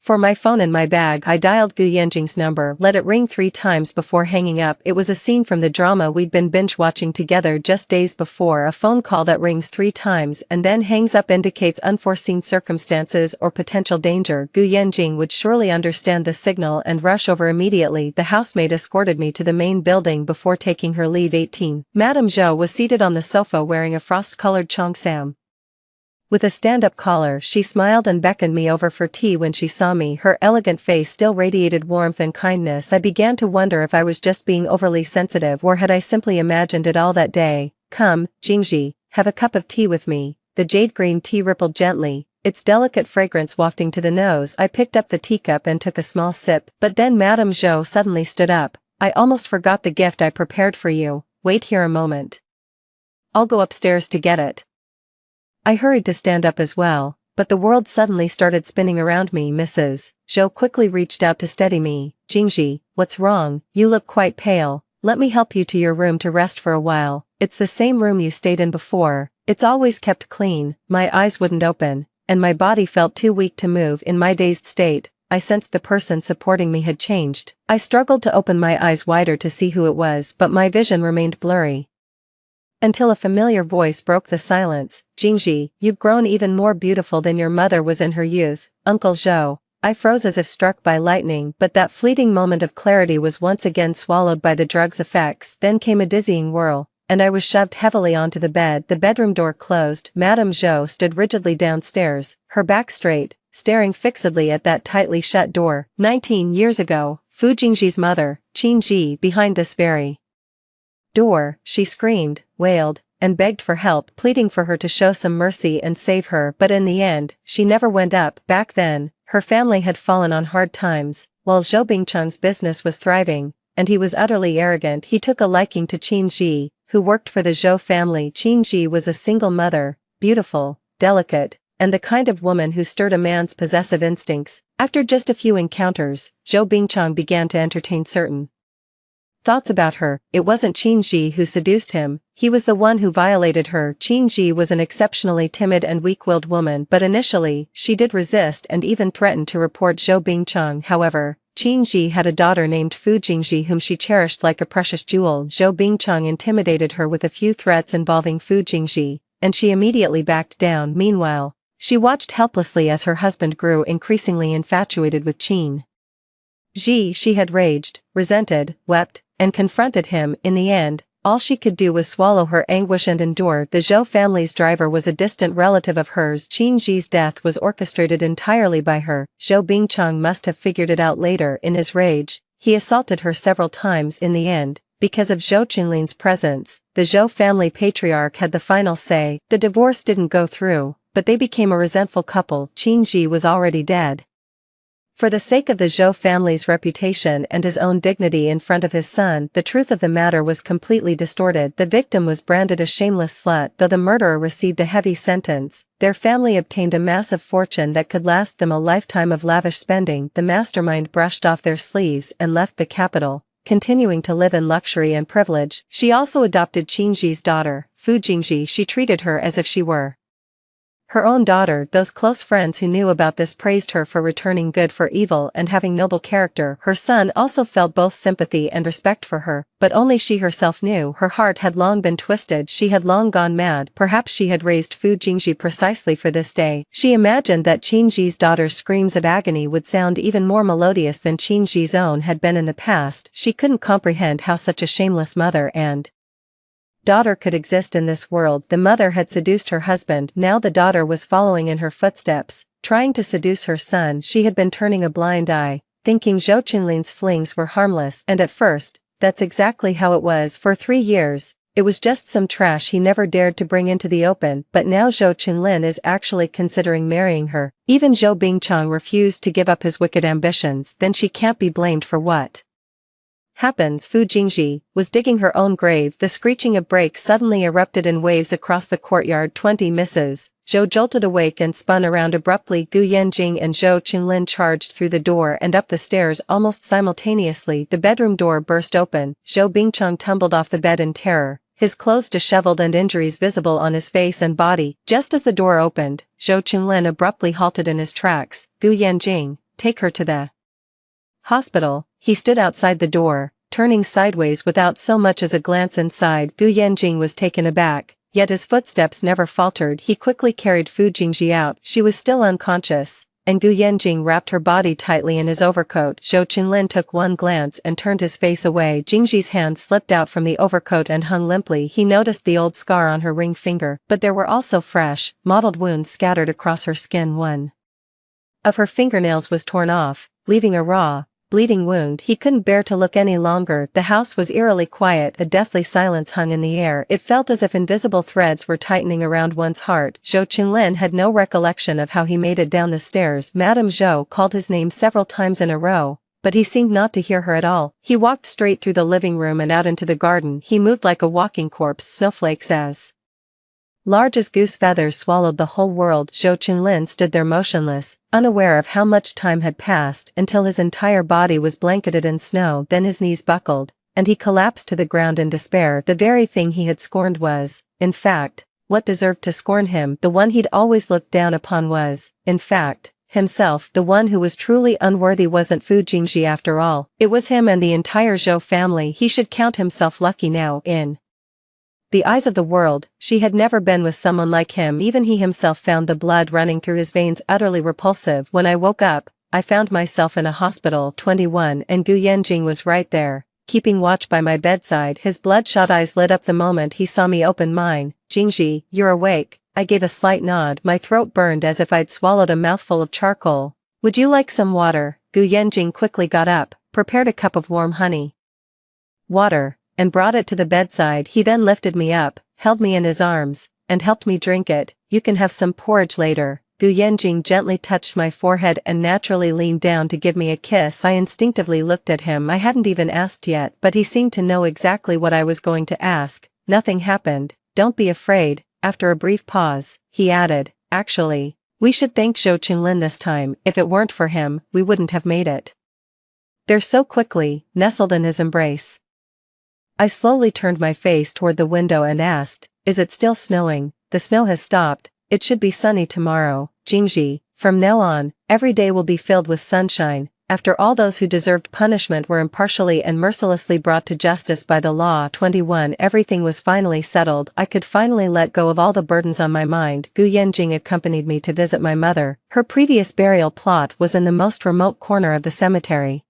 for my phone in my bag. I dialed Gu Yanjing's number, let it ring 3 times before hanging up. It was a scene from the drama we'd been binge-watching together just days before. A phone call that rings 3 times and then hangs up indicates unforeseen circumstances or potential danger. Gu Yanjing would surely understand the signal and rush over immediately. The housemaid escorted me to the main building before taking her leave. 18. Madame Zhou was seated on the sofa wearing a frost-colored cheongsam with a stand-up collar. She smiled and beckoned me over for tea. When she saw me, her elegant face still radiated warmth and kindness. I began to wonder if I was just being overly sensitive or had I simply imagined it all that day. "Come, Jingji, have a cup of tea with me." The jade green tea rippled gently, its delicate fragrance wafting to the nose. I picked up the teacup and took a small sip, but then Madame Zhou suddenly stood up. "I almost forgot the gift I prepared for you. Wait here a moment. I'll go upstairs to get it." I hurried to stand up as well, but the world suddenly started spinning around me. Mrs. Zhou quickly reached out to steady me. "Jingji, what's wrong? You look quite pale. Let me help you to your room to rest for a while. It's the same room you stayed in before. It's always kept clean." My eyes wouldn't open, and my body felt too weak to move. In my dazed state, I sensed the person supporting me had changed. I struggled to open my eyes wider to see who it was, but my vision remained blurry until a familiar voice broke the silence. "Jingji, you've grown even more beautiful than your mother was in her youth, Uncle Zhou." I froze as if struck by lightning, but that fleeting moment of clarity was once again swallowed by the drug's effects. Then came a dizzying whirl, and I was shoved heavily onto the bed. The bedroom door closed. Madame Zhou stood rigidly downstairs, her back straight, staring fixedly at that tightly shut door. 19 years ago, Fu Jingji's mother, Qin Ji, behind this very door, she screamed, wailed, and begged for help, pleading for her to show some mercy and save her. But in the end, she never went up. Back then, her family had fallen on hard times, while Zhou Bingcheng's business was thriving, and he was utterly arrogant. He took a liking to Qin Ji, who worked for the Zhou family. Qin Ji was a single mother, beautiful, delicate, and the kind of woman who stirred a man's possessive instincts. After just a few encounters, Zhou Bingcheng began to entertain certain thoughts about her. It wasn't Qin Ji who seduced him, he was the one who violated her. Qin Ji was an exceptionally timid and weak-willed woman, but initially, she did resist and even threatened to report Zhou Bingcheng. However, Qin Ji had a daughter named Fu Jingji whom she cherished like a precious jewel. Zhou Bingcheng intimidated her with a few threats involving Fu Jingji, and she immediately backed down. Meanwhile, she watched helplessly as her husband grew increasingly infatuated with Qin Ji. She had raged, resented, wept, and confronted him. In the end, all she could do was swallow her anguish and endure. The Zhou family's driver was a distant relative of hers. Qin Ji's death was orchestrated entirely by her. Zhou Bingcheng must have figured it out later. In his rage, he assaulted her several times. In the end, because of Zhou Qinglin's presence, the Zhou family patriarch had the final say. The divorce didn't go through, but they became a resentful couple. Qin Ji was already dead. For the sake of the Zhou family's reputation and his own dignity in front of his son, the truth of the matter was completely distorted. The victim was branded a shameless slut, though the murderer received a heavy sentence. Their family obtained a massive fortune that could last them a lifetime of lavish spending. The mastermind brushed off their sleeves and left the capital, continuing to live in luxury and privilege. She also adopted Qingji's daughter, Fu Jingji. She treated her as if she were her own daughter. Those close friends who knew about this praised her for returning good for evil and having noble character. Her son also felt both sympathy and respect for her, but only she herself knew her heart had long been twisted. She had long gone mad. Perhaps she had raised Fu Jingji precisely for this day. She imagined that Qingji's daughter's screams of agony would sound even more melodious than Qingji's own had been in the past. She couldn't comprehend how such a shameless mother and daughter could exist in this world. The mother had seduced her husband, now the daughter was following in her footsteps, trying to seduce her son. She had been turning a blind eye, thinking Zhou Qinlin's flings were harmless, and at first, that's exactly how it was. For 3 years, it was just some trash he never dared to bring into the open, but now Zhou Qinlin is actually considering marrying her. Even Zhou Bingchang refused to give up his wicked ambitions. Then she can't be blamed for what happens. Fu Jingji was digging her own grave. The screeching of brakes suddenly erupted in waves across the courtyard. 20 misses. Zhou jolted awake and spun around abruptly. Gu Yanjing and Zhou Qinlin charged through the door and up the stairs almost simultaneously. The bedroom door burst open. Zhou Bingchang tumbled off the bed in terror, his clothes disheveled and injuries visible on his face and body. Just as the door opened, Zhou Qinlin abruptly halted in his tracks. Gu Yanjing, take her to the hospital. He stood outside the door, turning sideways without so much as a glance inside. Gu Yanjing was taken aback, yet his footsteps never faltered. He quickly carried Fu Jingji out. She was still unconscious, and Gu Yanjing wrapped her body tightly in his overcoat. Zhou Qinlin took one glance and turned his face away. Jingji's hand slipped out from the overcoat and hung limply. He noticed the old scar on her ring finger, but there were also fresh, mottled wounds scattered across her skin. One of her fingernails was torn off, leaving a raw, bleeding wound. He couldn't bear to look any longer. The house was eerily quiet. A deathly silence hung in the air. It felt as if invisible threads were tightening around one's heart. Zhou Qinlin had no recollection of how he made it down the stairs. Madame Zhou called his name several times in a row, but he seemed not to hear her at all. He walked straight through the living room and out into the garden. He moved like a walking corpse. Snowflakes as large as goose feathers swallowed the whole world. Zhou Qinlin stood there motionless, unaware of how much time had passed, until his entire body was blanketed in snow. Then his knees buckled, and he collapsed to the ground in despair. The very thing he had scorned was, in fact, what deserved to scorn him. The one he'd always looked down upon was, in fact, himself. The one who was truly unworthy wasn't Fu Jingji after all. It was him and the entire Zhou family. He should count himself lucky now. In the eyes of the world, she had never been with someone like him. Even he himself found the blood running through his veins utterly repulsive. When I woke up, I found myself in a hospital. 21 And Gu Yanjing was right there, keeping watch by my bedside. His bloodshot eyes lit up the moment he saw me open mine. Jingji, you're awake. I gave a slight nod. My throat burned as if I'd swallowed a mouthful of charcoal. Would you like some water? Gu Yanjing quickly got up, prepared a cup of warm honey water, and brought it to the bedside. He then lifted me up, held me in his arms, and helped me drink it. You can have some porridge later. Gu Yanjing gently touched my forehead and naturally leaned down to give me a kiss. I instinctively looked at him. I hadn't even asked yet, but he seemed to know exactly what I was going to ask. Nothing happened. Don't be afraid. After a brief pause, he added, actually, we should thank Zhou Qinlin this time. If it weren't for him, we wouldn't have made it there so quickly. Nestled in his embrace, I slowly turned my face toward the window and asked, is it still snowing? The snow has stopped. It should be sunny tomorrow. Jingji, from now on, every day will be filled with sunshine. After all, those who deserved punishment were impartially and mercilessly brought to justice by the law. 21 Everything was finally settled. I could finally let go of all the burdens on my mind. Gu Yanjing accompanied me to visit my mother. Her previous burial plot was in the most remote corner of the cemetery.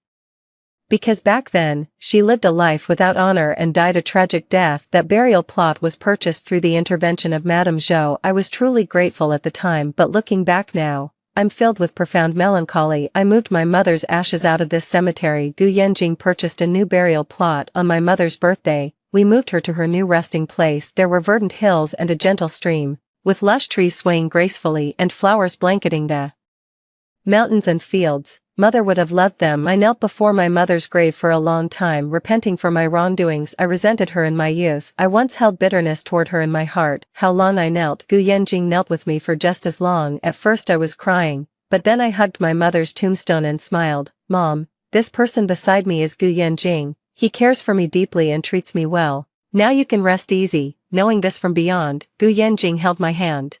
Because back then, she lived a life without honor and died a tragic death. That burial plot was purchased through the intervention of Madame Zhou. I was truly grateful at the time, but looking back now, I'm filled with profound melancholy. I moved my mother's ashes out of this cemetery. Gu Yanjing purchased a new burial plot on my mother's birthday. We moved her to her new resting place. There were verdant hills and a gentle stream, with lush trees swaying gracefully and flowers blanketing the mountains and fields. Mother would have loved them. I knelt before my mother's grave for a long time, repenting for my wrongdoings. I resented her in my youth. I once held bitterness toward her in my heart. How long I knelt. Gu Yanjing knelt with me for just as long. At first I was crying, but then I hugged my mother's tombstone and smiled. Mom, this person beside me is Gu Yanjing. He cares for me deeply and treats me well. Now you can rest easy, knowing this from beyond. Gu Yanjing held my hand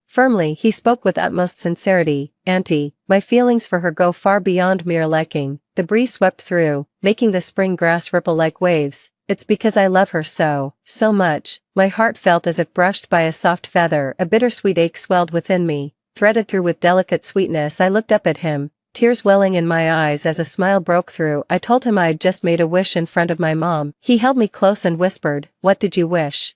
firmly. He spoke with utmost sincerity. Auntie, my feelings for her go far beyond mere liking. The breeze swept through, making the spring grass ripple like waves. It's because I love her so much. My heart felt as if brushed by a soft feather. A bittersweet ache swelled within me, threaded through with delicate sweetness. I looked up at him, tears welling in my eyes as a smile broke through. I told him I'd just made a wish in front of my mom. He held me close and whispered, "What did you wish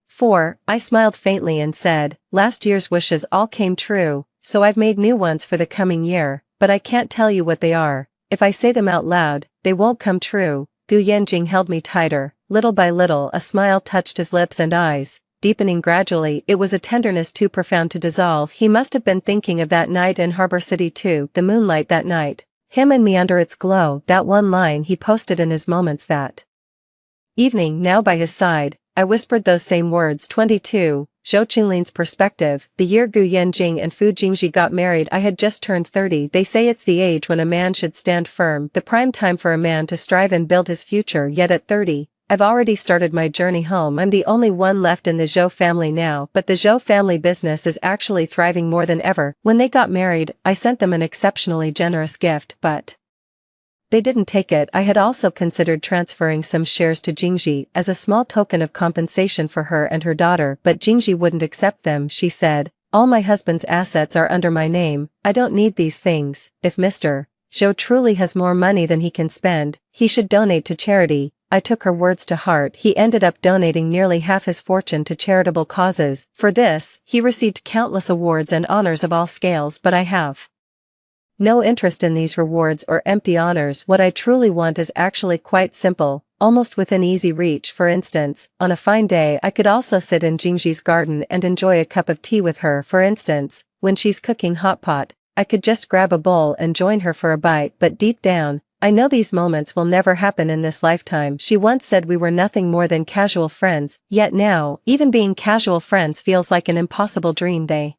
for?" I smiled faintly and said, "Last year's wishes all came true, so I've made new ones for the coming year, but I can't tell you what they are. If I say them out loud, they won't come true." Gu Yanjing held me tighter. Little by little a smile touched his lips and eyes, deepening gradually. It was a tenderness too profound to dissolve. He must have been thinking of that night in Harbor City too, the moonlight that night, him and me under its glow, that one line he posted in his moments that evening. Now by his side, I whispered those same words. 22, Zhou Qinglian's perspective. The year Gu Yanjing and Fu Jingji got married, I had just turned 30. They say it's the age when a man should stand firm, the prime time for a man to strive and build his future. Yet at 30, I've already started my journey home. I'm the only one left in the Zhou family now, but the Zhou family business is actually thriving more than ever. When they got married, I sent them an exceptionally generous gift, but they didn't take it. I had also considered transferring some shares to Jingji as a small token of compensation for her and her daughter, but Jingji wouldn't accept them. She said, "All my husband's assets are under my name. I don't need these things. If Mr. Zhou truly has more money than he can spend, he should donate to charity." I took her words to heart. He ended up donating nearly half his fortune to charitable causes. For this, he received countless awards and honors of all scales, but I have no interest in these rewards or empty honors. What I truly want is actually quite simple, almost within easy reach. For instance, on a fine day I could also sit in Jingji's garden and enjoy a cup of tea with her. For instance, when she's cooking hot pot, I could just grab a bowl and join her for a bite. But deep down, I know these moments will never happen in this lifetime. She once said we were nothing more than casual friends, yet now, even being casual friends feels like an impossible dream. They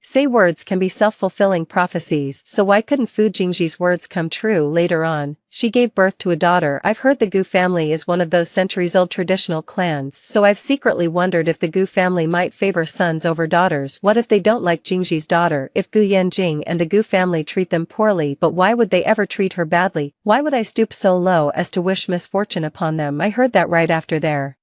say words can be self-fulfilling prophecies, so why couldn't Fu Jingji's words come true? Later on, she gave birth to a daughter. I've heard the Gu family is one of those centuries-old traditional clans, so I've secretly wondered if the Gu family might favor sons over daughters. What if they don't like Jingji's daughter? If Gu Yanjing and the Gu family treat them poorly, but why would they ever treat her badly? Why would I stoop so low as to wish misfortune upon them? I heard that right after their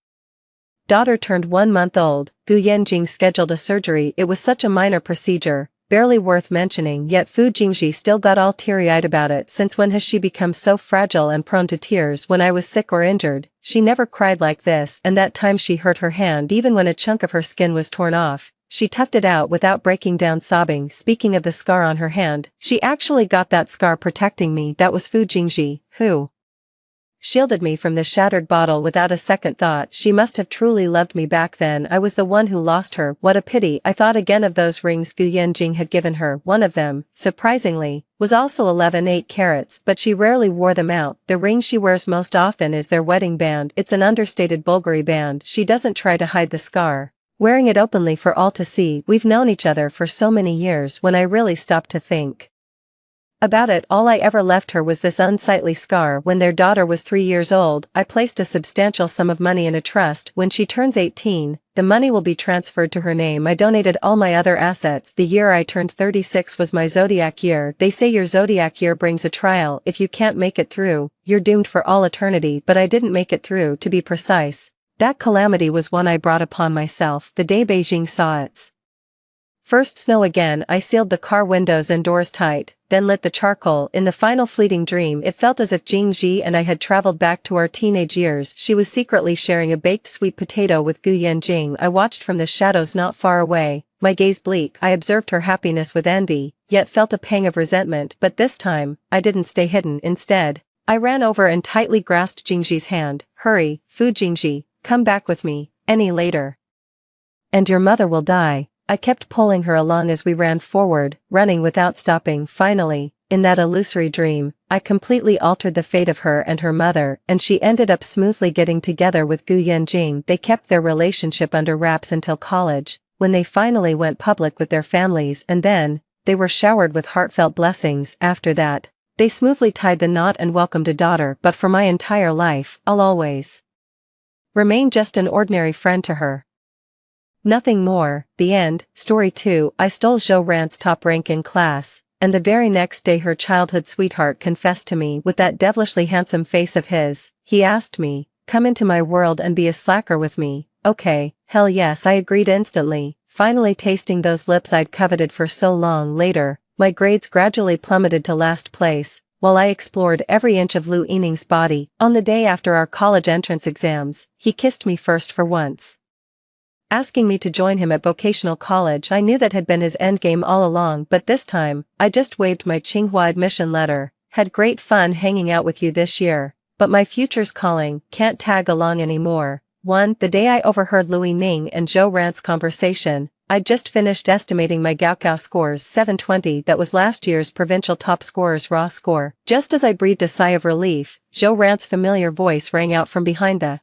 daughter turned 1 month old, Gu Yanjing scheduled a surgery. It was such a minor procedure, barely worth mentioning, yet Fu Jingji still got all teary-eyed about it. Since when has she become so fragile and prone to tears? When I was sick or injured, she never cried like this, and that time she hurt her hand. Even when a chunk of her skin was torn off, she toughed it out without breaking down sobbing. Speaking of the scar on her hand, she actually got that scar protecting me. That was Fu Jingji, who shielded me from the shattered bottle without a second thought. She must have truly loved me back then. I was the one who lost her. What a pity. I thought again of those rings Gu Yanjing had given her. One of them, surprisingly, was also 11/8 carats, but she rarely wore them out. The ring she wears most often is their wedding band. It's an understated Bulgari band. She doesn't try to hide the scar, wearing it openly for all to see. We've known each other for so many years. When I really stopped to think about it, all I ever left her was this unsightly scar. When their daughter was 3 years old, I placed a substantial sum of money in a trust. When she turns 18, the money will be transferred to her name. I donated all my other assets. The year I turned 36 was my zodiac year. They say your zodiac year brings a trial. If you can't make it through, you're doomed for all eternity. But I didn't make it through. To be precise, that calamity was one I brought upon myself. The day Beijing saw its first snow again, I sealed the car windows and doors tight, then lit the charcoal. In the final fleeting dream, it felt as if Jingji and I had traveled back to our teenage years. She was secretly sharing a baked sweet potato with Gu Yanjing. I watched from the shadows not far away, my gaze bleak. I observed her happiness with envy, yet felt a pang of resentment. But this time, I didn't stay hidden. Instead, I ran over and tightly grasped Jingji's hand. "Hurry, Fu Jingji, come back with me. Any later, and your mother will die." I kept pulling her along as we ran forward, running without stopping. Finally, in that illusory dream, I completely altered the fate of her and her mother, and she ended up smoothly getting together with Gu Yanjing. They kept their relationship under wraps until college, when they finally went public with their families, and then, they were showered with heartfelt blessings. After that, they smoothly tied the knot and welcomed a daughter. But for my entire life, I'll always remain just an ordinary friend to her. Nothing more. The end. Story 2. I stole Zhou Ran's top rank in class, and the very next day her childhood sweetheart confessed to me with that devilishly handsome face of his. He asked me, "Come into my world and be a slacker with me." Okay, hell yes, I agreed instantly, finally tasting those lips I'd coveted for so long. Later, my grades gradually plummeted to last place, while I explored every inch of Lu Yining's body. On the day after our college entrance exams, he kissed me first for once, asking me to join him at vocational college. I knew that had been his endgame all along, but this time, I just waved my Tsinghua admission letter. "Had great fun hanging out with you this year, but my future's calling, can't tag along anymore." 1. The day I overheard Lu Yining and Zhou Ran's conversation, I'd just finished estimating my Gaokao scores. 720, that was last year's provincial top scorer's raw score. Just as I breathed a sigh of relief, Zhou Ran's familiar voice rang out from behind the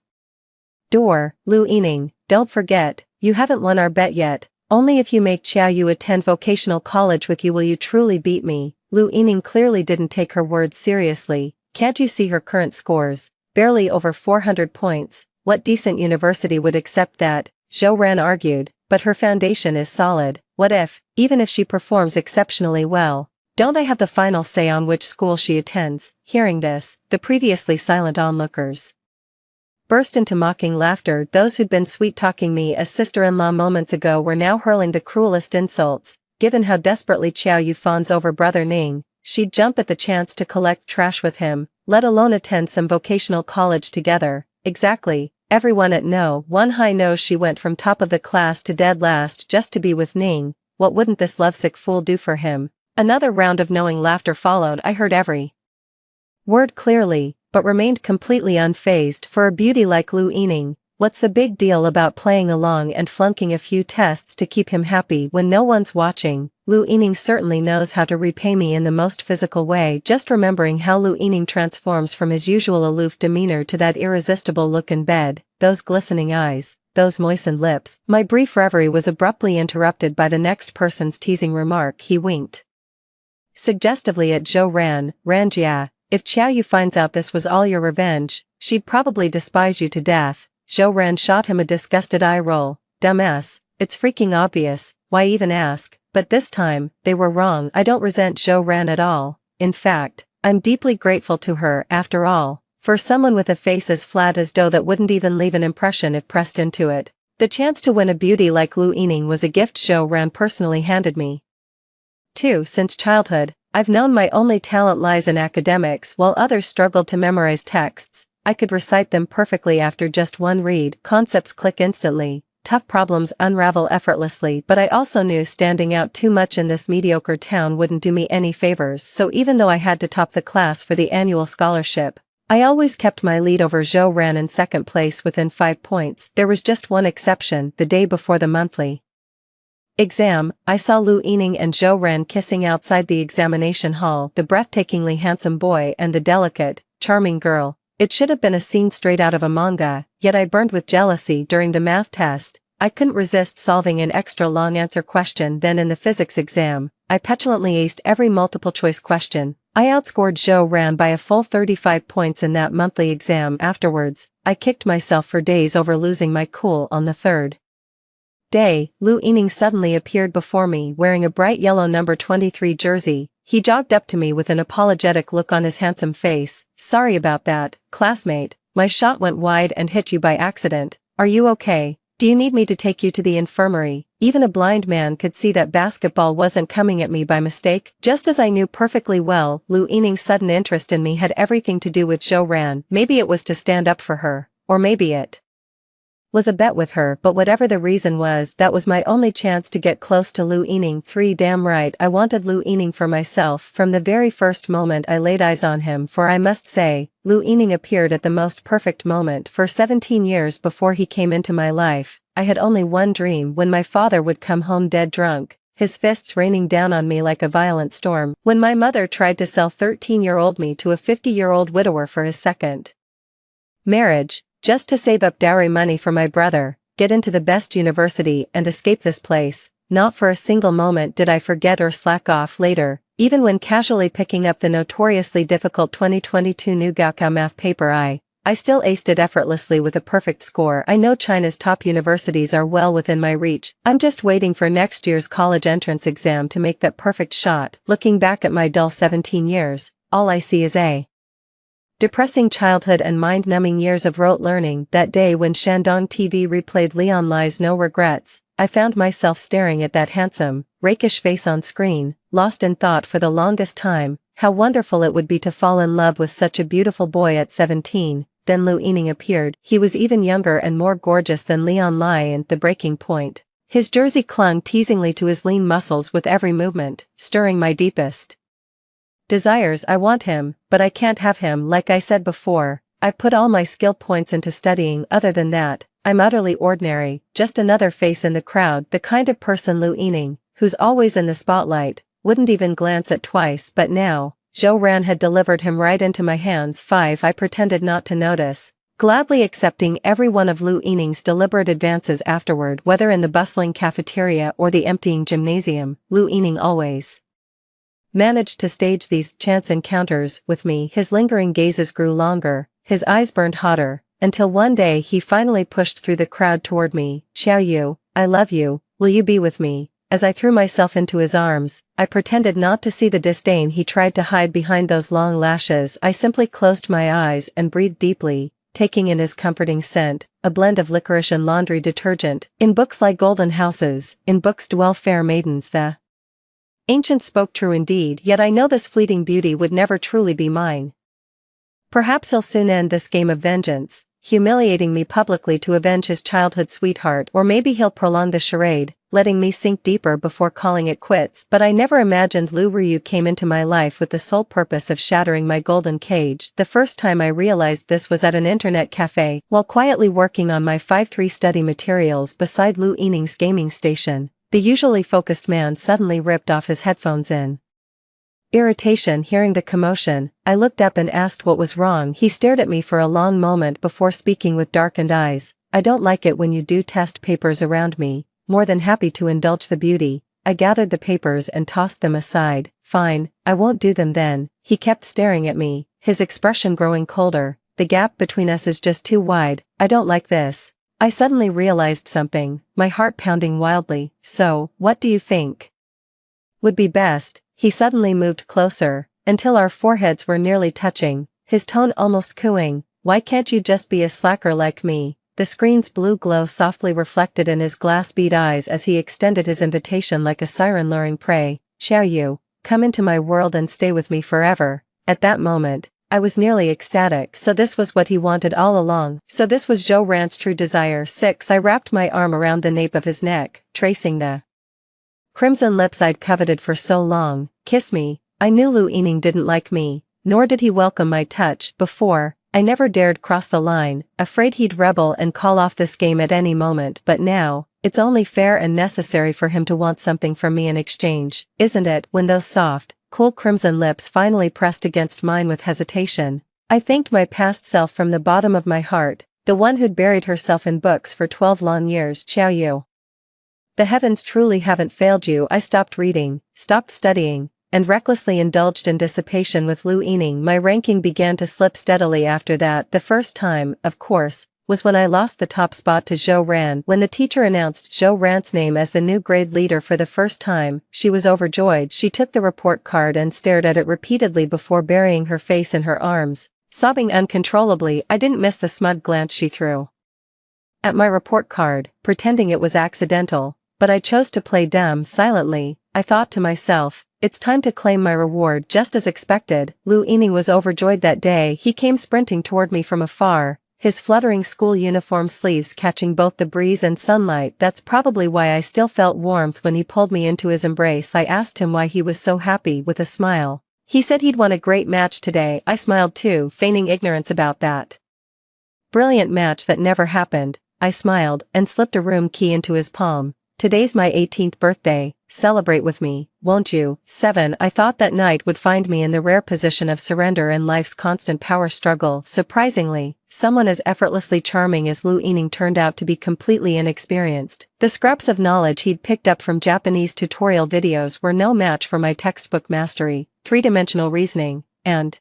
door. "Lu Yining, don't forget, you haven't won our bet yet. Only if you make Xiao Yu attend vocational college with you will you truly beat me." Lu Yining clearly didn't take her words seriously. "Can't you see her current scores? Barely over 400 points. What decent university would accept that?" Zhou Ran argued. "But her foundation is solid. What if, even if she performs exceptionally well, don't I have the final say on which school she attends?" Hearing this, the previously silent onlookers burst into mocking laughter. Those who'd been sweet-talking me as sister-in-law moments ago were now hurling the cruelest insults. Given how desperately Xiao Yu fawns over brother Ning, she'd jump at the chance to collect trash with him, let alone attend some vocational college together. Exactly, everyone at No. 1 High knows she went from top of the class to dead last just to be with Ning. What wouldn't this lovesick fool do for him? Another round of knowing laughter followed. I heard every word clearly, but remained completely unfazed. For a beauty like Lu Yining, what's the big deal about playing along and flunking a few tests to keep him happy when no one's watching? Lu Yining certainly knows how to repay me in the most physical way. Just remembering how Lu Yining transforms from his usual aloof demeanor to that irresistible look in bed, those glistening eyes, those moistened lips, my brief reverie was abruptly interrupted by the next person's teasing remark. He winked suggestively at Zhou Ran. "Ranjia, if Xiao Yu finds out this was all your revenge, she'd probably despise you to death." Zhou Ran shot him a disgusted eye roll. "Dumbass, it's freaking obvious, why even ask?" But this time, they were wrong. I don't resent Zhou Ran at all. In fact, I'm deeply grateful to her. After all, for someone with a face as flat as dough that wouldn't even leave an impression if pressed into it, the chance to win a beauty like Lu Yining was a gift Zhou Ran personally handed me. 2. Since childhood, I've known my only talent lies in academics. While others struggled to memorize texts, I could recite them perfectly after just one read. Concepts click instantly, tough problems unravel effortlessly. But I also knew standing out too much in this mediocre town wouldn't do me any favors, so even though I had to top the class for the annual scholarship, I always kept my lead over Zhou Ran in second place within 5 points. There was just one exception. The day before the monthly exam, I saw Lu Yining and Zhou Ran kissing outside the examination hall, the breathtakingly handsome boy and the delicate, charming girl. It should have been a scene straight out of a manga, yet I burned with jealousy during the math test. I couldn't resist solving an extra long answer question. Then in the physics exam, I petulantly aced every multiple choice question. I outscored Zhou Ran by a full 35 points in that monthly exam. Afterwards, I kicked myself for days over losing my cool. On the third day, Lu Yining suddenly appeared before me wearing a bright yellow number 23 jersey. He jogged up to me with an apologetic look on his handsome face. "Sorry about that, classmate. My shot went wide and hit you by accident. Are you okay? Do you need me to take you to the infirmary?" Even a blind man could see that basketball wasn't coming at me by mistake. Just as I knew perfectly well, Lu Yining's sudden interest in me had everything to do with Zhou Ran. Maybe it was to stand up for her, or maybe it was a bet with her, but whatever the reason was, that was my only chance to get close to Lu Yining. 3. Damn right, I wanted Lu Yining for myself from the very first moment I laid eyes on him, for I must say, Lu Yining appeared at the most perfect moment. For 17 years before he came into my life, I had only one dream: when my father would come home dead drunk, his fists raining down on me like a violent storm, when my mother tried to sell 13-year-old me to a 50-year-old widower for his second marriage, just to save up dowry money for my brother, get into the best university and escape this place. Not for a single moment did I forget or slack off later, even when casually picking up the notoriously difficult 2022 new Gaokao math paper I still aced it effortlessly with a perfect score. I know China's top universities are well within my reach. I'm just waiting for next year's college entrance exam to make that perfect shot. Looking back at my dull 17 years, all I see is a depressing childhood and mind-numbing years of rote learning. That day when Shandong TV replayed Leon Lai's No Regrets, I found myself staring at that handsome, rakish face on screen, lost in thought for the longest time. How wonderful it would be to fall in love with such a beautiful boy at 17. Then Lu Yining appeared. He was even younger and more gorgeous than Leon Lai and The Breaking Point. His jersey clung teasingly to his lean muscles with every movement, stirring my deepest desires. I want him, but I can't have him. Like I said before, I put all my skill points into studying. Other than that, I'm utterly ordinary, just another face in the crowd, the kind of person Lu Yining, who's always in the spotlight, wouldn't even glance at twice. But now, Zhou Ran had delivered him right into my hands. 5. I pretended not to notice, gladly accepting every one of Lu Yining's deliberate advances afterward. Whether in the bustling cafeteria or the emptying gymnasium, Lu Yining always managed to stage these chance encounters with me. His lingering gazes grew longer, his eyes burned hotter, until one day he finally pushed through the crowd toward me. Xiao Yu, I love you, will you be with me? As I threw myself into his arms, I pretended not to see the disdain he tried to hide behind those long lashes. I simply closed my eyes and breathed deeply, taking in his comforting scent, a blend of licorice and laundry detergent. In books lie golden houses, in books dwell fair maidens. The ancient spoke true indeed, yet I know this fleeting beauty would never truly be mine. Perhaps he'll soon end this game of vengeance, humiliating me publicly to avenge his childhood sweetheart, or maybe he'll prolong the charade, letting me sink deeper before calling it quits. But I never imagined Lu Ryu came into my life with the sole purpose of shattering my golden cage. The first time I realized this was at an internet cafe, while quietly working on my 5-3 study materials beside Lu Yining's gaming station. The usually focused man suddenly ripped off his headphones in irritation. Hearing the commotion, I looked up and asked what was wrong. He stared at me for a long moment before speaking with darkened eyes. I don't like it when you do test papers around me. More than happy to indulge the beauty, I gathered the papers and tossed them aside. Fine, I won't do them then. He kept staring at me, his expression growing colder. The gap between us is just too wide. I don't like this. I suddenly realized something, my heart pounding wildly. So, what do you think would be best? He suddenly moved closer, until our foreheads were nearly touching, his tone almost cooing. Why can't you just be a slacker like me? The screen's blue glow softly reflected in his glass-bead eyes as he extended his invitation like a siren luring prey. Xiao Yu, come into my world and stay with me forever. At that moment, I was nearly ecstatic. So this was what he wanted all along. So this was Zhou Ran's true desire. 6. I wrapped my arm around the nape of his neck, tracing the crimson lips I'd coveted for so long. Kiss me. I knew Lu Yining didn't like me, nor did he welcome my touch. Before, I never dared cross the line, afraid he'd rebel and call off this game at any moment. But now, it's only fair and necessary for him to want something from me in exchange, isn't it? When those soft, cool crimson lips finally pressed against mine with hesitation, I thanked my past self from the bottom of my heart, the one who'd buried herself in books for 12 long years. Xiao Yu, the heavens truly haven't failed you. I stopped reading, stopped studying, and recklessly indulged in dissipation with Lu Yining. My ranking began to slip steadily after that. The first time, of course, was when I lost the top spot to Zhou Ran. When the teacher announced Zhou Ran's name as the new grade leader for the first time, she was overjoyed. She took the report card and stared at it repeatedly before burying her face in her arms, sobbing uncontrollably. I didn't miss the smug glance she threw at my report card, pretending it was accidental, but I chose to play dumb. Silently, I thought to myself, it's time to claim my reward. Just as expected, Lu Yining was overjoyed that day. He came sprinting toward me from afar, his fluttering school uniform sleeves catching both the breeze and sunlight. That's probably why I still felt warmth when he pulled me into his embrace. I asked him why he was so happy. With a smile, he said he'd won a great match today. I smiled too, feigning ignorance about that brilliant match that never happened. I smiled and slipped a room key into his palm. Today's my 18th birthday, celebrate with me, won't you? 7. I thought that night would find me in the rare position of surrender in life's constant power struggle. Surprisingly, someone as effortlessly charming as Lu Yining turned out to be completely inexperienced. The scraps of knowledge he'd picked up from Japanese tutorial videos were no match for my textbook mastery, three-dimensional reasoning, and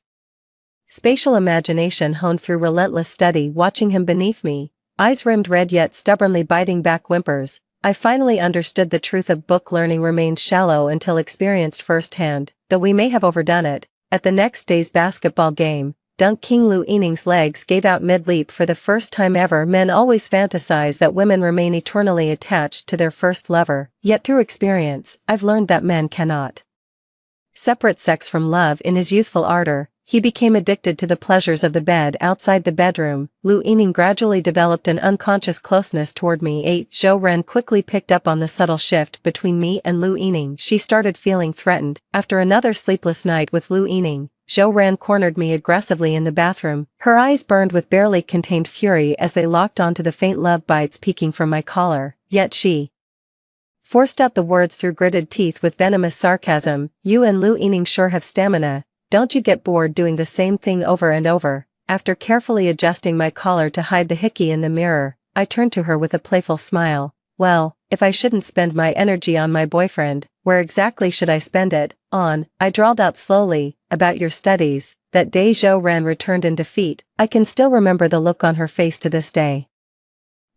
spatial imagination honed through relentless study. Watching him beneath me, eyes rimmed red yet stubbornly biting back whimpers, I finally understood the truth of book learning remains shallow until experienced firsthand, though we may have overdone it. At the next day's basketball game, Dunk King Lu Yining's legs gave out mid-leap for the first time ever. Men always fantasize that women remain eternally attached to their first lover, yet through experience, I've learned that men cannot separate sex from love. In his youthful ardor, he became addicted to the pleasures of the bed outside the bedroom. Lu Yining gradually developed an unconscious closeness toward me. 8. Zhou Ren quickly picked up on the subtle shift between me and Lu Yining. She started feeling threatened. After another sleepless night with Lu Yining, Zhou Ren cornered me aggressively in the bathroom. Her eyes burned with barely contained fury as they locked onto the faint love bites peeking from my collar, yet she forced out the words through gritted teeth with venomous sarcasm. You and Lu Yining sure have stamina. Don't you get bored doing the same thing over and over? After carefully adjusting my collar to hide the hickey in the mirror, I turned to her with a playful smile. Well, if I shouldn't spend my energy on my boyfriend, where exactly should I spend it? On, I drawled out slowly, about your studies. That day Zhou Ren returned in defeat. I can still remember the look on her face to this day.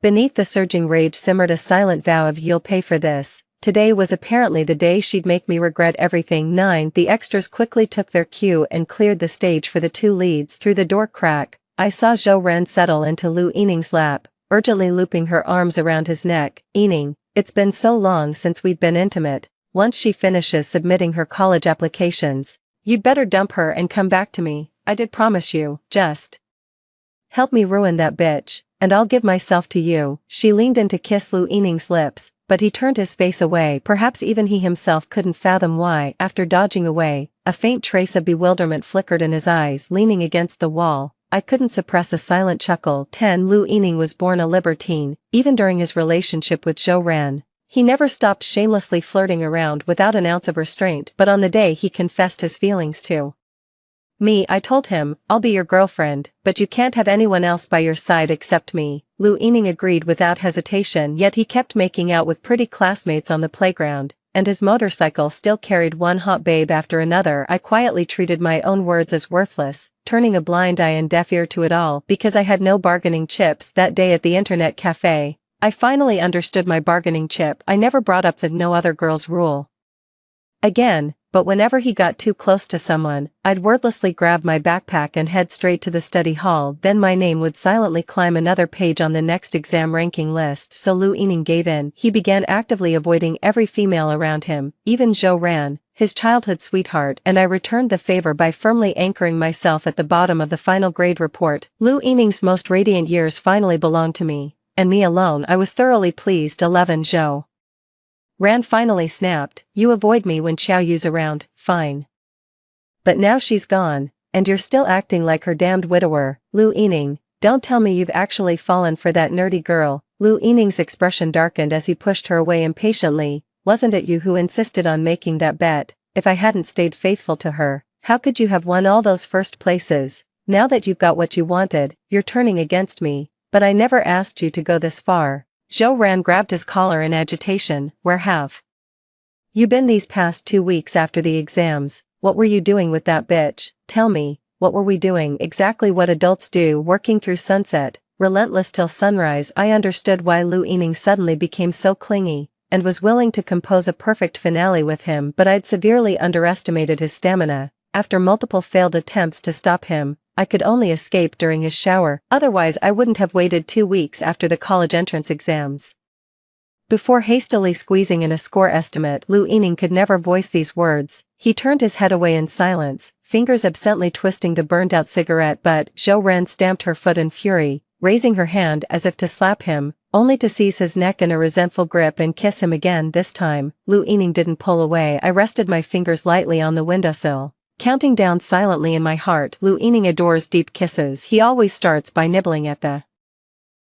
Beneath the surging rage simmered a silent vow of you'll pay for this. Today was apparently the day she'd make me regret everything. 9. The extras quickly took their cue and cleared the stage for the two leads. Through the door crack, I saw Zhou Ren settle into Lu Yining's lap, urgently looping her arms around his neck. Yining, it's been so long since we've been intimate. Once she finishes submitting her college applications, you'd better dump her and come back to me. I did promise you. Just help me ruin that bitch, and I'll give myself to you. She leaned in to kiss Lu Yining's lips, but he turned his face away. Perhaps even he himself couldn't fathom why. After dodging away, a faint trace of bewilderment flickered in his eyes. Leaning against the wall, I couldn't suppress a silent chuckle. 10. Lu Yining was born a libertine. Even during his relationship with Zhou Ren, he never stopped shamelessly flirting around without an ounce of restraint. But on the day he confessed his feelings to me, I told him, I'll be your girlfriend, but you can't have anyone else by your side except me. Lu Yining agreed without hesitation, yet he kept making out with pretty classmates on the playground, and his motorcycle still carried one hot babe after another. I quietly treated my own words as worthless, turning a blind eye and deaf ear to it all because I had no bargaining chips. That day at the internet cafe, I finally understood my bargaining chip. I never brought up the no other girls rule again, but whenever he got too close to someone, I'd wordlessly grab my backpack and head straight to the study hall. Then my name would silently climb another page on the next exam ranking list. So Lu Yining gave in. He began actively avoiding every female around him, even Zhou Ren, his childhood sweetheart, and I returned the favor by firmly anchoring myself at the bottom of the final grade report. Lu Yining's most radiant years finally belonged to me, and me alone. I was thoroughly pleased. 11. Zhou Ren finally snapped, you avoid me when Xiao Yu's around, fine. But now she's gone, and you're still acting like her damned widower. Lu Yining, don't tell me you've actually fallen for that nerdy girl. Lu Yining's expression darkened as he pushed her away impatiently. Wasn't it you who insisted on making that bet? If I hadn't stayed faithful to her, how could you have won all those first places? Now that you've got what you wanted, you're turning against me, but I never asked you to go this far. Zhou Ren grabbed his collar in agitation. Where have you been these past 2 weeks after the exams? What were you doing with that bitch? Tell me, what were we doing? Exactly what adults do, working through sunset, relentless till sunrise. I understood why Lu Yining suddenly became so clingy, and was willing to compose a perfect finale with him, but I'd severely underestimated his stamina. After multiple failed attempts to stop him, I could only escape during his shower, otherwise I wouldn't have waited 2 weeks after the college entrance exams. Before hastily squeezing in a score estimate, Lu Yining could never voice these words. He turned his head away in silence, fingers absently twisting the burned-out cigarette. But Zhou Ren stamped her foot in fury, raising her hand as if to slap him, only to seize his neck in a resentful grip and kiss him again. This time, Lu Yining didn't pull away. I rested my fingers lightly on the windowsill, counting down silently in my heart. Lu Yining adores deep kisses. He always starts by nibbling at the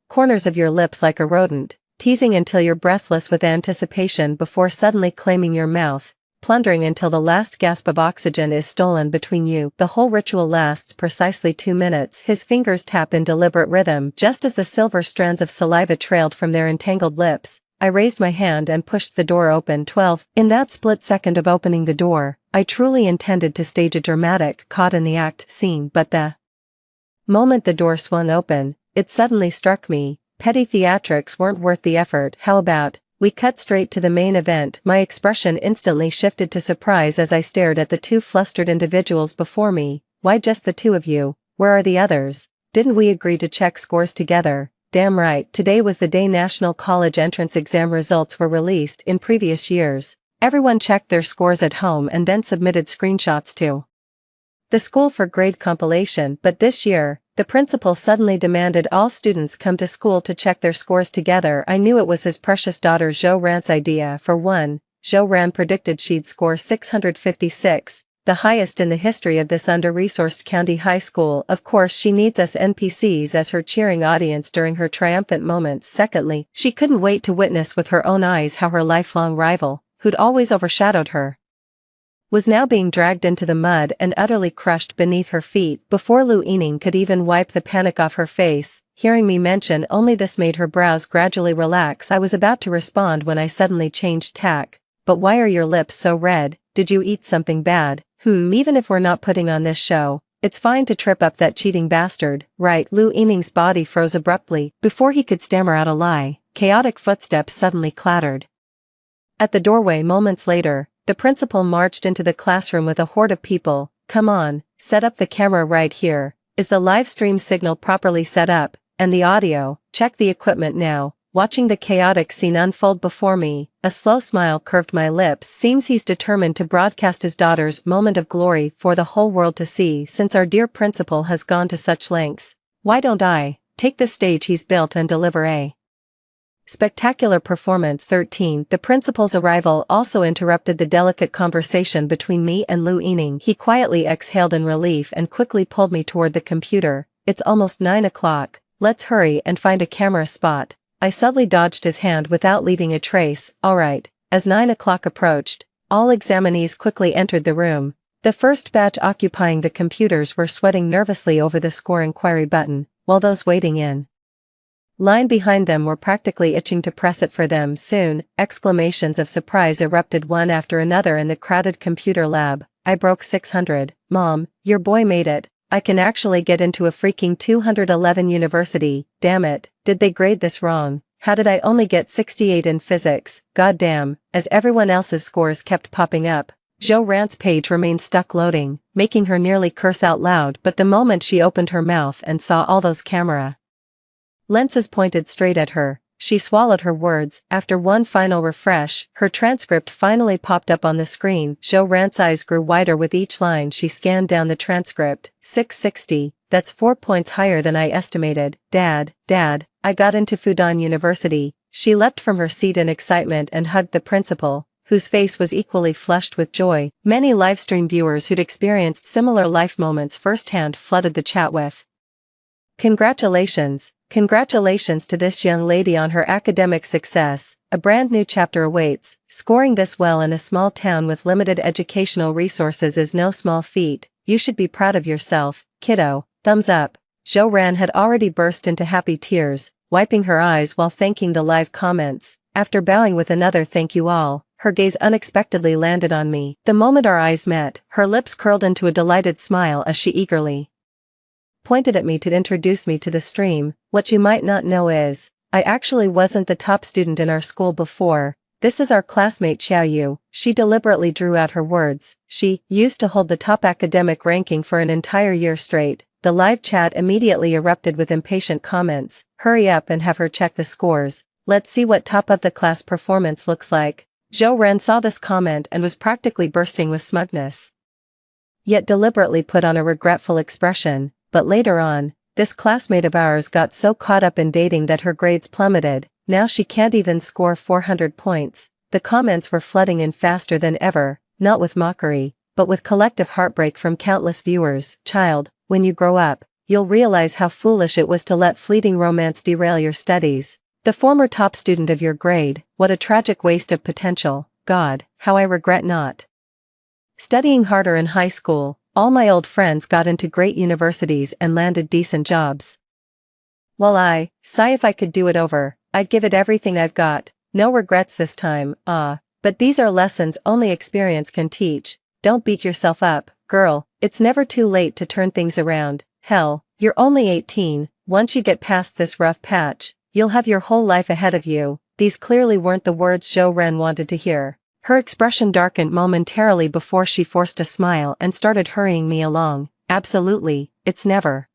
corners of your lips like a rodent, teasing until you're breathless with anticipation before suddenly claiming your mouth, plundering until the last gasp of oxygen is stolen between you. The whole ritual lasts precisely 2 minutes. His fingers tap in deliberate rhythm just as the silver strands of saliva trailed from their entangled lips. I raised my hand and pushed the door open. 12. In that split second of opening the door, I truly intended to stage a dramatic caught in the act scene, but the moment the door swung open, it suddenly struck me, petty theatrics weren't worth the effort. How about, we cut straight to the main event? My expression instantly shifted to surprise as I stared at the two flustered individuals before me. Why just the two of you? Where are the others? Didn't we agree to check scores together? Damn right, today was the day national college entrance exam results were released. In previous years, everyone checked their scores at home and then submitted screenshots to the school for grade compilation, but this year, the principal suddenly demanded all students come to school to check their scores together. I knew it was his precious daughter Zhou Ran's idea. For one, Zhou Ran predicted she'd score 656, the highest in the history of this under-resourced county high school. Of course she needs us NPCs as her cheering audience during her triumphant moments. Secondly, she couldn't wait to witness with her own eyes how her lifelong rival, who'd always overshadowed her, was now being dragged into the mud and utterly crushed beneath her feet. Before Lu Yining could even wipe the panic off her face, hearing me mention only this made her brows gradually relax. I was about to respond when I suddenly changed tack. But why are your lips so red? Did you eat something bad? Even if we're not putting on this show, it's fine to trip up that cheating bastard, right? Lu Yining's body froze abruptly. Before he could stammer out a lie, chaotic footsteps suddenly clattered at the doorway. Moments later, the principal marched into the classroom with a horde of people. Come on, set up the camera right here. Is the live stream signal properly set up? And the audio? Check the equipment now. Watching the chaotic scene unfold before me, a slow smile curved my lips. Seems he's determined to broadcast his daughter's moment of glory for the whole world to see. Since our dear principal has gone to such lengths, why don't I take the stage he's built and deliver a spectacular performance? 13. The principal's arrival also interrupted the delicate conversation between me and Lu Yining. He quietly exhaled in relief and quickly pulled me toward the computer. It's almost 9 o'clock. Let's hurry and find a camera spot. I subtly dodged his hand without leaving a trace. Alright. As 9 o'clock approached, all examinees quickly entered the room. The first batch occupying the computers were sweating nervously over the score inquiry button, while those waiting in line behind them were practically itching to press it for them. Soon, exclamations of surprise erupted one after another in the crowded computer lab. I broke 600. Mom, your boy made it. I can actually get into a freaking 211 university. Damn it, did they grade this wrong? How did I only get 68 in physics? Goddamn, as everyone else's scores kept popping up, Zhou Ran's page remained stuck loading, making her nearly curse out loud. But the moment she opened her mouth and saw all those camera lenses pointed straight at her, she swallowed her words. After one final refresh, her transcript finally popped up on the screen. Zhou Ran's eyes grew wider with each line she scanned down the transcript. 660, that's 4 points higher than I estimated. Dad, I got into Fudan University. She leapt from her seat in excitement and hugged the principal, whose face was equally flushed with joy. Many livestream viewers who'd experienced similar life moments firsthand flooded the chat with Congratulations to this young lady on her academic success. A brand new chapter awaits. Scoring this well in a small town with limited educational resources is no small feat. You should be proud of yourself, kiddo. Thumbs up. Zhou Ran had already burst into happy tears, wiping her eyes while thanking the live comments. After bowing with another thank you all, her gaze unexpectedly landed on me. The moment our eyes met, her lips curled into a delighted smile as she eagerly pointed at me to introduce me to the stream. What you might not know is, I actually wasn't the top student in our school before. This is our classmate Xiao Yu. She deliberately drew out her words. She used to hold the top academic ranking for an entire year straight. The live chat immediately erupted with impatient comments. Hurry up and have her check the scores. Let's see what top of the class performance looks like. Zhou Ran saw this comment and was practically bursting with smugness, yet deliberately put on a regretful expression. But later on, this classmate of ours got so caught up in dating that her grades plummeted. Now she can't even score 400 points. The comments were flooding in faster than ever, not with mockery, but with collective heartbreak from countless viewers. Child, when you grow up, you'll realize how foolish it was to let fleeting romance derail your studies. The former top student of your grade, what a tragic waste of potential, God, how I regret not studying harder in high school. All my old friends got into great universities and landed decent jobs. While I sigh if I could do it over, I'd give it everything I've got, no regrets this time, but these are lessons only experience can teach. Don't beat yourself up, girl, it's never too late to turn things around. Hell, you're only 18, once you get past this rough patch, you'll have your whole life ahead of you. These clearly weren't the words Zhou Ren wanted to hear. Her expression darkened momentarily before she forced a smile and started hurrying me along. Absolutely, it's never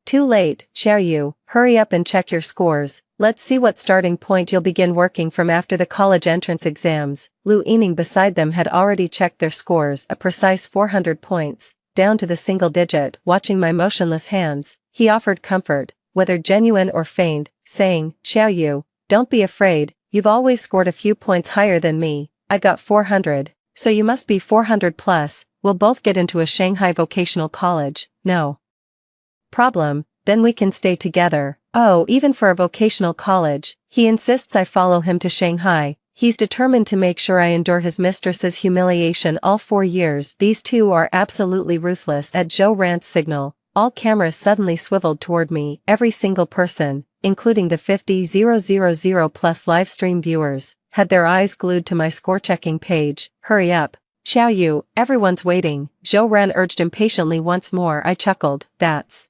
too late, Xiaoyu, hurry up and check your scores. Let's see what starting point you'll begin working from after the college entrance exams. Lu Yining beside them had already checked their scores, a precise 400 points, down to the single digit. Watching my motionless hands, he offered comfort, whether genuine or feigned, saying, Xiaoyu, don't be afraid, you've always scored a few points higher than me. I got 400, so you must be 400 plus. We'll both get into a Shanghai vocational college. No problem, then we can stay together. Oh, even for a vocational college, he insists I follow him to Shanghai. He's determined to make sure I endure his mistress's humiliation all 4 years. These two are absolutely ruthless. At Zhou Ran's signal, all cameras suddenly swiveled toward me, every single person, including the 50,000 plus live stream viewers, had their eyes glued to my score-checking page. Hurry up, Xiaoyu, everyone's waiting, Zhou Ran urged impatiently once more. I chuckled, that's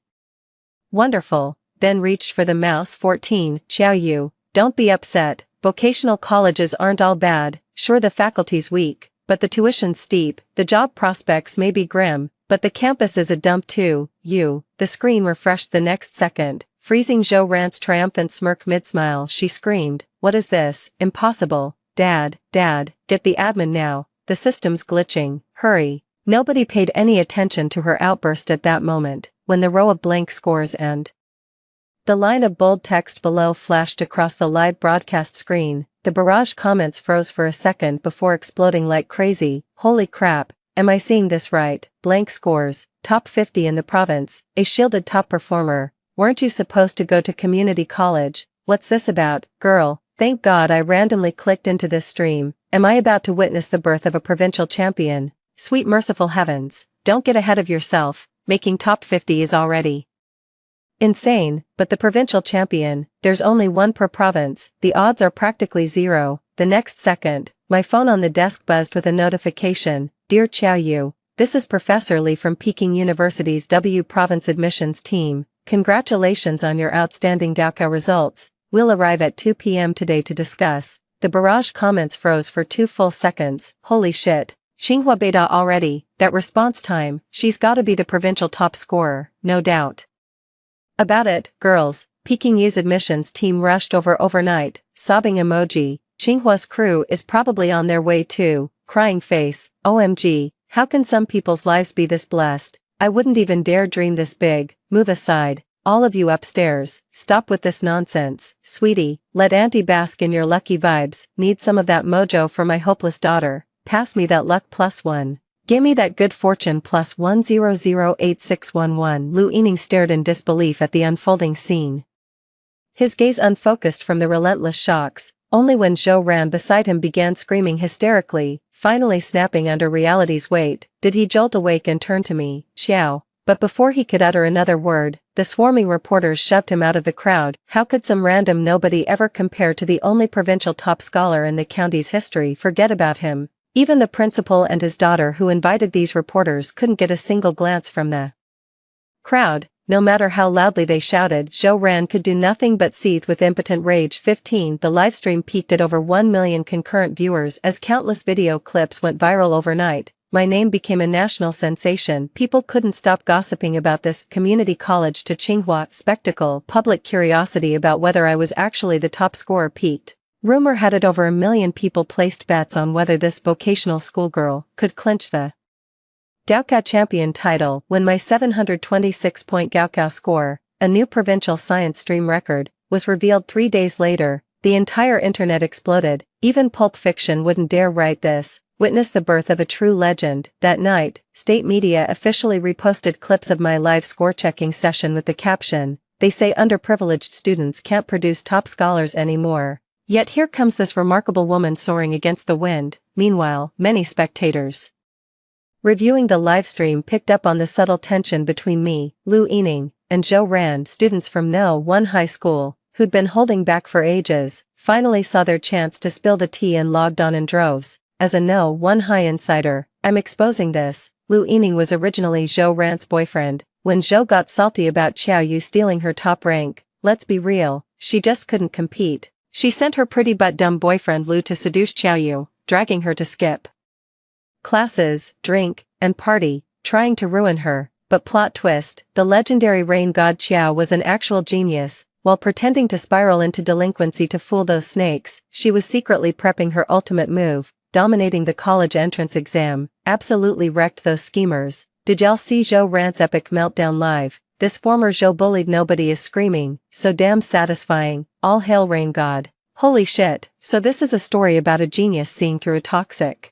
wonderful, then reached for the mouse. 14, Xiaoyu, don't be upset, vocational colleges aren't all bad, sure the faculty's weak, but the tuition's steep, the job prospects may be grim, but the campus is a dump too. The screen refreshed the next second, freezing Zhou Ran's triumphant smirk mid-smile. She screamed, what is this, impossible, Dad, get the admin now, the system's glitching, hurry. Nobody paid any attention to her outburst at that moment, when the row of blank scores and the line of bold text below flashed across the live broadcast screen. The barrage comments froze for a second before exploding like crazy. Holy crap, am I seeing this right? Blank scores, top 50 in the province, a shielded top performer. Weren't you supposed to go to community college? What's this about, girl? Thank God I randomly clicked into this stream. Am I about to witness the birth of a provincial champion? Sweet merciful heavens, don't get ahead of yourself, making top 50 is already insane, but the provincial champion, there's only one per province, the odds are practically zero. The next second, my phone on the desk buzzed with a notification. Dear Xiaoyu, this is Professor Li from Peking University's W Province admissions team. Congratulations on your outstanding Gaokao results. We'll arrive at 2 p.m. today to discuss. The barrage comments froze for 2 full seconds. Holy shit. Xinhua Beida already, that response time, she's gotta be the provincial top scorer, no doubt about it. Girls, Peking U's admissions team rushed over overnight, sobbing emoji. Xinhua's crew is probably on their way too, crying face, OMG, how can some people's lives be this blessed? I wouldn't even dare dream this big. Move aside, all of you upstairs, stop with this nonsense, sweetie, let Auntie bask in your lucky vibes. Need some of that mojo for my hopeless daughter. Pass me that luck +1. Gimme that good fortune +1008611. Lu Yining stared in disbelief at the unfolding scene. His gaze unfocused from the relentless shocks. Only when Zhou Ran beside him began screaming hysterically, finally snapping under reality's weight, did he jolt awake and turn to me. Xiao. But before he could utter another word, the swarming reporters shoved him out of the crowd. How could some random nobody ever compare to the only provincial top scholar in the county's history? Forget about him. Even the principal and his daughter who invited these reporters couldn't get a single glance from the crowd. No matter how loudly they shouted, Zhou Ran could do nothing but seethe with impotent rage. 15. The livestream peaked at over 1 million concurrent viewers as countless video clips went viral overnight. My name became a national sensation. People couldn't stop gossiping about this community college to Tsinghua spectacle. Public curiosity about whether I was actually the top scorer peaked. Rumor had it over 1 million people placed bets on whether this vocational schoolgirl could clinch the Gaokao champion title. When my 726-point Gaokao score, a new provincial science stream record, was revealed 3 days later, the entire internet exploded. Even Pulp Fiction wouldn't dare write this. Witness the birth of a true legend. That night, state media officially reposted clips of my live score-checking session with the caption, they say underprivileged students can't produce top scholars anymore. Yet here comes this remarkable woman soaring against the wind. Meanwhile, many spectators reviewing the livestream picked up on the subtle tension between me, Lu Yining, and Zhou Ran. Students from No. 1 high school, who'd been holding back for ages, finally saw their chance to spill the tea and logged on in droves. As a No. 1 high insider, I'm exposing this. Lu Yining was originally Zhou Ran's boyfriend. When Zhou got salty about Xiao Yu stealing her top rank, let's be real, she just couldn't compete. She sent her pretty but dumb boyfriend Lu to seduce Xiao Yu, dragging her to skip classes, drink, and party, trying to ruin her. But plot twist, the legendary rain god Xiao was an actual genius. While pretending to spiral into delinquency to fool those snakes, she was secretly prepping her ultimate move, dominating the college entrance exam, absolutely wrecked those schemers. Did y'all see Zhou Ran's epic meltdown live? This former Zhou bullied nobody is screaming, so damn satisfying, all hail rain god. Holy shit, so this is a story about a genius seeing through a toxic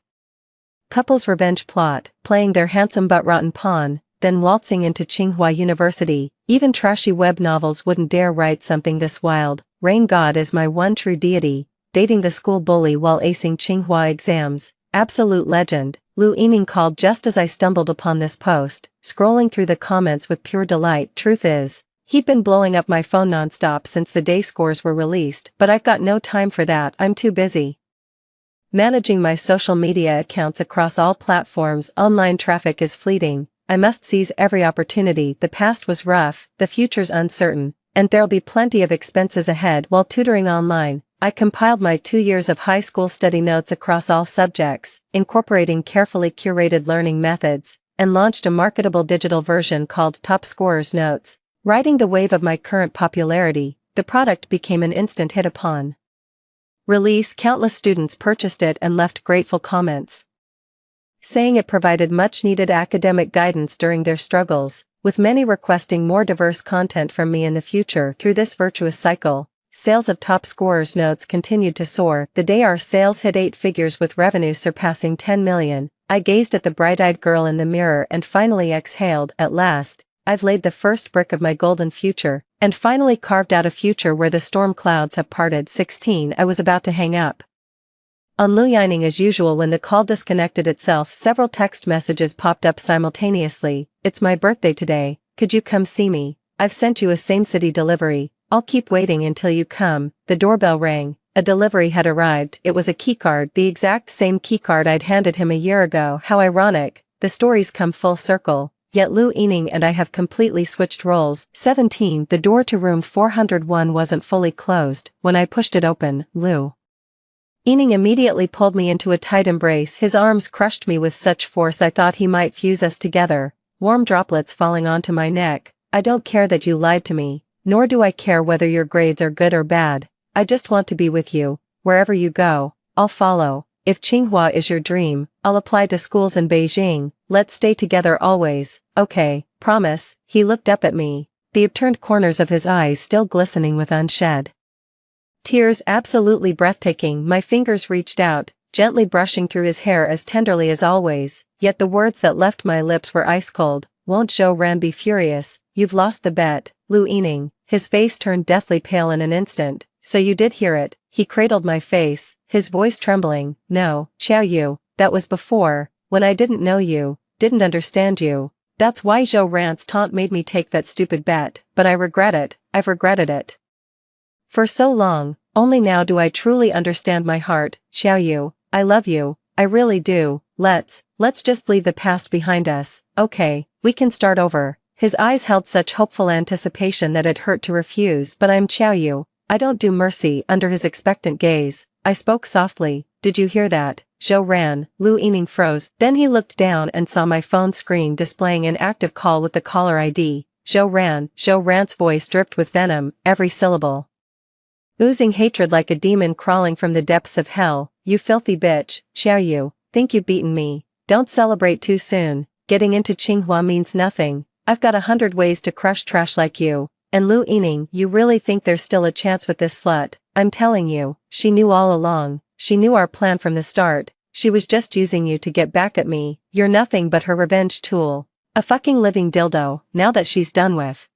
couple's revenge plot, playing their handsome but rotten pawn, then waltzing into Tsinghua University. Even trashy web novels wouldn't dare write something this wild. Rain god is my one true deity, dating the school bully while acing Tsinghua exams. Absolute legend. Lu Yining called just as I stumbled upon this post, scrolling through the comments with pure delight. Truth is, he'd been blowing up my phone nonstop since the day scores were released, but I've got no time for that. I'm too busy managing my social media accounts across all platforms. Online traffic is fleeting. I must seize every opportunity. The past was rough, the future's uncertain, and there'll be plenty of expenses ahead. While tutoring online, I compiled my 2 years of high school study notes across all subjects, incorporating carefully curated learning methods, and launched a marketable digital version called Top Scorers Notes. Riding the wave of my current popularity, the product became an instant hit. Upon release, countless students purchased it and left grateful comments, saying it provided much-needed academic guidance during their struggles, with many requesting more diverse content from me in the future. Through this virtuous cycle, sales of Top Scorers Notes continued to soar. The day our sales hit 8 figures with revenue surpassing 10 million, I gazed at the bright-eyed girl in the mirror and finally exhaled. At last, I've laid the first brick of my golden future, and finally carved out a future where the storm clouds have parted. 16. I was about to hang up on Lu Yining as usual when the call disconnected itself. Several text messages popped up simultaneously. It's my birthday today, could you come see me? I've sent you a same-city delivery, I'll keep waiting until you come. The doorbell rang. A delivery had arrived. It was a keycard, the exact same keycard I'd handed him a year ago. How ironic, the stories come full circle. Yet Lu Yining and I have completely switched roles. 17. The door to room 401 wasn't fully closed. When I pushed it open, Lu Yining immediately pulled me into a tight embrace. His arms crushed me with such force I thought he might fuse us together, warm droplets falling onto my neck. I don't care that you lied to me, nor do I care whether your grades are good or bad. I just want to be with you. Wherever you go, I'll follow. If Tsinghua is your dream, I'll apply to schools in Beijing. Let's stay together always, okay, promise. He looked up at me, the upturned corners of his eyes still glistening with unshed tears. Absolutely breathtaking. My fingers reached out, gently brushing through his hair as tenderly as always, yet the words that left my lips were ice cold. Won't Zhou Ran be furious? You've lost the bet. Lu Yining, his face turned deathly pale in an instant. So you did hear it. He cradled my face, his voice trembling. No, Xiao Yu, that was before, when I didn't know you, didn't understand you. That's why Zhou Ran's taunt made me take that stupid bet, but I regret it. I've regretted it for so long. Only now do I truly understand my heart. Xiao Yu, I love you, I really do. Let's just leave the past behind us, okay? We can start over. His eyes held such hopeful anticipation that it hurt to refuse. But I'm Xiao Yu, I don't do mercy. Under his expectant gaze, I spoke softly. Did you hear that, Zhou Ran? Lu Yining froze. Then he looked down and saw my phone screen displaying an active call with the caller ID. Zhou Ran. Zhou Ran's voice dripped with venom, every syllable oozing hatred like a demon crawling from the depths of hell. You filthy bitch, Xiao Yu, think you've beaten me? Don't celebrate too soon. Getting into Tsinghua means nothing. I've got 100 ways to crush trash like you. And Lu Yining, you really think there's still a chance with this slut? I'm telling you, she knew all along. She knew our plan from the start. She was just using you to get back at me. You're nothing but her revenge tool. A fucking living dildo. Now that she's done with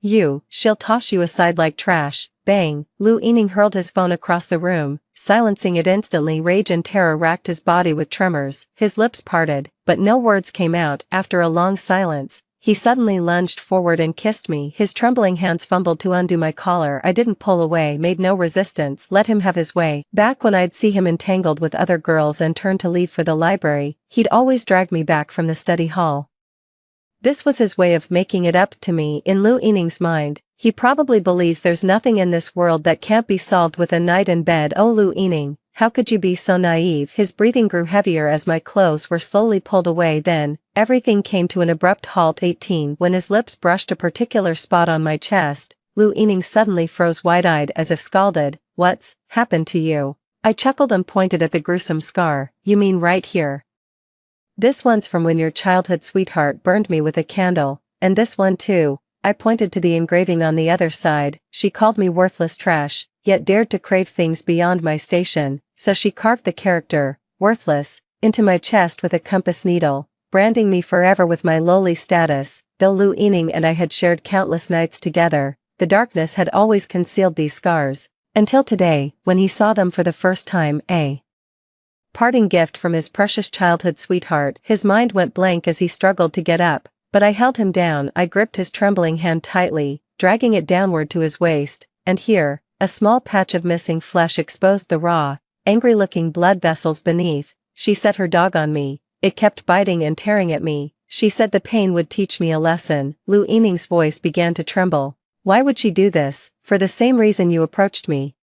She'll toss you aside like trash. Bang, Lu Yining hurled his phone across the room, silencing it instantly. Rage and terror racked his body with tremors. His lips parted, but no words came out. After a long silence, he suddenly lunged forward and kissed me. His trembling hands fumbled to undo my collar. I didn't pull away, made no resistance, let him have his way. Back when I'd see him entangled with other girls and turn to leave for the library, he'd always drag me back from the study hall. This was his way of making it up to me. In Lu Yining's mind, he probably believes there's nothing in this world that can't be solved with a night in bed. Oh Lu Yining, how could you be so naive? His breathing grew heavier as my clothes were slowly pulled away. Then, everything came to an abrupt halt. 18 When his lips brushed a particular spot on my chest, Lu Yining suddenly froze wide-eyed as if scalded. What's happened to you? I chuckled and pointed at the gruesome scar. You mean right here? This one's from when your childhood sweetheart burned me with a candle, and this one too. I pointed to the engraving on the other side. She called me worthless trash, yet dared to crave things beyond my station, so she carved the character, worthless, into my chest with a compass needle, branding me forever with my lowly status. Though Lu Yining and I had shared countless nights together, the darkness had always concealed these scars, until today, when he saw them for the first time. A parting gift from his precious childhood sweetheart. His mind went blank as he struggled to get up, but I held him down. I gripped his trembling hand tightly, dragging it downward to his waist, and here, a small patch of missing flesh exposed the raw, angry-looking blood vessels beneath. She set her dog on me. It kept biting and tearing at me. She said the pain would teach me a lesson. Lu Yining's voice began to tremble. Why would she do this? For the same reason you approached me.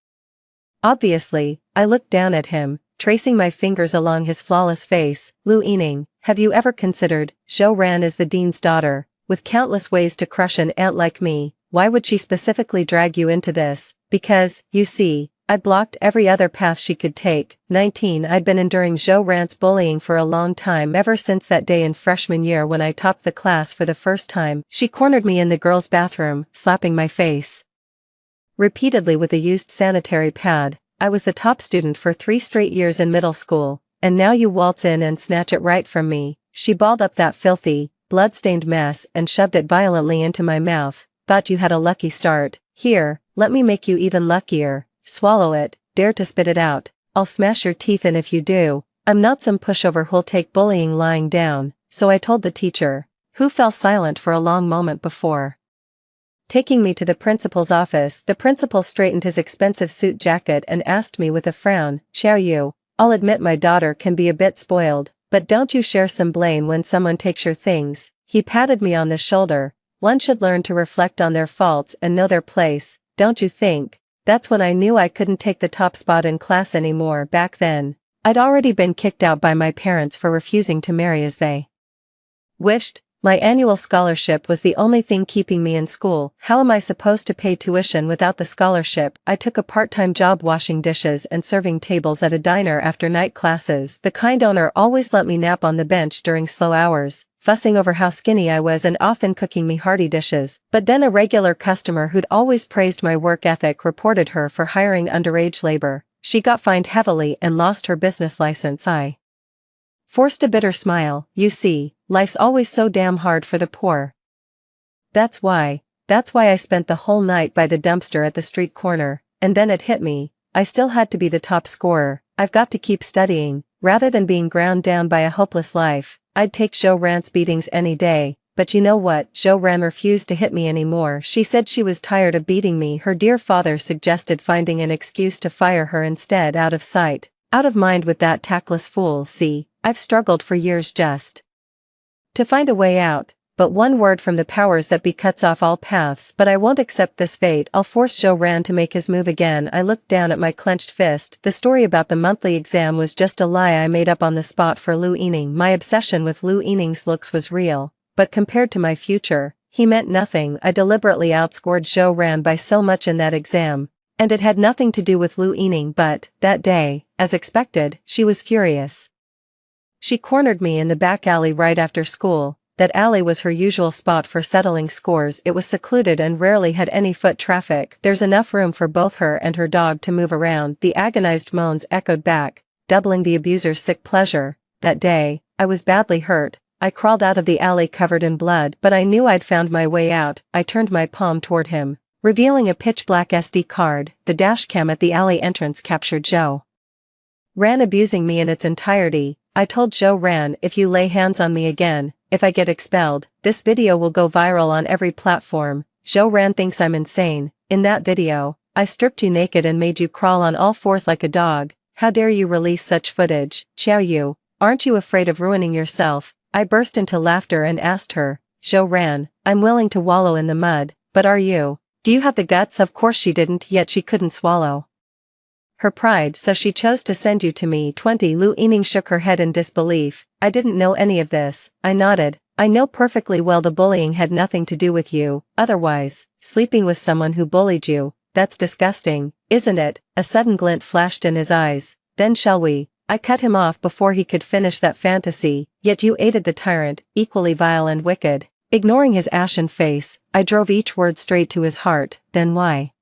Obviously, I looked down at him, tracing my fingers along his flawless face. Lu Yining, have you ever considered, Zhou Ran is the dean's daughter, with countless ways to crush an ant like me. Why would she specifically drag you into this? Because, you see, I blocked every other path she could take. 19 I'd been enduring Zhou Ran's bullying for a long time, ever since that day in freshman year when I topped the class for the first time. She cornered me in the girls' bathroom, slapping my face repeatedly with a used sanitary pad. I was the top student for 3 straight years in middle school, and now you waltz in and snatch it right from me. She balled up that filthy, blood-stained mess and shoved it violently into my mouth. Thought you had a lucky start. Here, let me make you even luckier. Swallow it, dare to spit it out. I'll smash your teeth in if you do. I'm not some pushover who'll take bullying lying down, so I told the teacher, who fell silent for a long moment before taking me to the principal's office. The principal straightened his expensive suit jacket and asked me with a frown, Xiao Yu, I'll admit my daughter can be a bit spoiled, but don't you share some blame when someone takes your things. He patted me on the shoulder. One should learn to reflect on their faults and know their place, don't you think? That's when I knew I couldn't take the top spot in class anymore. Back then, I'd already been kicked out by my parents for refusing to marry as they wished. My annual scholarship was the only thing keeping me in school. How am I supposed to pay tuition without the scholarship? I took a part-time job washing dishes and serving tables at a diner after night classes. The kind owner always let me nap on the bench during slow hours, fussing over how skinny I was and often cooking me hearty dishes. But then a regular customer who'd always praised my work ethic reported her for hiring underage labor. She got fined heavily and lost her business license. I forced a bitter smile. You see, life's always so damn hard for the poor. That's why I spent the whole night by the dumpster at the street corner, and then it hit me, I still had to be the top scorer. I've got to keep studying, rather than being ground down by a hopeless life. I'd take Zhou Ran's beatings any day, but you know what? Zhou Ran refused to hit me anymore. She said she was tired of beating me. Her dear father suggested finding an excuse to fire her instead. Out of sight, out of mind with that tactless fool. See, I've struggled for years just to find a way out, but one word from the powers that be cuts off all paths. But I won't accept this fate. I'll force Zhou Ran to make his move again. I looked down at my clenched fist. The story about the monthly exam was just a lie I made up on the spot for Lu Yining. My obsession with Lu Yining's looks was real, but compared to my future, he meant nothing. I deliberately outscored Zhou Ran by so much in that exam, and it had nothing to do with Lu Yining. But, that day, as expected, she was furious. She cornered me in the back alley right after school. That alley was her usual spot for settling scores. It was secluded and rarely had any foot traffic. There's enough room for both her and her dog to move around. The agonized moans echoed back, doubling the abuser's sick pleasure. That day, I was badly hurt, I crawled out of the alley covered in blood, but I knew I'd found my way out. I turned my palm toward him, revealing a pitch-black SD card. The dashcam at the alley entrance captured Zhou Ran abusing me in its entirety. I told Zhou Ran, if you lay hands on me again, if I get expelled, this video will go viral on every platform. Zhou Ran thinks I'm insane. In that video, I stripped you naked and made you crawl on all fours like a dog. How dare you release such footage, Xiao Yu? Aren't you afraid of ruining yourself? I burst into laughter and asked her, Zhou Ran, I'm willing to wallow in the mud, but are you? Do you have the guts? Of course she didn't, yet she couldn't swallow her pride, so she chose to send you to me. 20 Lu Yining shook her head in disbelief. I didn't know any of this. I nodded. I know perfectly well the bullying had nothing to do with you. Otherwise, sleeping with someone who bullied you, that's disgusting, isn't it? A sudden glint flashed in his eyes. Then shall we? I cut him off before he could finish that fantasy. Yet you aided the tyrant, equally vile and wicked. Ignoring his ashen face, I drove each word straight to his heart. Then why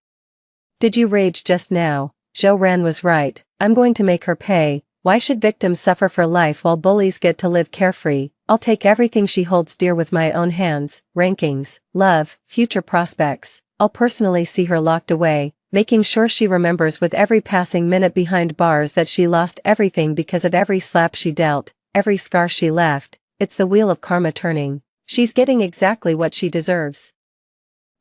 did you rage just now? Zhou Ran was right. I'm going to make her pay. Why should victims suffer for life while bullies get to live carefree? I'll take everything she holds dear with my own hands. Rankings, love, future prospects. I'll personally see her locked away, making sure she remembers with every passing minute behind bars that she lost everything because of every slap she dealt, every scar she left. It's the wheel of karma turning. She's getting exactly what she deserves.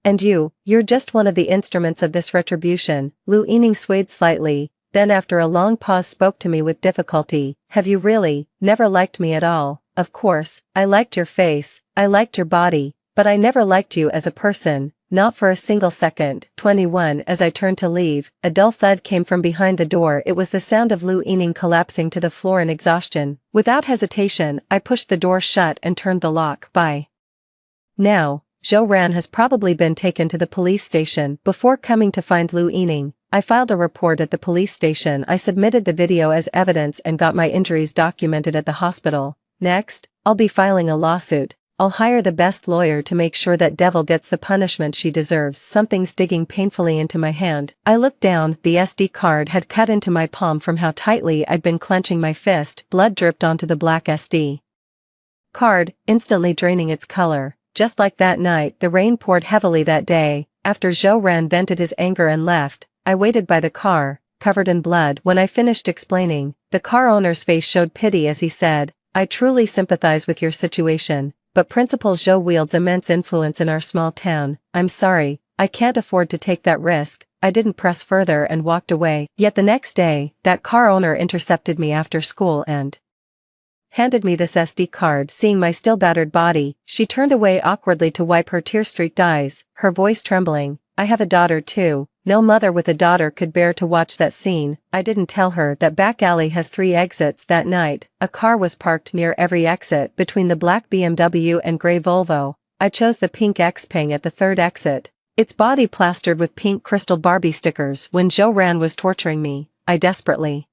And you're just one of the instruments of this retribution. Lu Yining swayed slightly, then after a long pause spoke to me with difficulty. Have you really never liked me at all? Of course, I liked your face, I liked your body, but I never liked you as a person, not for a single second. 21 As I turned to leave, a dull thud came from behind the door. It was the sound of Lu Yining collapsing to the floor in exhaustion. Without hesitation, I pushed the door shut and turned the lock. By now, Zhou Ran has probably been taken to the police station. Before coming to find Lu Yining, I filed a report at the police station. I submitted the video as evidence and got my injuries documented at the hospital. Next, I'll be filing a lawsuit. I'll hire the best lawyer to make sure that devil gets the punishment she deserves. Something's digging painfully into my hand. I looked down. The SD card had cut into my palm from how tightly I'd been clenching my fist. Blood dripped onto the black SD card, instantly draining its color. Just like that night, the rain poured heavily that day. After Zhou Ran vented his anger and left, I waited by the car, covered in blood. When I finished explaining, the car owner's face showed pity as he said, I truly sympathize with your situation, but Principal Zhou wields immense influence in our small town. I'm sorry, I can't afford to take that risk. I didn't press further and walked away. Yet the next day, that car owner intercepted me after school and handed me this SD card. Seeing my still battered body, she turned away awkwardly to wipe her tear-streaked eyes, her voice trembling. I have a daughter too. No mother with a daughter could bear to watch that scene. I didn't tell her that back alley has 3 exits. That night, a car was parked near every exit between the black BMW and gray Volvo. I chose the pink Xpeng at the 3rd exit, its body plastered with pink crystal Barbie stickers. When Zhou Ran was torturing me, I desperately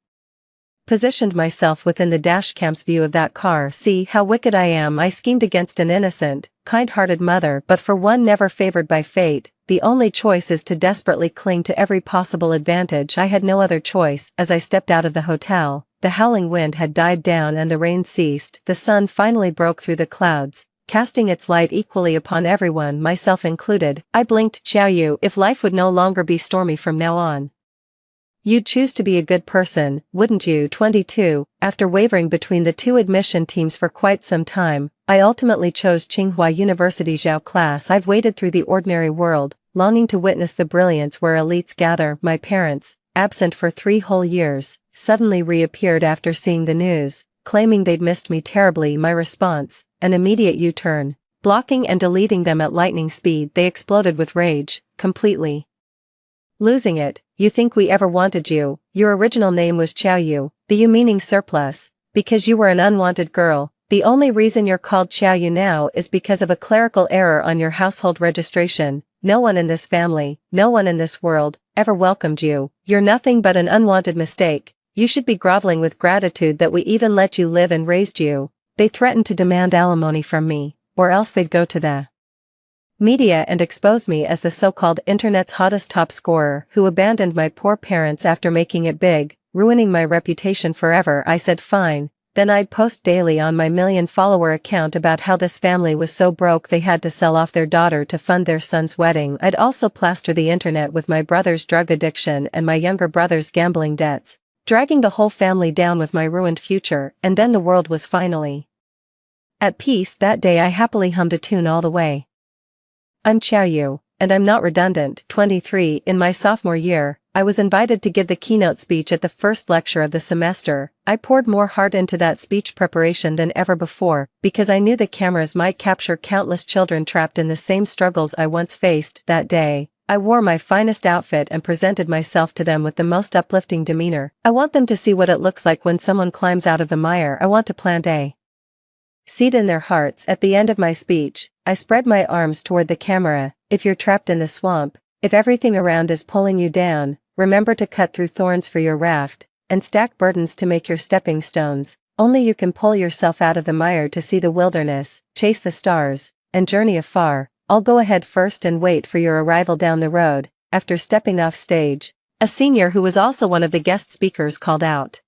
positioned myself within the dashcam's view of that car. See how wicked I am. I schemed against an innocent, kind-hearted mother, but for one never favored by fate. The only choice is to desperately cling to every possible advantage. I had no other choice. As I stepped out of the hotel, the howling wind had died down and the rain ceased. The sun finally broke through the clouds, casting its light equally upon everyone, myself included. I blinked. Xiao Yu, if life would no longer be stormy from now on, you'd choose to be a good person, wouldn't you? 22 After wavering between the 2 admission teams for quite some time, I ultimately chose Tsinghua University Zhao class. I've waded through the ordinary world, longing to witness the brilliance where elites gather. My parents, absent for 3 whole years, suddenly reappeared after seeing the news, claiming they'd missed me terribly. My response, an immediate U-turn. Blocking and deleting them at lightning speed, they exploded with rage, completely losing it. You think we ever wanted you? Your original name was Xiao Yu, the Yu meaning surplus, because you were an unwanted girl. The only reason you're called Xiao Yu now is because of a clerical error on your household registration. No one in this family, no one in this world, ever welcomed you. You're nothing but an unwanted mistake. You should be groveling with gratitude that we even let you live and raised you. They threatened to demand alimony from me, or else they'd go to the media and expose me as the so-called internet's hottest top scorer who abandoned my poor parents after making it big, ruining my reputation forever. I said fine, Then I'd post daily on my million-follower account about how this family was so broke they had to sell off their daughter to fund their son's wedding. I'd also plaster the internet with my brother's drug addiction and my younger brother's gambling debts, dragging the whole family down with my ruined future, and then the world was finally at peace. That day I happily hummed a tune all the way. I'm Xiaoyu, and I'm not redundant. 23. In my sophomore year, I was invited to give the keynote speech at the first lecture of the semester. I poured more heart into that speech preparation than ever before, because I knew the cameras might capture countless children trapped in the same struggles I once faced. That day, I wore my finest outfit and presented myself to them with the most uplifting demeanor. I want them to see what it looks like when someone climbs out of the mire. I want to plant a seed in their hearts. At the end of my speech, I spread my arms toward the camera. If you're trapped in the swamp, if everything around is pulling you down, remember to cut through thorns for your raft, and stack burdens to make your stepping stones. Only you can pull yourself out of the mire to see the wilderness, chase the stars, and journey afar. I'll go ahead first and wait for your arrival down the road. After stepping off stage, a senior who was also one of the guest speakers called out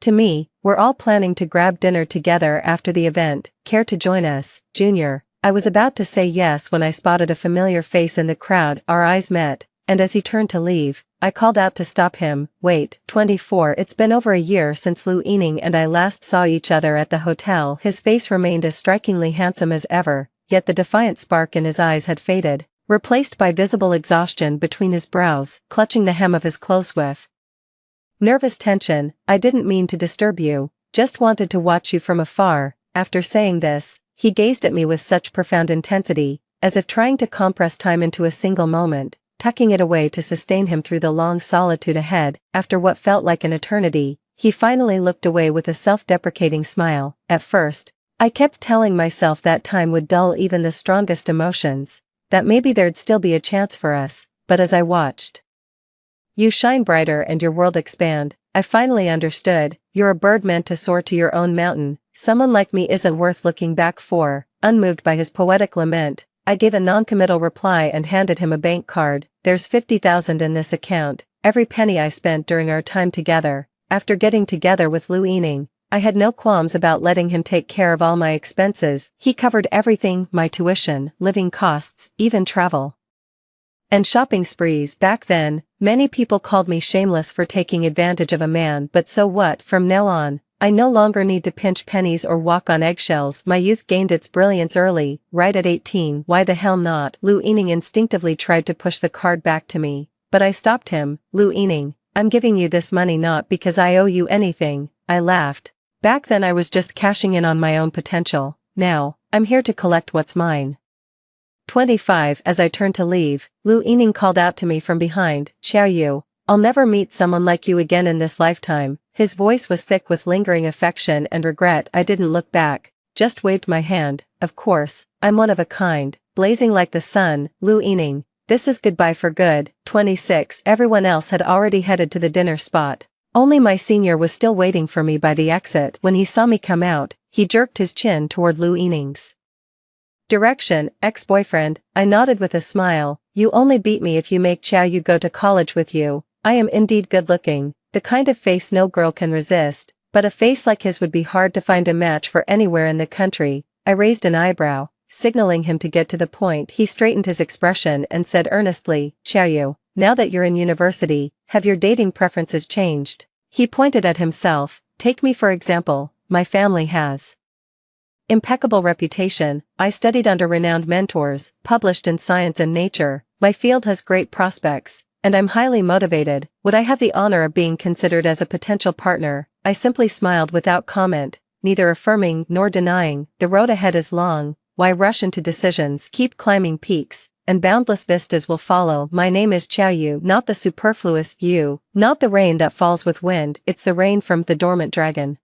to me, "We're all planning to grab dinner together after the event. Care to join us, Junior?" I was about to say yes when I spotted a familiar face in the crowd. Our eyes met, and as he turned to leave, I called out to stop him. Wait. 24. It's been over a year since Lu Yining and I last saw each other at the hotel. His face remained as strikingly handsome as ever, yet the defiant spark in his eyes had faded, replaced by visible exhaustion between his brows, clutching the hem of his clothes with nervous tension. "I didn't mean to disturb you, just wanted to watch you from afar." After saying this, he gazed at me with such profound intensity, as if trying to compress time into a single moment, tucking it away to sustain him through the long solitude ahead. After what felt like an eternity, he finally looked away with a self-deprecating smile. At first, I kept telling myself that time would dull even the strongest emotions, that maybe there'd still be a chance for us, but as I watched you shine brighter and your world expand, I finally understood. You're a bird meant to soar to your own mountain. Someone like me isn't worth looking back for. Unmoved by his poetic lament, I gave a non-committal reply and handed him a bank card. There's 50,000 in this account, every penny I spent during our time together. After getting together with Lu Yining, I had no qualms about letting him take care of all my expenses. He covered everything, my tuition, living costs, even travel and shopping sprees. Back then, many people called me shameless for taking advantage of a man, but so what? From now on, I no longer need to pinch pennies or walk on eggshells. My youth gained its brilliance early, right at 18. Why the hell not? Lu Yining instinctively tried to push the card back to me, but I stopped him. "Lu Yining, I'm giving you this money not because I owe you anything," I laughed. Back then I was just cashing in on my own potential. Now, I'm here to collect what's mine. 25. As I turned to leave, Lu Yining called out to me from behind, "Xiaoyu, I'll never meet someone like you again in this lifetime." His voice was thick with lingering affection and regret. I didn't look back, just waved my hand. "Of course, I'm one of a kind, blazing like the sun." Lu Yining, this is goodbye for good. 26. Everyone else had already headed to the dinner spot. Only my senior was still waiting for me by the exit. When he saw me come out, he jerked his chin toward Lu Yining's direction. "Ex-boyfriend," I nodded with a smile. "You only beat me if you make Xiaoyu go to college with you." I am indeed good-looking, the kind of face no girl can resist, but a face like his would be hard to find a match for anywhere in the country. I raised an eyebrow, signaling him to get to the point. He straightened his expression and said earnestly, "Xiaoyu, now that you're in university, have your dating preferences changed?" He pointed at himself. "Take me for example, my family has impeccable reputation, I studied under renowned mentors, published in Science and Nature, my field has great prospects, and I'm highly motivated. Would I have the honor of being considered as a potential partner?" I simply smiled without comment, neither affirming nor denying. The road ahead is long, why rush into decisions? Keep climbing peaks, and boundless vistas will follow. My name is Xiaoyu, not the superfluous you, not the rain that falls with wind, it's the rain from the dormant dragon.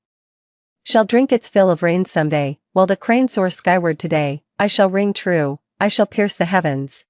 Shall drink its fill of rain someday, while the crane soars skyward today. I shall ring true, I shall pierce the heavens.